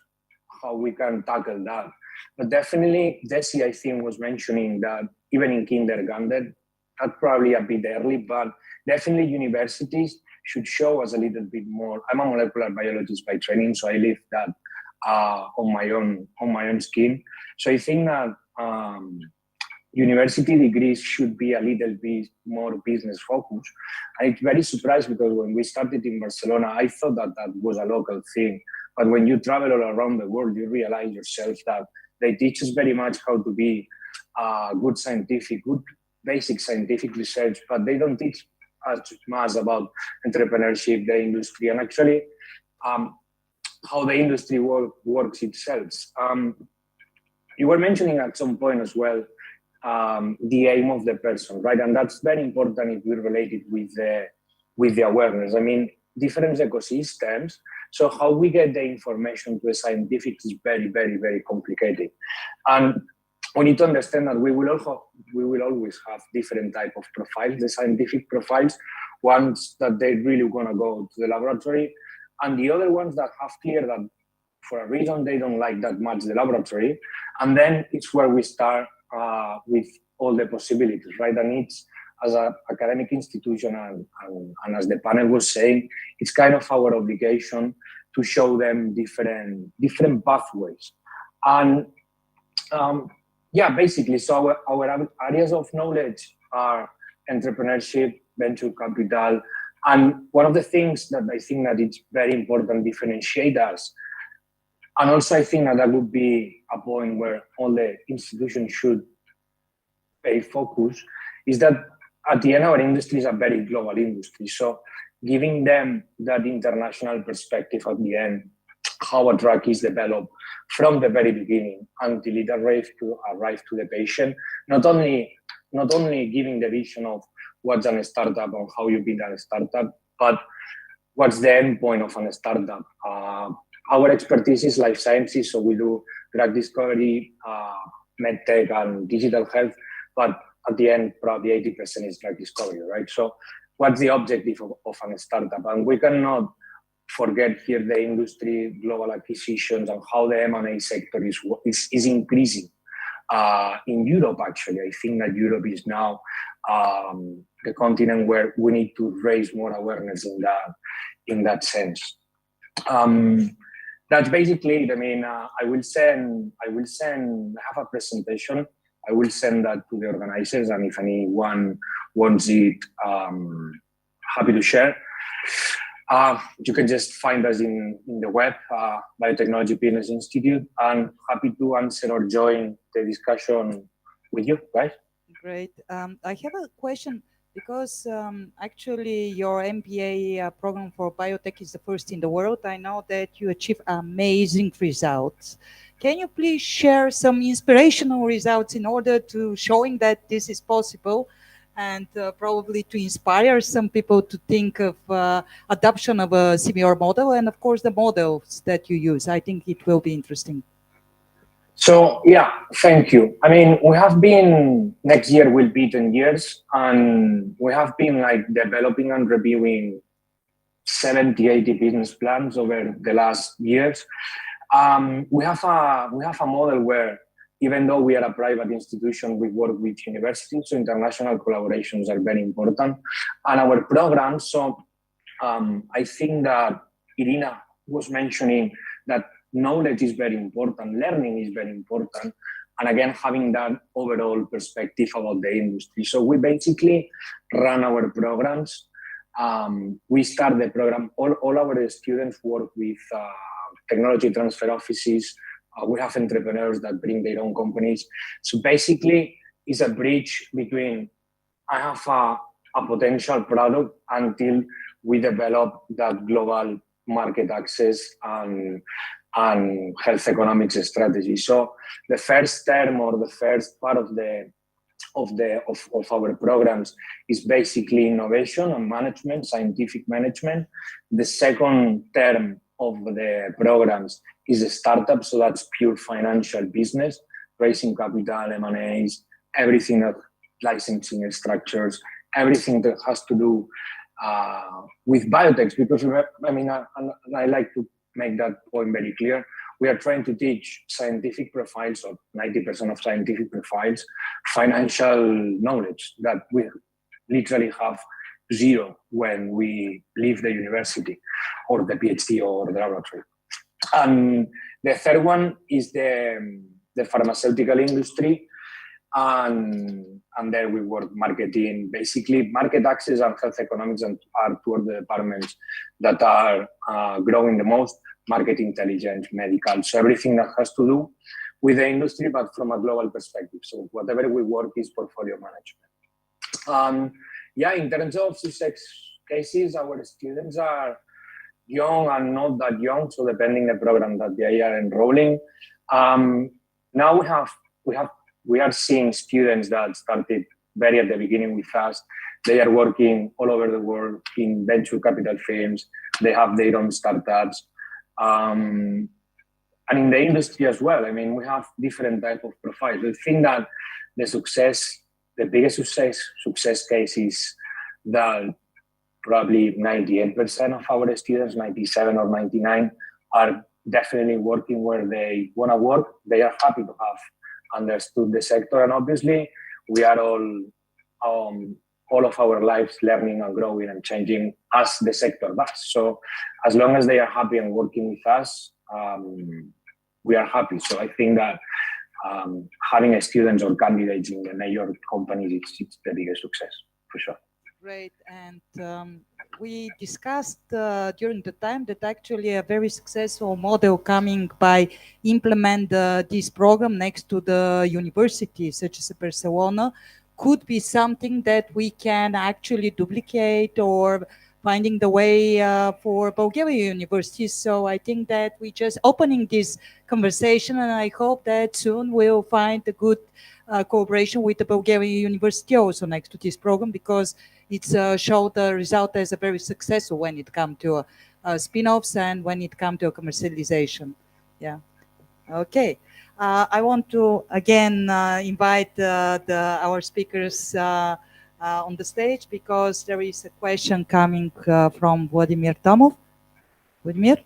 how we can tackle that. But definitely, Desi, I think, was mentioning that even in kindergarten, that's probably a bit early, but definitely universities should show us a little bit more. I'm a molecular biologist by training, so I live that on my own skin. So I think that university degrees should be a little bit more business focused. And it's very surprised because when we started in Barcelona, I thought that that was a local thing. But when you travel all around the world, you realize yourself that they teach us very much how to be good basic scientific research, but they don't teach us much about entrepreneurship, the industry, and actually how the industry works itself. You were mentioning at some point as well the aim of the person, right? And that's very important if we relate it with the awareness. I mean, different ecosystems. So how we get the information to the scientific is very, very, very complicated. And we need to understand that we will always have different type of profiles, the scientific profiles, ones that they really want to go to the laboratory, and the other ones that have clear that for a reason they don't like that much the laboratory. And then it's where we start with all the possibilities, right? And it's, as an academic institution and as the panel was saying, it's kind of our obligation to show them different pathways. And yeah, basically, so our areas of knowledge are entrepreneurship, venture capital, and one of the things that I think that it's very important differentiate us, and also I think that would be a point where all the institutions should pay focus, is that at the end, our industry is a very global industry. So giving them that international perspective at the end, how a drug is developed from the very beginning until it arrives to the patient, not only giving the vision of what's a startup or how you build a startup, but what's the end point of a startup. Our expertise is life sciences, so we do drug discovery, medtech, and digital health, but at the end, probably 80% is drug discovery, right? So what's the objective of a startup? And we cannot forget here the industry, global acquisitions, and how the M&A sector is increasing. In Europe, actually, I think that Europe is now the continent where we need to raise more awareness in that sense. That's basically it. I mean, I have a presentation. I will send that to the organizers, and if anyone wants it, happy to share. You can just find us in the web, Biotechnology Business Institute, and happy to answer or join the discussion with you, guys. Great. I have a question because actually your MBA program for biotech is the first in the world. I know that you achieve amazing results. Can you please share some inspirational results in order to showing that this is possible and probably to inspire some people to think of adoption of a similar model and of course the models that you use? I think it will be interesting. So yeah, thank you. I mean, we have been, next year will be 10 years, and we have been like developing and reviewing 70, 80 business plans over the last years. We have a model where even though we are a private institution, we work with universities, so international collaborations are very important. And our programs, so I think that Irina was mentioning that knowledge is very important, learning is very important, and again, having that overall perspective about the industry. So we basically run our programs. We start the program, all our students work with technology transfer offices. We have entrepreneurs that bring their own companies. So basically, it's a bridge between I have a potential product until we develop that global market access and health economics strategy. So the first term or the first part of our programs is basically innovation and management, scientific management. The second term of the programs is a startup, so that's pure financial business, raising capital, M&As, everything that licensing structures, everything that has to do with biotechs, because I mean, I like to make that point very clear. We are trying to teach scientific profiles, or 90% of scientific profiles, financial knowledge that we literally have zero when we leave the university or the PhD or the laboratory. And the third one is the pharmaceutical industry. And there we work marketing, basically market access and health economics, and are two of the departments that are growing the most, market intelligence, medical, so everything that has to do with the industry, but from a global perspective. So whatever we work is portfolio management. Yeah, in terms of success cases, our students are young and not that young, so depending the program that they are enrolling. Now we are seeing students that started very at the beginning with us. They are working all over the world in venture capital firms. They have their own startups. And in the industry as well. I mean, we have different type of profiles. I think that the biggest success case is that probably 98% of our students, 97 or 99, are definitely working where they want to work. They are happy to have understood the sector, and obviously we are all of our lives learning and growing and changing as the sector does. So as long as they are happy and working with us, we are happy. So I think that having students or candidates in the major companies, it's the biggest success for sure. Great. And we discussed during the time that actually a very successful model coming by implement this program next to the university, such as Barcelona, could be something that we can actually duplicate or finding the way for Bulgarian universities. So I think that we just opening this conversation, and I hope that soon we'll find a good cooperation with the Bulgarian university also next to this program, because it's showed the result as a very successful when it comes to spin-offs and when it comes to commercialization. Yeah. Okay. I want to again invite our speakers on the stage, because there is a question coming from Vladimir Tomov. Vladimir?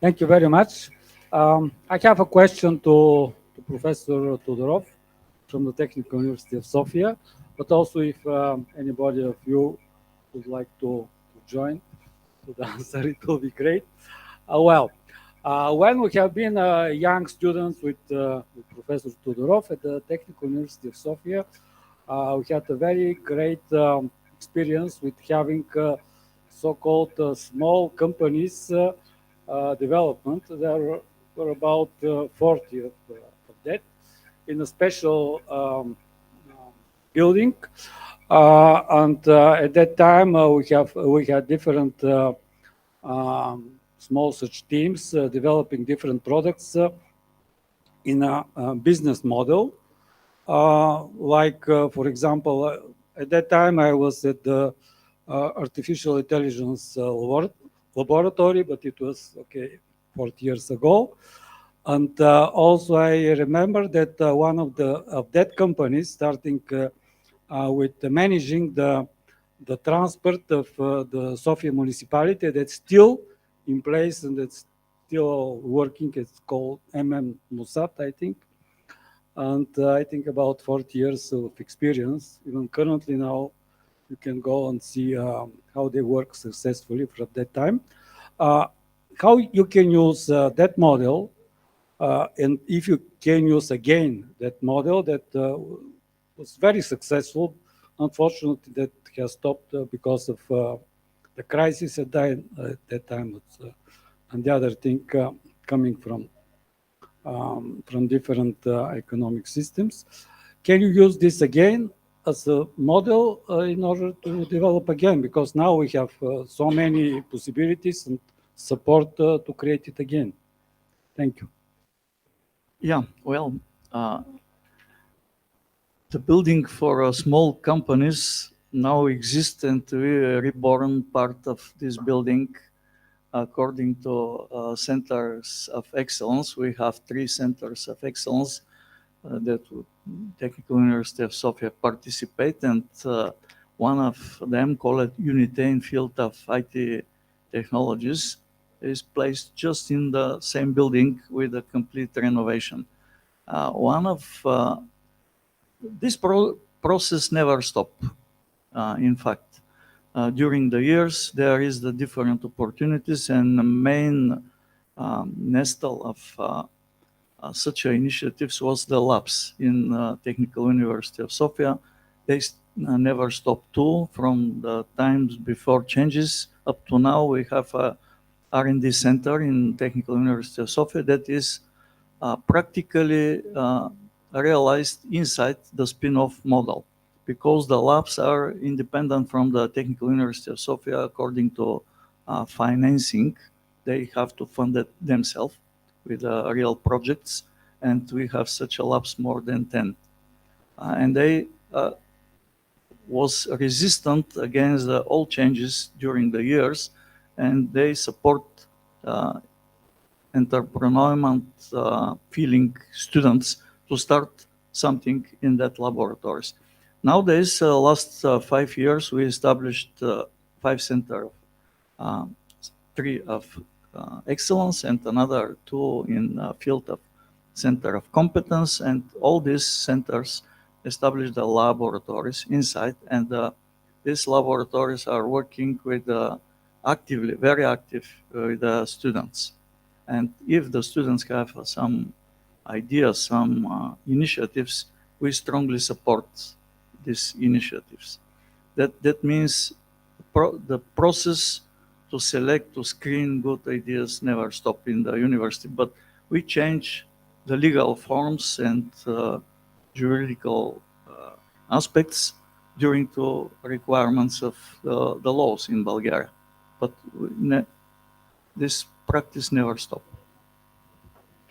Thank you very much. I have a question to Professor Todorov from the Technical University of Sofia, but also if anybody of you would like to join to the answer, it will be great. When we have been young students with Professor Todorov at the Technical University of Sofia, we had a very great experience with having so-called small companies development. There were about 40 of that in a special building, and at that time we had different small such teams developing different products in a business model. For example, at that time I was at the artificial intelligence laboratory, but it was 40 years ago. And also I remember that one of that company starting with managing the transport of the Sofia municipality that still in place and it's still working. It's called Musat, I think. And I think about 40 years of experience. Even currently now, you can go and see how they work successfully from that time. How you can use that model, and if you can use again that model that was very successful. Unfortunately, that has stopped because of the crisis at that time. And the other thing coming from different economic systems. Can you use this again as a model in order to develop again? Because now we have so many possibilities and support to create it again. Thank you. Yeah, well, the building for small companies now exists, and we reborn part of this building according to centers of excellence. We have 3 centers of excellence that Technical University of Sofia participate, and one of them, called Unity in field of IT technologies, is placed just in the same building with a complete renovation. One of this process never stop. In fact, during the years, there is the different opportunities, and the main nestle of such initiatives was the labs in Technical University of Sofia. They never stopped too from the times before changes up to now. We have a R&D center in Technical University of Sofia that is practically realized inside the spin-off model, because the labs are independent from the Technical University of Sofia according to financing. They have to fund it themselves with real projects, and we have such a labs more than 10. And they was resistant against all changes during the years, and they support entrepreneurial feeling students to start something in that laboratories. Nowadays, last 5 years, we established 5 centers, 3 of excellence and another 2 in field of center of competence, and all these centers established the laboratories inside, and these laboratories are working with actively, very active with the students. And if the students have some ideas, some initiatives, we strongly support these initiatives. That means the process to select, to screen good ideas never stop in the university, but we change the legal forms and juridical aspects during the requirements of the laws in Bulgaria. But this practice never stopped.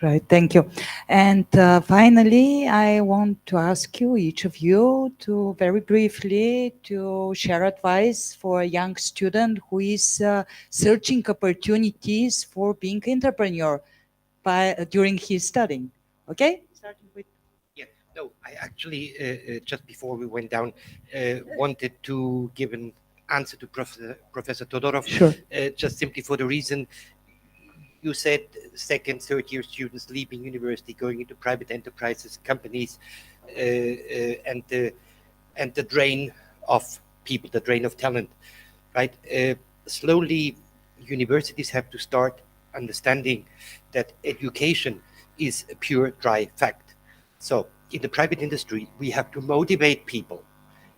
Right, thank you. And finally, I want to ask you, each of you, to very briefly to share advice for a young student who is searching opportunities for being entrepreneur during his studying. Okay? Starting with. Yeah, no, I actually, just before we went down, wanted to give an answer to Professor Todorov. Sure. Just simply for the reason you said, second, third year students leaving university, going into private enterprises, companies, and the drain of people, the drain of talent, right? Slowly, universities have to start understanding that education is a pure, dry fact. So in the private industry, we have to motivate people,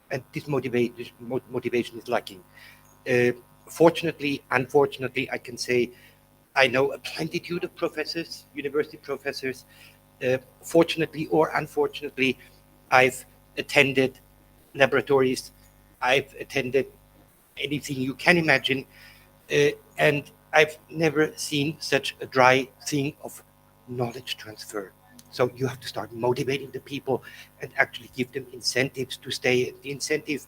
and this motivation is lacking. Fortunately, unfortunately, I can say I know a plenitude of professors, university professors. Fortunately or unfortunately, I've attended laboratories, I've attended anything you can imagine, and I've never seen such a dry thing of knowledge transfer. So you have to start motivating the people and actually give them incentives to stay. The incentive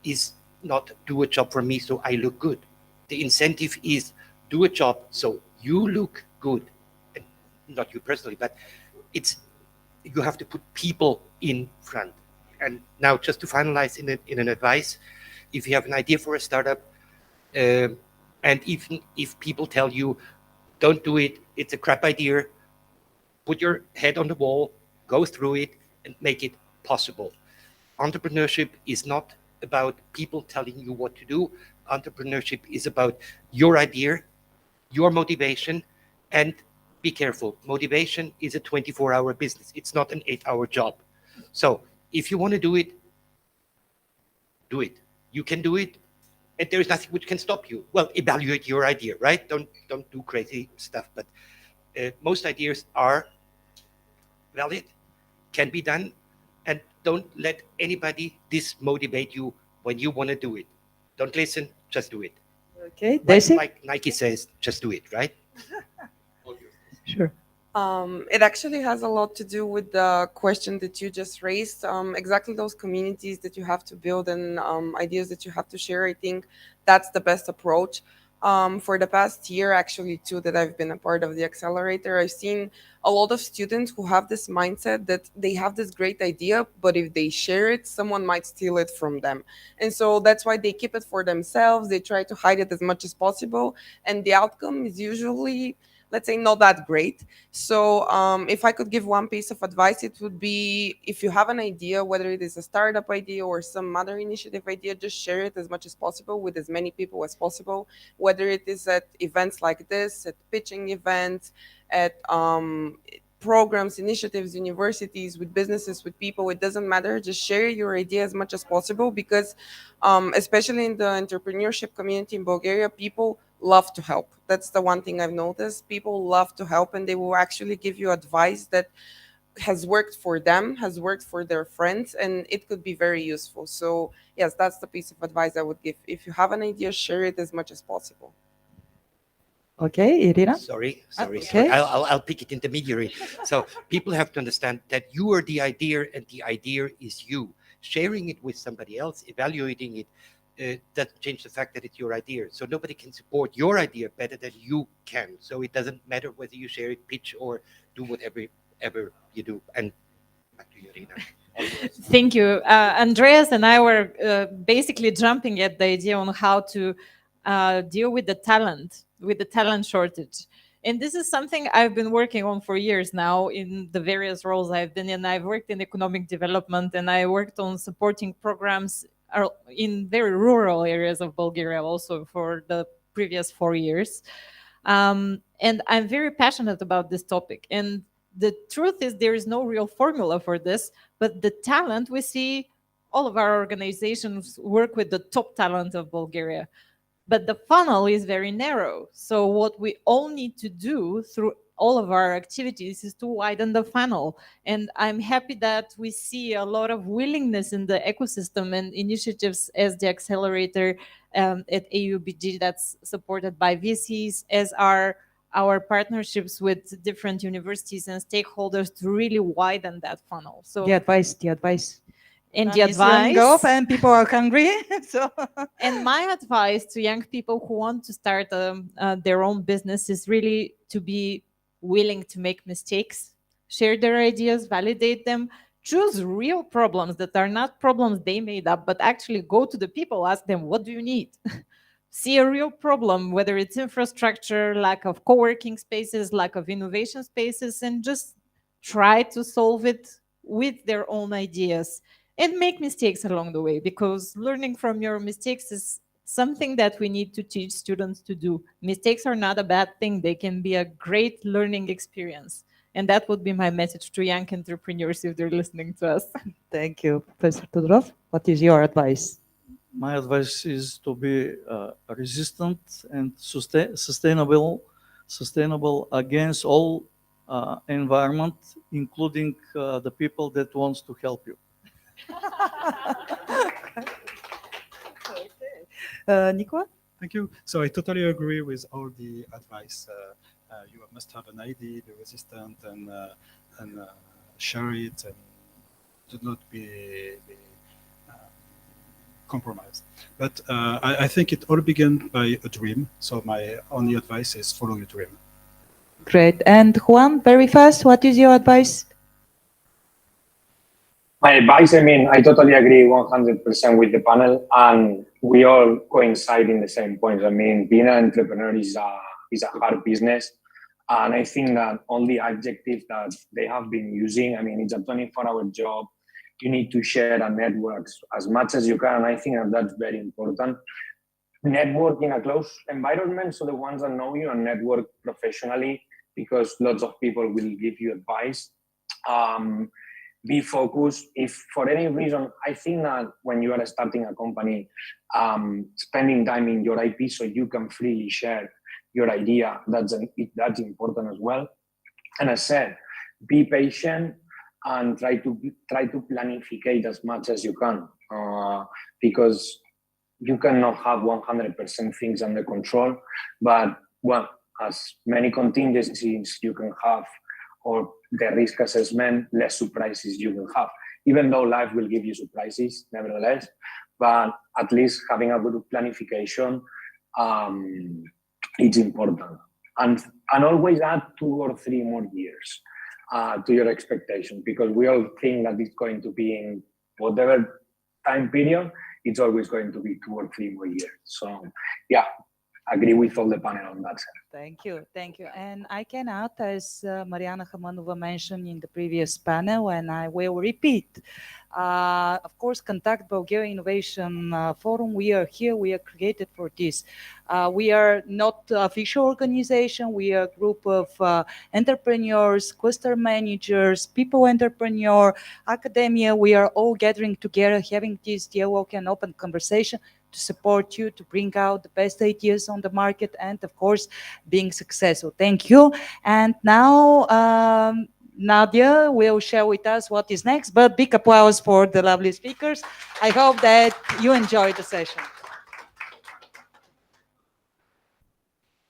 is not do a job for me so I look good. The incentive is do a job so you look good, and not you personally, but it's you have to put people in front. And now, just to finalize in an advice, if you have an idea for a startup and And if people tell you, don't do it, it's a crap idea, put your head on the wall, go through it, and make it possible. Entrepreneurship is not about people telling you what to do. Entrepreneurship is about your idea, your motivation, and be careful. Motivation is a 24-hour business. It's not an 8-hour job. So if you want to do it, do it. You can do it, and there is nothing which can stop you. Well, evaluate your idea, right? Don't do crazy stuff. But most ideas are valid, can be done, and don't let anybody dismotivate you when you want to do it. Don't listen, just do it. Okay, Desi? Like Nike says, just do it, right? Sure. It actually has a lot to do with the question that you just raised. Exactly those communities that you have to build and ideas that you have to share. I think that's the best approach. For the past year, actually, too, that I've been a part of the accelerator, I've seen a lot of students who have this mindset that they have this great idea, but if they share it, someone might steal it from them. And so that's why they keep it for themselves. They try to hide it as much as possible. And the outcome is usually, let's say, not that great. So if I could give one piece of advice, it would be, if you have an idea, whether it is a startup idea or some other initiative idea, just share it as much as possible with as many people as possible, whether it is at events like this, at pitching events, at programs, initiatives, universities, with businesses, with people. It doesn't matter. Just share your idea as much as possible, because especially in the entrepreneurship community in Bulgaria, people love to help. That's the one thing I've noticed. People love to help, and they will actually give you advice that has worked for them, has worked for their friends, and it could be very useful. So yes, that's the piece of advice I would give. If you have an idea, share it as much as possible. Okay, Irina? Sorry. Okay. I'll pick it intermediary. So people have to understand that you are the idea and the idea is you. Sharing it with somebody else, evaluating it, doesn't change the fact that it's your idea. So nobody can support your idea better than you can. So it doesn't matter whether you share it, pitch, or do whatever you do. And back to you, Irina. Thank you. Andreas and I were basically jumping at the idea on how to deal with the talent shortage. And this is something I've been working on for years now in the various roles I've been in. I've worked in economic development, and I worked on supporting programs in very rural areas of Bulgaria also for the previous 4 years. And I'm very passionate about this topic. And the truth is there is no real formula for this, but the talent, we see all of our organizations work with the top talent of Bulgaria. But the funnel is very narrow. So what we all need to do through all of our activities is to widen the funnel. And I'm happy that we see a lot of willingness in the ecosystem and initiatives as the accelerator at AUBG that's supported by VCs, as are our partnerships with different universities and stakeholders to really widen that funnel. So The advice. and the It's running off advice, and people are hungry. So and my advice to young people who want to start their own business is really to be willing to make mistakes, share their ideas, validate them, choose real problems that are not problems they made up, but actually go to the people, ask them, what do you need? See a real problem, whether it's infrastructure, lack of co-working spaces, lack of innovation spaces, and just try to solve it with their own ideas. And make mistakes along the way, because learning from your mistakes is something that we need to teach students to do. Mistakes are not a bad thing. They can be a great learning experience. And that would be my message to young entrepreneurs if they're listening to us. thank you, Professor Todorov. What is your advice? My advice is to be resistant and sustainable against all environment, including the people that wants to help you. Nicola? Thank you. So I totally agree with all the advice. You must have an idea, be resistant, and share it, and do not be compromised. But I think it all began by a dream. So my only advice is follow your dream. Great. And Juan, very fast, what is your advice? My advice, I mean, I totally agree 100% with the panel, and we all coincide in the same points. I mean, being an entrepreneur is a hard business, and I think that all the adjectives that they have been using, I mean, it's a 24-hour job. You need to share and network as much as you can, and I think that that's very important. Network in a close environment, so the ones that know you, and network professionally, because lots of people will give you advice. Be focused. If for any reason, I think that when you are starting a company, spending time in your IP so you can freely share your idea, that's important as well. And as I said, be patient and try to planificate as much as you can, because you cannot have 100% things under control, but well, as many contingencies you can have, or the risk assessment, less surprises you will have. Even though life will give you surprises, nevertheless, but at least having a good planification, it's important. And always add 2 or 3 more years to your expectation, because we all think that it's going to be in whatever time period, it's always going to be 2 or 3 more years. So yeah, agree with all the panel on that side. Thank you, thank you. And I can add, as Mariana Hamanova mentioned in the previous panel, and I will repeat. Of course, contact Bulgaria Innovation Forum. We are here, we are created for this. We are not official organization, we are a group of entrepreneurs, cluster managers, people entrepreneur, academia. We are all gathering together, having this dialogue and open conversation to support you, to bring out the best ideas on the market, and of course, being successful. Thank you. And now, Nadia will share with us what is next, but big applause for the lovely speakers. I hope that you enjoyed the session.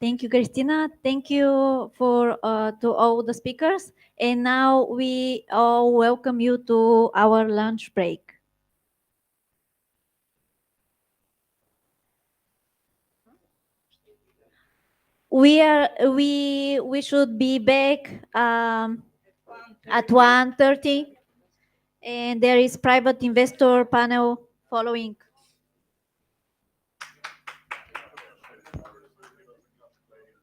Thank you, Kristina. Thank you for to all the speakers. And now we all welcome you to our lunch break. We should be back at 1:30, and there is private investor panel following.